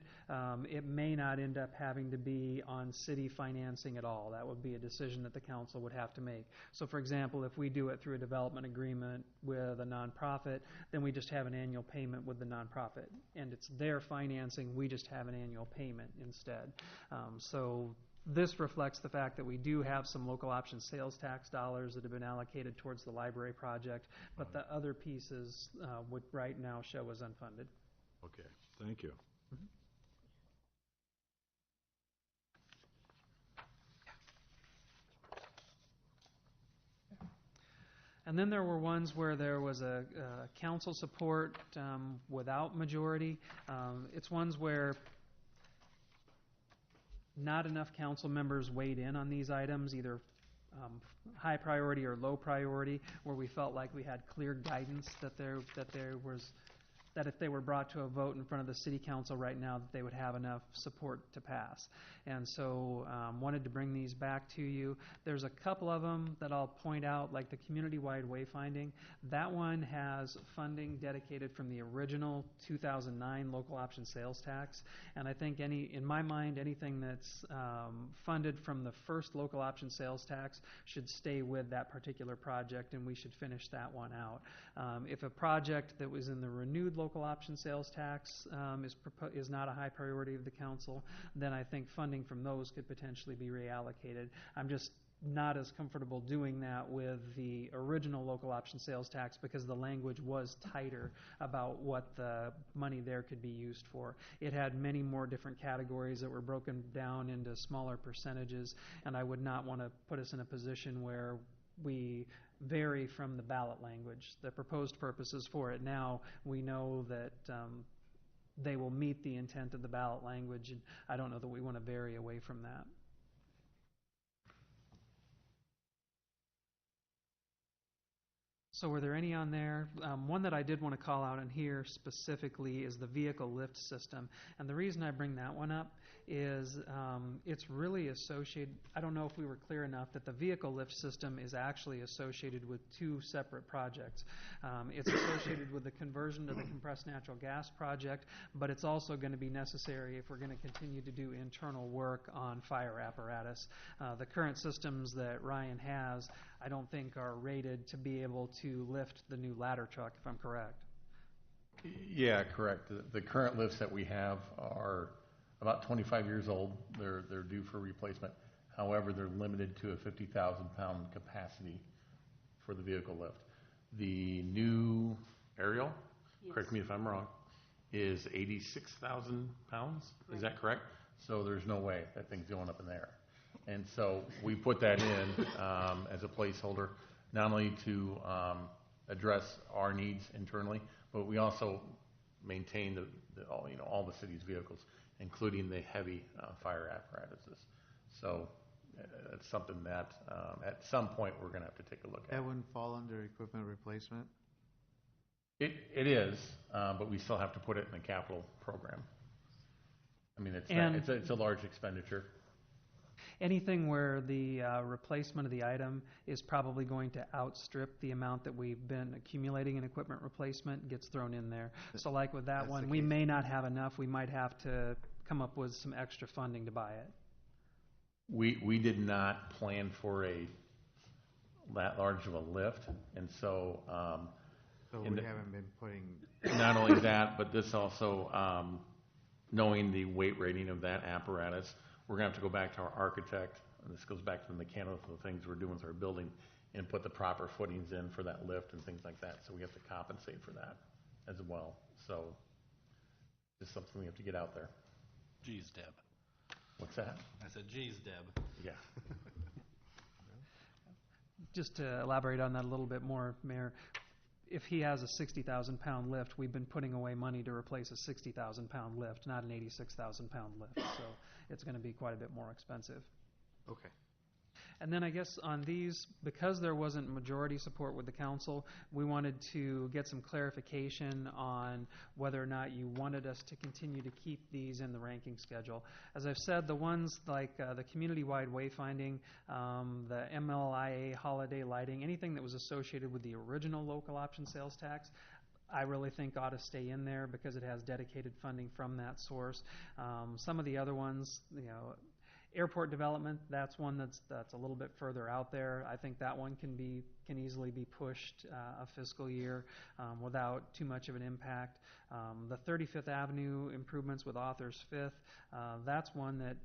it may not end up having to be on city financing at all. That would be a decision that the council would have to make. So, for example, if we do it through a development agreement with a nonprofit, then we just have an annual payment with the nonprofit. And it's their financing, we just have an annual payment instead. So this reflects the fact that we do have some local option sales tax dollars that have been allocated towards the library project, but the other pieces would right now show as unfunded. Okay, thank you. Mm-hmm. And then there were ones where there was a council support without majority. It's ones where not enough council members weighed in on these items, either high priority or low priority, where we felt like we had clear guidance that that if they were brought to a vote in front of the city council right now, that they would have enough support to pass. And so wanted to bring these back to you. There's a couple of them that I'll point out, like the community-wide wayfinding. That one has funding dedicated from the original 2009 local option sales tax. And I think in my mind, anything that's funded from the first local option sales tax should stay with that particular project, and we should finish that one out. If a project that was in the renewed local option sales tax is not a high priority of the council, then I think funding from those could potentially be reallocated. I'm just not as comfortable doing that with the original local option sales tax because the language was tighter about what the money there could be used for. It had many more different categories that were broken down into smaller percentages, and I would not want to put us in a position where we vary from the ballot language. The proposed purposes for it now, we know that they will meet the intent of the ballot language, and I don't know that we want to vary away from that. So were there any on there? One that I did want to call out in here specifically is the vehicle lift system. And the reason I bring that one up is it's really associated, I don't know if we were clear enough, that the vehicle lift system is actually associated with two separate projects. It's associated with the conversion to the compressed natural gas project, but it's also going to be necessary if we're going to continue to do internal work on fire apparatus. The current systems that Ryan has, I don't think are rated to be able to lift the new ladder truck, if I'm correct. Yeah, correct. The current lifts that we have are about 25 years old. They're due for replacement. However, they're limited to a 50,000-pound capacity for the vehicle lift. The new aerial, correct me if I'm wrong, is 86,000 pounds. Is that correct? So there's no way that thing's going up in the air. And so we put that in as a placeholder, not only to address our needs internally, but we also maintain all the city's vehicles, including the heavy fire apparatuses. So it's something that at some point we're going to have to take a look at. That wouldn't fall under equipment replacement? It is, but we still have to put it in the capital program. I mean, it's a large expenditure. Anything where the replacement of the item is probably going to outstrip the amount that we've been accumulating in equipment replacement gets thrown in there. So like with that one, we may not have enough. We might have to come up with some extra funding to buy it. We did not plan for that large of a lift, and so we haven't been putting... Not only that, but this also, knowing the weight rating of that apparatus, we're going to have to go back to our architect, and this goes back to the mechanical things we're doing with our building, and put the proper footings in for that lift and things like that. So we have to compensate for that as well. So it's something we have to get out there. Geez, Deb. What's that? I said, geez, Deb. Yeah. Just to elaborate on that a little bit more, Mayor, if he has a 60,000-pound lift, we've been putting away money to replace a 60,000-pound lift, not an 86,000-pound lift. So it's going to be quite a bit more expensive. Okay. And then I guess on these, because there wasn't majority support with the council, we wanted to get some clarification on whether or not you wanted us to continue to keep these in the ranking schedule. As I've said, the ones like the community-wide wayfinding, the MLIA holiday lighting, anything that was associated with the original local option sales tax, I really think ought to stay in there because it has dedicated funding from that source. Some of the other ones, airport development, that's one that's a little bit further out there. I think that one can easily be pushed a fiscal year without too much of an impact. The 35th Avenue improvements with Authors Fifth, that's one that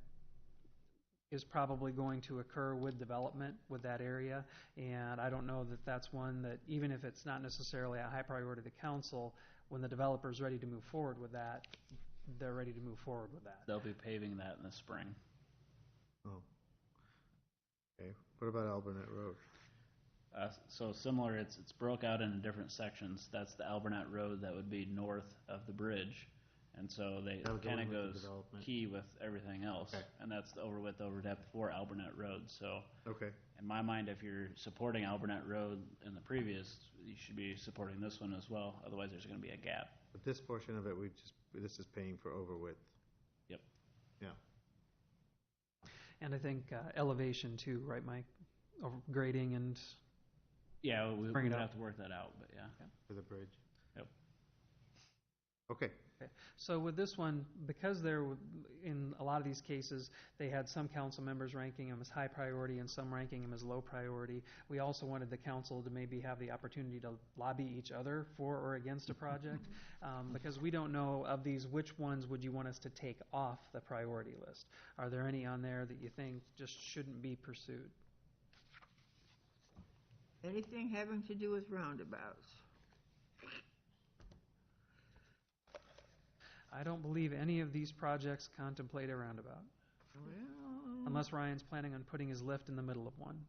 is probably going to occur with development with that area, and I don't know that that's one that, even if it's not necessarily a high priority to the council, when the developer's ready to move forward with that, they're ready to move forward with that. They'll be paving that in the spring. Oh. Okay. What about Alburnett Road? So similar, it's broke out into different sections. That's the Alburnett Road that would be north of the bridge. And so they kind of goes key with everything else. Okay. And that's the over width, over depth for Alburnett Road. So okay. In my mind, if you're supporting Alburnett Road in the previous, you should be supporting this one as well. Otherwise, there's going to be a gap. But this portion of it, this is paying for over width. Yep. Yeah. And I think elevation too, right, Mike? Over grading and... Yeah, we're going to have to work that out, but yeah. For the bridge. Yep. Okay. Okay. So with this one, because in a lot of these cases, they had some council members ranking them as high priority and some ranking them as low priority, we also wanted the council to maybe have the opportunity to lobby each other for or against a project, because we don't know of these, which ones would you want us to take off the priority list? Are there any on there that you think just shouldn't be pursued? Anything having to do with roundabouts? I don't believe any of these projects contemplate a roundabout. Well, Unless Ryan's planning on putting his lift in the middle of one.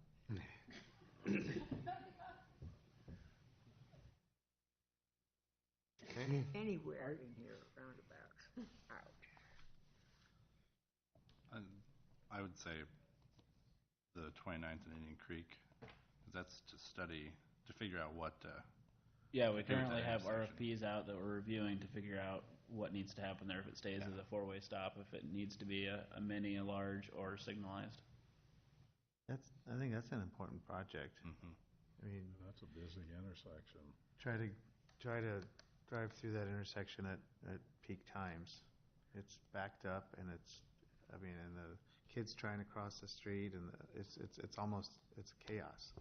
anywhere in here, roundabouts. Out. I would say the 29th and Indian Creek, 'cause that's to study, to figure out what. Yeah, we to do with currently that have intersection. RFPs out that we're reviewing to figure out what needs to happen there, if it stays as a four-way stop, if it needs to be a mini, a large, or signalized. I think that's an important project. Mm-hmm. I mean, That's a busy intersection. try to drive through that intersection at peak times. It's backed up, and and the kids trying to cross the street, and it's chaos.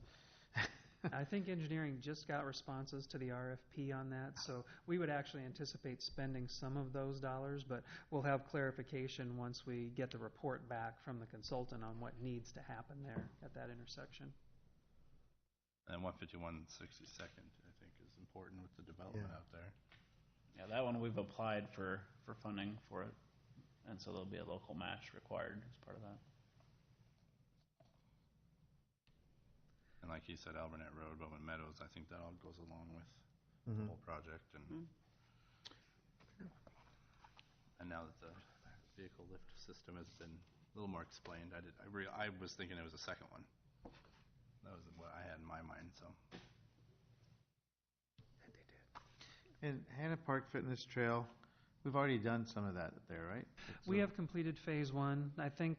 I think engineering just got responses to the RFP on that, so we would actually anticipate spending some of those dollars, but we'll have clarification once we get the report back from the consultant on what needs to happen there at that intersection. And 151/62nd, I think, is important with the development out there. Yeah, that one we've applied for funding for it, and so there'll be a local match required as part of that. And like you said, Albernet Road, Bowman Meadows, I think that all goes along with the whole project. And now that the vehicle lift system has been a little more explained, I was thinking it was a second one. That was what I had in my mind. So. And Hannah Park Fitness Trail, we've already done some of that there, right? We have completed phase one. I think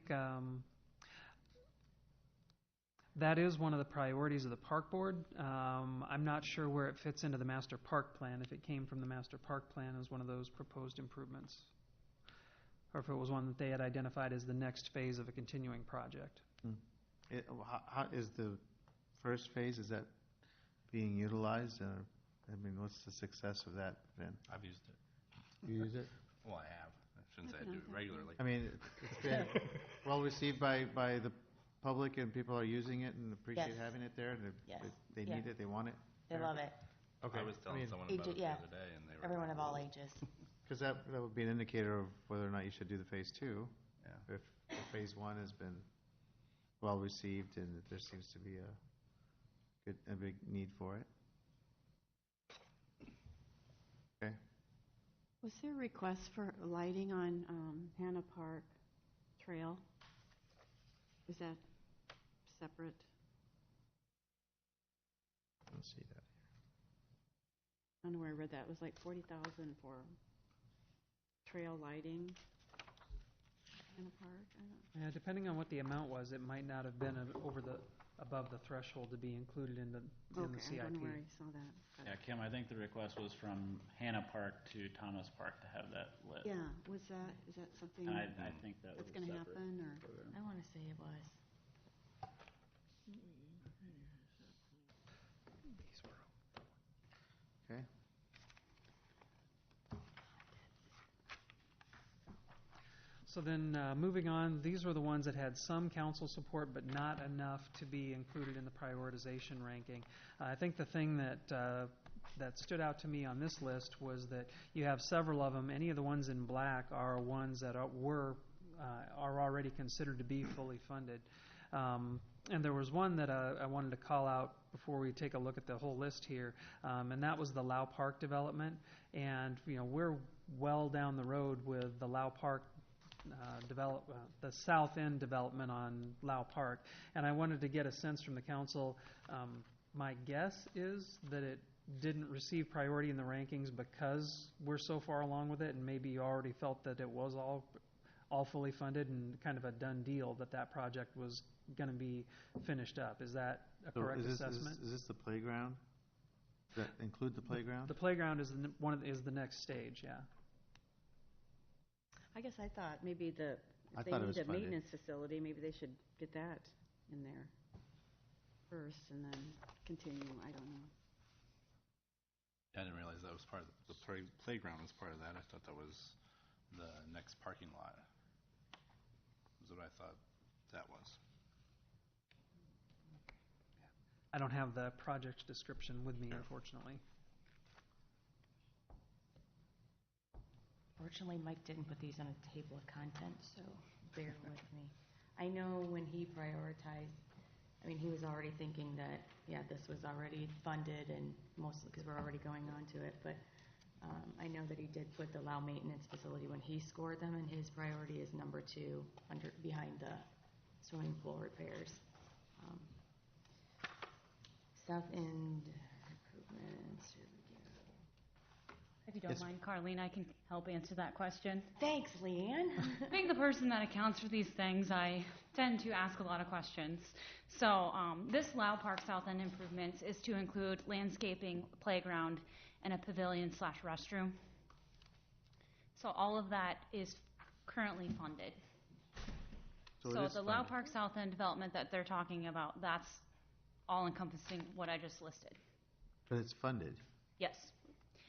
that is one of the priorities of the park board. I'm not sure where it fits into the master park plan, if it came from the master park plan as one of those proposed improvements, or if it was one that they had identified as the next phase of a continuing project. How is the first phase, is that being utilized? What's the success of that been? I've used it. You use it? Well, I have. I shouldn't say I do it regularly. It's been well received by the public, and people are using it and appreciate having it there, and they need it, they want it. They love it. Okay. I was telling someone about it the other day, and they were everyone of all ages. Because that would be an indicator of whether or not you should do the phase two. Yeah. If phase one has been well received, and there seems to be a big need for it. Okay. Was there a request for lighting on Hannah Park Trail? Is that separate? I don't see that. I don't know where I read that. It was like $40,000 for trail lighting. Hannah Park. I don't. Yeah, depending on what the amount was, it might not have been above the threshold to be included in the CIP. I don't know where I saw that. Yeah, Kim, I think the request was from Hannah Park to Thomas Park to have that lit. Yeah, is that something And I think that was that's going to separate happen, or? I want to say it was. Okay. So then, moving on, these were the ones that had some council support, but not enough to be included in the prioritization ranking. I think the thing that stood out to me on this list was that you have several of them. Any of the ones in black are ones that are already considered to be fully funded. And there was one that I wanted to call out before we take a look at the whole list here, and that was the Lau Park development. And we're well down the road with the Lau Park the south end development on Lau Park, and I wanted to get a sense from the council. My guess is that it didn't receive priority in the rankings because we're so far along with it, and maybe you already felt that it was all fully funded and kind of a done deal that project was going to be finished up. Is that a correct assessment? Is this the playground? Does that include the playground? The playground is the next stage, yeah. I guess I thought maybe I if they thought it need was a funded. maintenance facility, maybe they should get that in there first and then continue, I don't know. I didn't realize that was part of the playground was part of that. I thought that was the next parking lot. Was what I thought that was. I don't have the project description with me, unfortunately. Fortunately, Mike didn't put these on a table of contents, so bear with me. I know when he prioritized, I mean, he was already thinking that, yeah, this was already funded and mostly because we're already going on to it, but I know that he did put the Lao maintenance facility when he scored them, and his priority is number 2 behind the swimming pool repairs. South End improvements. Here we go. If you don't mind, Carlene, I can help answer that question. Thanks, Leanne. Being the person that accounts for these things, I tend to ask a lot of questions. So this Lao Park South End improvements is to include landscaping, playground, and a pavilion/restroom. So all of that is currently funded. So the Lao Park South End development that they're talking about, that's all encompassing what I just listed. But it's funded. Yes.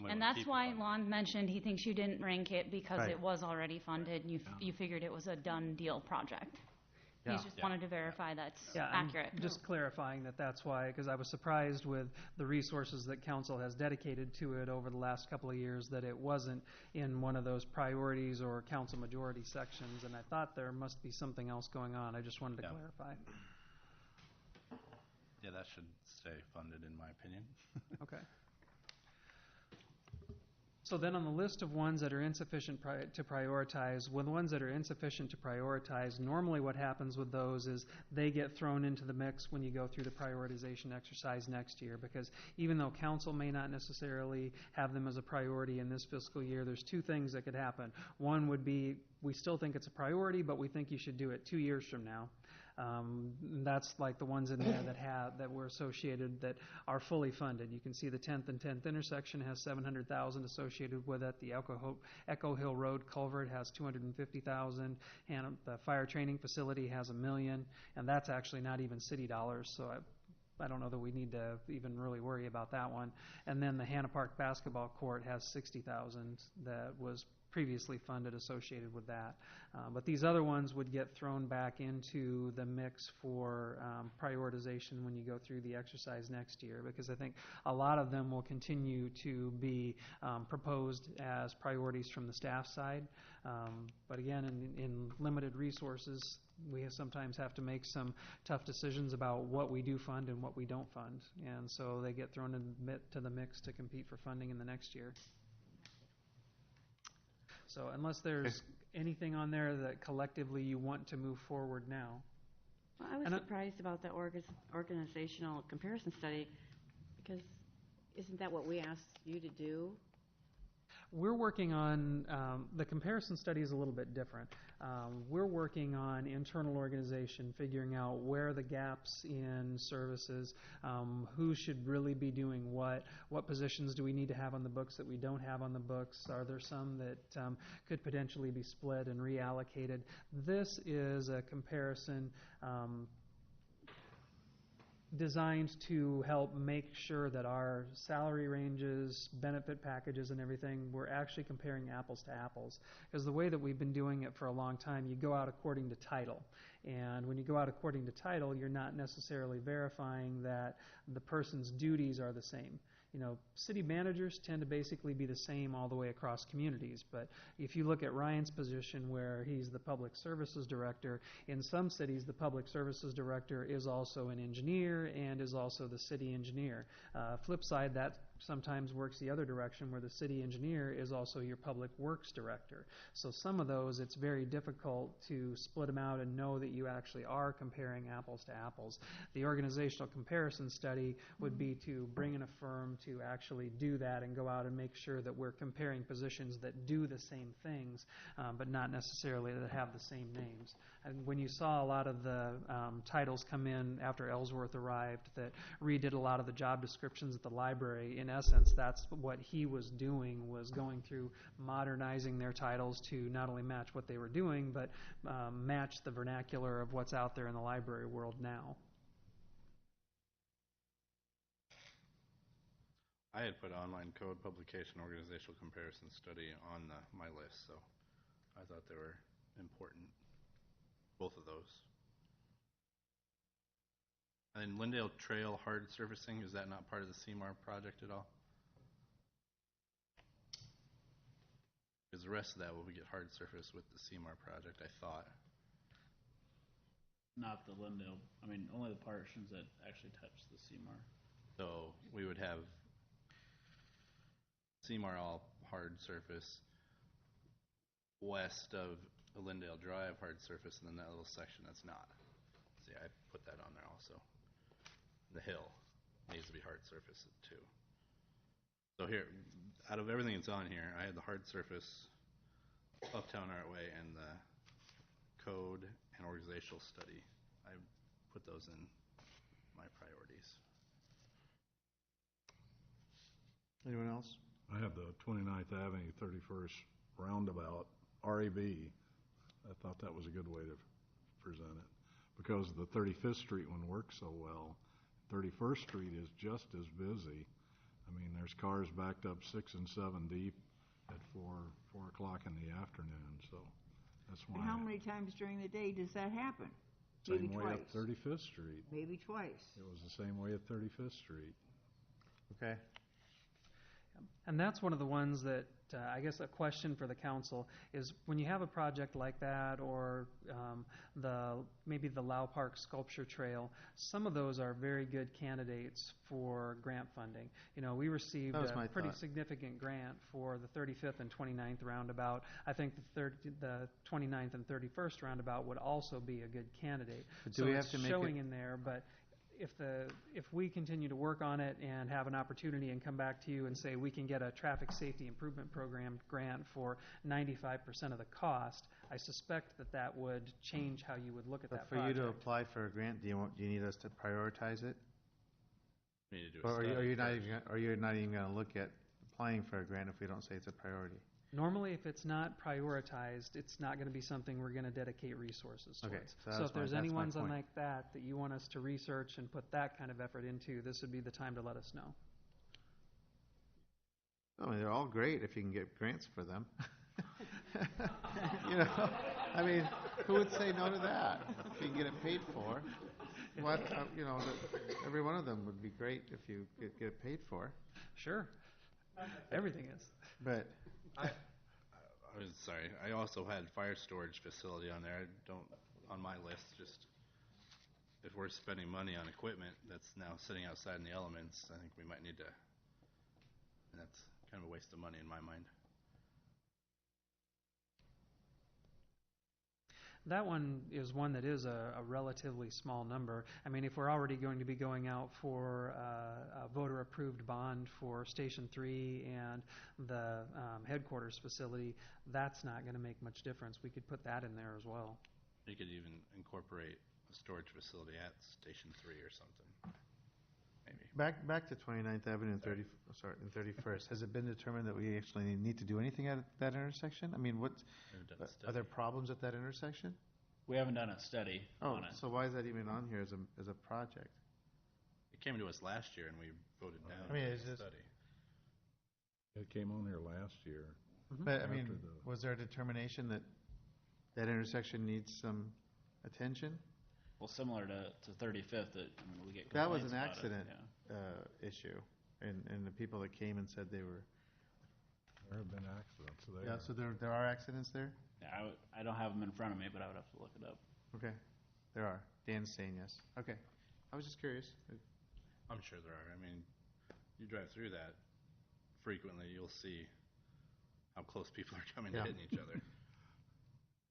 And that's why Lon mentioned he thinks you didn't rank it because it was already funded. You figured it was a done deal project. He just wanted to verify that's accurate. Just clarifying that's why, because I was surprised with the resources that council has dedicated to it over the last couple of years that it wasn't in one of those priorities or council majority sections, and I thought there must be something else going on. I just wanted to clarify. Yeah, that should stay funded in my opinion. Okay. So then on the list of ones that are insufficient to prioritize, with the ones that are insufficient to prioritize, normally what happens with those is they get thrown into the mix when you go through the prioritization exercise next year, because even though council may not necessarily have them as a priority in this fiscal year, there's 2 things that could happen. One would be we still think it's a priority, but we think you should do it 2 years from now. That's like the ones in there that were associated that are fully funded. You can see the 10th and 10th intersection has $700,000 associated with it. The Echo Hill Road culvert has $250,000, and the fire training facility has $1 million, and that's actually not even city dollars. So I don't know that we need to even really worry about that one. And then the Hannah Park basketball court has $60,000 that was previously funded associated with that. But these other ones would get thrown back into the mix for prioritization when you go through the exercise next year, because I think a lot of them will continue to be proposed as priorities from the staff side. But again, in limited resources, we sometimes have to make some tough decisions about what we do fund and what we don't fund. And so they get thrown into the mix to compete for funding in the next year. So unless there's anything on there that collectively you want to move forward now. Well, I was surprised about the organizational comparison study, because isn't that what we asked you to do? We're working on, the comparison study is a little bit different. We're working on internal organization, figuring out where the gaps in services, who should really be doing what positions do we need to have on the books that we don't have on the books, are there some that could potentially be split and reallocated. This is a comparison designed to help make sure that our salary ranges, benefit packages, and everything, we're actually comparing apples to apples. Because the way that we've been doing it for a long time, you go out according to title. And when you go out according to title, you're not necessarily verifying that the person's duties are the same. You know, city managers tend to basically be the same all the way across communities. But if you look at Ryan's position where he's the public services director, in some cities the public services director is also an engineer and is also the city engineer. Flip side, that sometimes works the other direction where the city engineer is also your public works director. So some of those, it's very difficult to split them out and know that you actually are comparing apples to apples. The organizational comparison study would be to bring in a firm to actually do that and go out and make sure that we're comparing positions that do the same things, but not necessarily that have the same names. And when you saw a lot of the titles come in after Ellsworth arrived that redid a lot of the job descriptions at the library, in in essence, that's what he was doing, was going through modernizing their titles to not only match what they were doing, but match the vernacular of what's out there in the library world now. I had put online code publication organizational comparison study on my list, so I thought they were important, both of those. And then Lindale Trail hard surfacing, is that not part of the CMAR project at all? Because the rest of that will get hard surface with the CMAR project, I thought. Not the Lindale, I mean, only the portions that actually touch the CMAR. So we would have CMAR all hard surface, west of Lindale Drive hard surface, and then that little section that's not. See, I put that on there also. The hill needs to be hard surface too. So here, out of everything that's on here, I had the hard surface, Uptown Artway, and the code and organizational study. I put those in my priorities. Anyone else? I have the 29th Avenue, 31st roundabout, RAB. I thought that was a good way to present it, because the 35th Street one works so well. 31st Street is just as busy. I mean, there's cars backed up 6 and 7 deep at 4 o'clock in the afternoon, so that's why. And how many times during the day does that happen? Same Maybe way twice. at 35th Street. Maybe twice. It was the same way at 35th Street. Okay. And that's one of the ones that, I guess a question for the council is, when you have a project like that, or maybe the Lau Park Sculpture Trail, some of those are very good candidates for grant funding. You know, we received a pretty significant grant for the 35th and 29th roundabout. I think the 29th and 31st roundabout would also be a good candidate. But do so we it's have to make showing it in there, but if we continue to work on it and have an opportunity and come back to you and say we can get a traffic safety improvement program grant for 95% of the cost, I suspect that would change how you would look at that for project. you to apply for a grant, do you need us to prioritize it? We need to do a Or study are you not first. even going to look at applying for a grant if we don't say it's a priority? Normally, if it's not prioritized, it's not going to be something we're going to dedicate resources towards. Okay, so if there's any ones point. like that you want us to research and put that kind of effort into, this would be the time to let us know. I mean, they're all great if you can get grants for them. You know, I mean, who would say no to that? If you can get it paid for, what you know, every one of them would be great if you could get it paid for. Sure, everything is. But I was sorry. I also had fire storage facility on there. I don't on my list. Just if we're spending money on equipment that's now sitting outside in the elements, I think we might need to. And that's kind of a waste of money in my mind. That one is one that is a relatively small number. I mean, if we're already going to be going out for a voter-approved bond for Station 3 and the headquarters facility, that's not going to make much difference. We could put that in there as well. You could even incorporate a storage facility at Station 3 or something. Maybe. back to 29th Avenue and 31st. Has it been determined that we actually need to do anything at that intersection? I mean, are there problems at that intersection? We haven't done a study on it. So why is that even on here as a project? It came to us last year and we voted down the study. It came on here last year. But I mean, was there a determination that that intersection needs some attention? Well, similar to 35th, we get complaints that was an about accident it, issue, and the people that came and said they were. There have been accidents there. Yeah, so there are accidents there? Yeah, I don't have them in front of me, but I would have to look it up. Okay, there are. Dan's saying yes. Okay, I was just curious. I'm sure there are. I mean, you drive through that frequently, you'll see how close people are coming to hitting each other.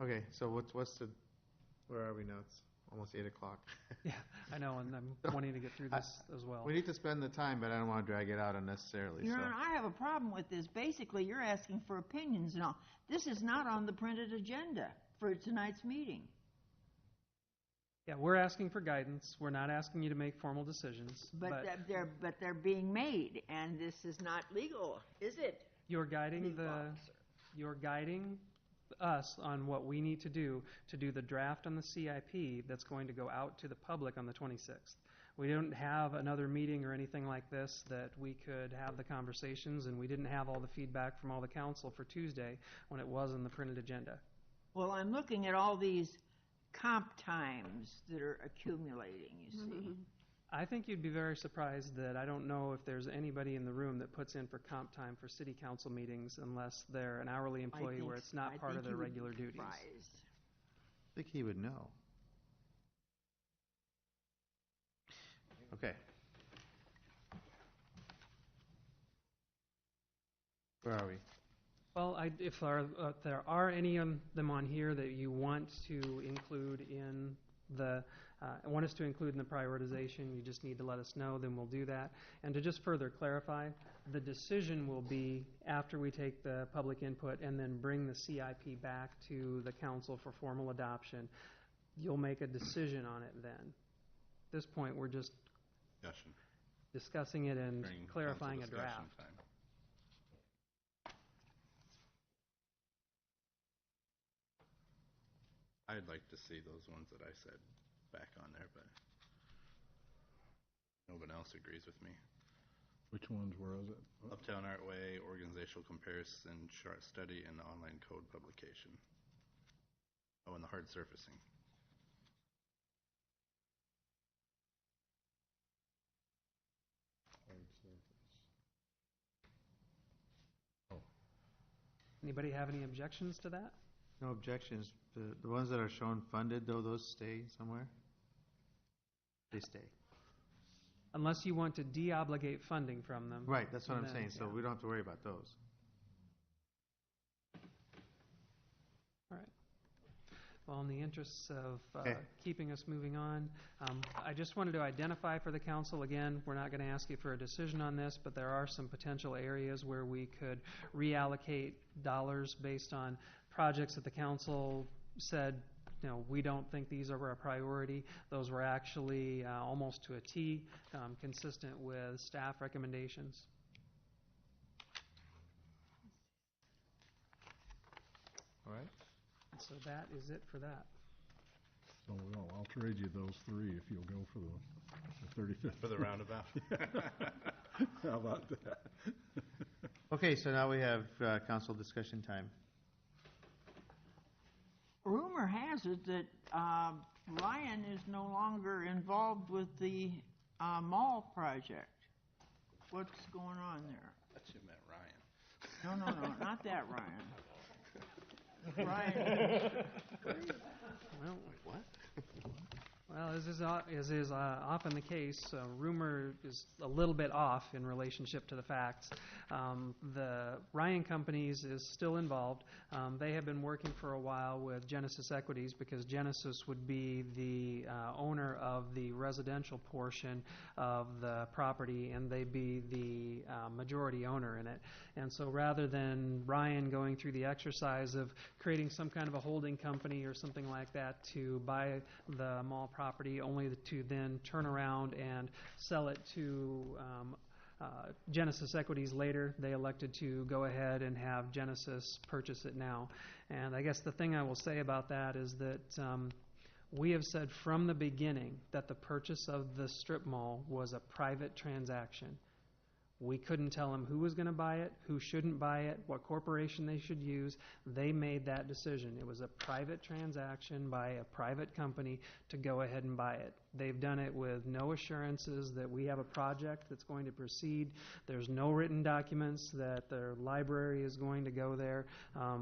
Okay, so where are we now? It's almost 8 o'clock. Yeah, I know, and I'm wanting to get through this as well. We need to spend the time, but I don't want to drag it out unnecessarily. Your Honor, I have a problem with this. Basically, you're asking for opinions and all. This is not on the printed agenda for tonight's meeting. Yeah, we're asking for guidance. We're not asking you to make formal decisions. But they're being made, and this is not legal, is it? You're guiding Legal officer. you're guiding us on what we need to do the draft on the CIP that's going to go out to the public on the 26th. We don't have another meeting or anything like this that we could have the conversations, and we didn't have all the feedback from all the council for Tuesday when it was on the printed agenda. Well, I'm looking at all these comp times that are accumulating, you see. I think you'd be very surprised that I don't know if there's anybody in the room that puts in for comp time for city council meetings unless they're an hourly employee where it's not part of their regular duties. I think he would know. Okay. Where are we? Well, if there are any of them on here that you want to include in the want us to include in the prioritization, you just need to let us know, then we'll do that. And to just further clarify, the decision will be after we take the public input and then bring the CIP back to the council for formal adoption. You'll make a decision on it then. At this point, we're just discussing it and clarifying a draft. Time. I'd like to see those ones that I said back on there, but no one else agrees with me. Which ones were it? Uptown Art Way, organizational comparison, chart study, and the online code publication. Oh, and the hard surfacing. Anybody have any objections to that? No objections. The ones that are shown funded, though, those stay somewhere? They stay. Unless you want to deobligate funding from them. Right, that's what I'm then, saying, so yeah. we don't have to worry about those. All right. Well, in the interests of Okay. keeping us moving on, I just wanted to identify for the council, again, we're not going to ask you for a decision on this, but there are some potential areas where we could reallocate dollars based on projects that the council said, we don't think these are a priority. Those were actually almost to a T, consistent with staff recommendations. All right. So that is it for that. So I'll trade you those three if you'll go for the 35th. For the roundabout. How about that? Okay, so now we have council discussion time. Rumor has it that Ryan is no longer involved with the mall project. What's going on there? I thought you meant Ryan. No, not that Ryan. Ryan. Well, what? Well, as is often the case, rumor is a little bit off in relationship to the facts. The Ryan Companies is still involved. They have been working for a while with Genesis Equities because Genesis would be the owner of the residential portion of the property, and they'd be the majority owner in it. And so rather than Ryan going through the exercise of creating some kind of a holding company or something like that to buy the mall property only to then turn around and sell it to Genesis Equities later, they elected to go ahead and have Genesis purchase it now. And I guess the thing I will say about that is that we have said from the beginning that the purchase of the strip mall was a private transaction. We couldn't tell them who was going to buy it, who shouldn't buy it, what corporation they should use. They made that decision. It was a private transaction by a private company to go ahead and buy it. They've done it with no assurances that we have a project that's going to proceed. There's no written documents that their library is going to go there,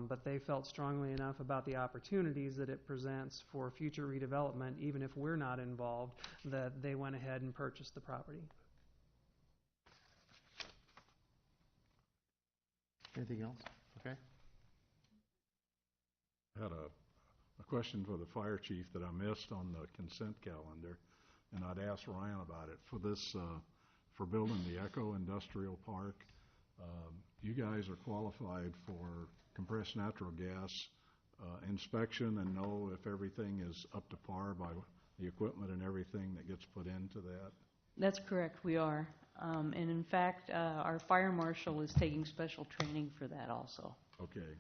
but they felt strongly enough about the opportunities that it presents for future redevelopment, even if we're not involved, that they went ahead and purchased the property. Anything else? Okay. I had a question for the fire chief that I missed on the consent calendar, and I'd asked Ryan about it. For this, for building the Echo Industrial Park, you guys are qualified for compressed natural gas inspection and know if everything is up to par by the equipment and everything that gets put into that? That's correct, we are. And in fact, our fire marshal is taking special training for that also. Okay.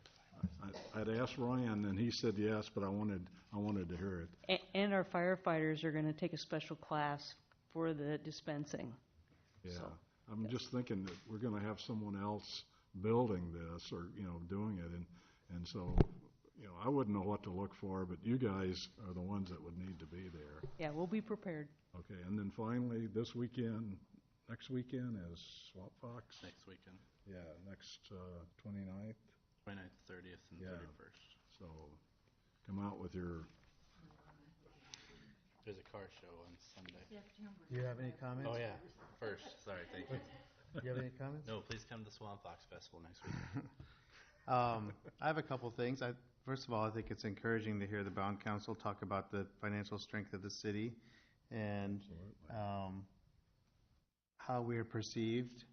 I'd asked Ryan, and he said yes, but I wanted to hear it. And our firefighters are going to take a special class for the dispensing. Yeah. So, I'm just thinking that we're going to have someone else building this or, doing it. And so, I wouldn't know what to look for, but you guys are the ones that would need to be there. yeah, we'll be prepared. Okay. And then finally, next weekend is Swamp Fox? Next weekend. Yeah, next 29th. 29th, 30th, and 31st. So come out with your... There's a car show on Sunday. Do you have any comments? Oh, yeah. First. Sorry, thank you. Do you have any comments? No, please come to Swamp Fox Festival next week. I have a couple things. First of all, I think it's encouraging to hear the Bond Council talk about the financial strength of the city and how we are perceived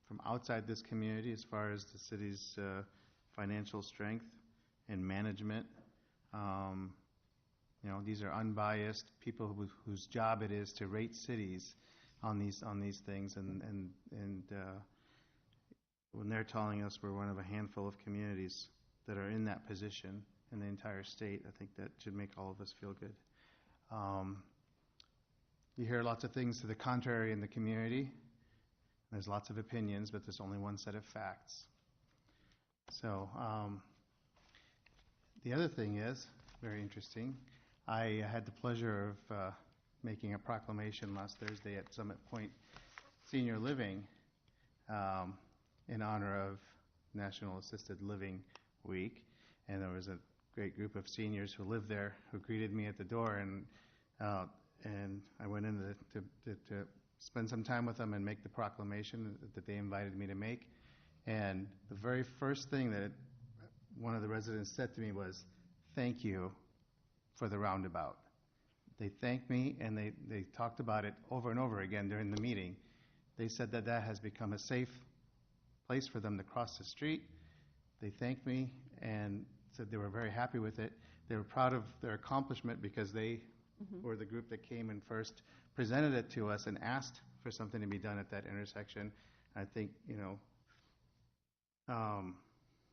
from outside this community as far as the city's financial strength and management. These are unbiased people whose job it is to rate cities on these things, and when they're telling us we're one of a handful of communities that are in that position in the entire state, I think that should make all of us feel good. You hear lots of things to the contrary in the community. There's lots of opinions, but there's only one set of facts. So the other thing is, very interesting, I had the pleasure of making a proclamation last Thursday at Summit Point Senior Living in honor of National Assisted Living Week. And there was a great group of seniors who lived there who greeted me at the door, and I went in to spend some time with them and make the proclamation that they invited me to make. And the very first thing that one of the residents said to me was, "Thank you for the roundabout." They thanked me, and they talked about it over and over again during the meeting. They said that has become a safe place for them to cross the street. They thanked me and said they were very happy with it. They were proud of their accomplishment because they were the group that came and first presented it to us and asked for something to be done at that intersection. I think,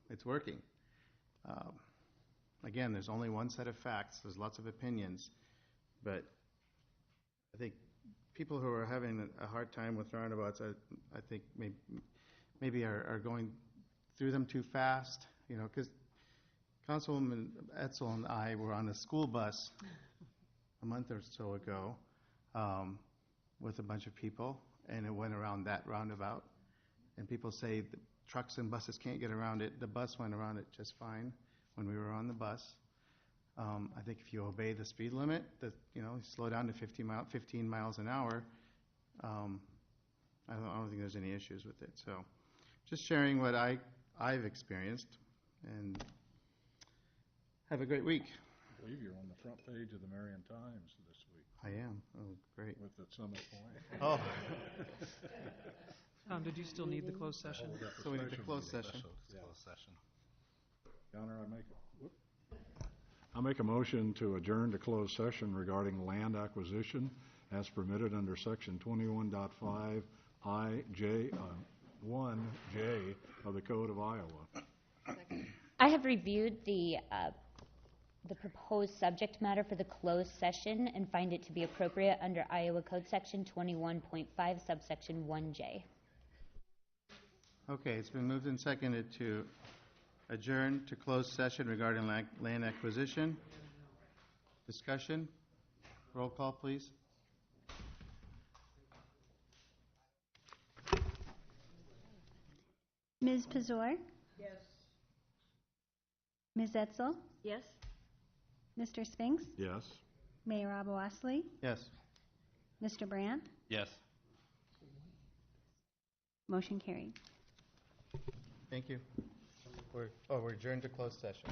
it's working. Again, there's only one set of facts. There's lots of opinions. But I think people who are having a hard time with roundabouts, I think maybe are going through them too fast, because Councilwoman Etzel and I were on a school bus a month or so ago with a bunch of people, and it went around that roundabout. And people say the trucks and buses can't get around it. The bus went around it just fine when we were on the bus. I think if you obey the speed limit, slow down to 15 miles an hour, I don't think there's any issues with it. So just sharing what I've experienced, and have a great week. I believe you're on the front page of the Marion Times this week. I am. Oh, great. With the Summit Point. Oh. Tom, did you still need the closed session? So we need the closed session. Closed session. Your Honor, I make a motion to adjourn to closed session regarding land acquisition as permitted under Section 21.5 1J of the Code of Iowa. I have reviewed the proposed subject matter for the closed session and find it to be appropriate under Iowa Code Section 21.5 subsection 1J. Okay, it's been moved and seconded to adjourn to closed session regarding land acquisition. Discussion? Roll call, please. Ms. Pazor? Yes. Ms. Etzel? Yes? Mr. Spinks? Yes. Mayor Abawasley? Yes. Mr. Brandt? Yes. Motion carried. Thank you. We're adjourned to closed session.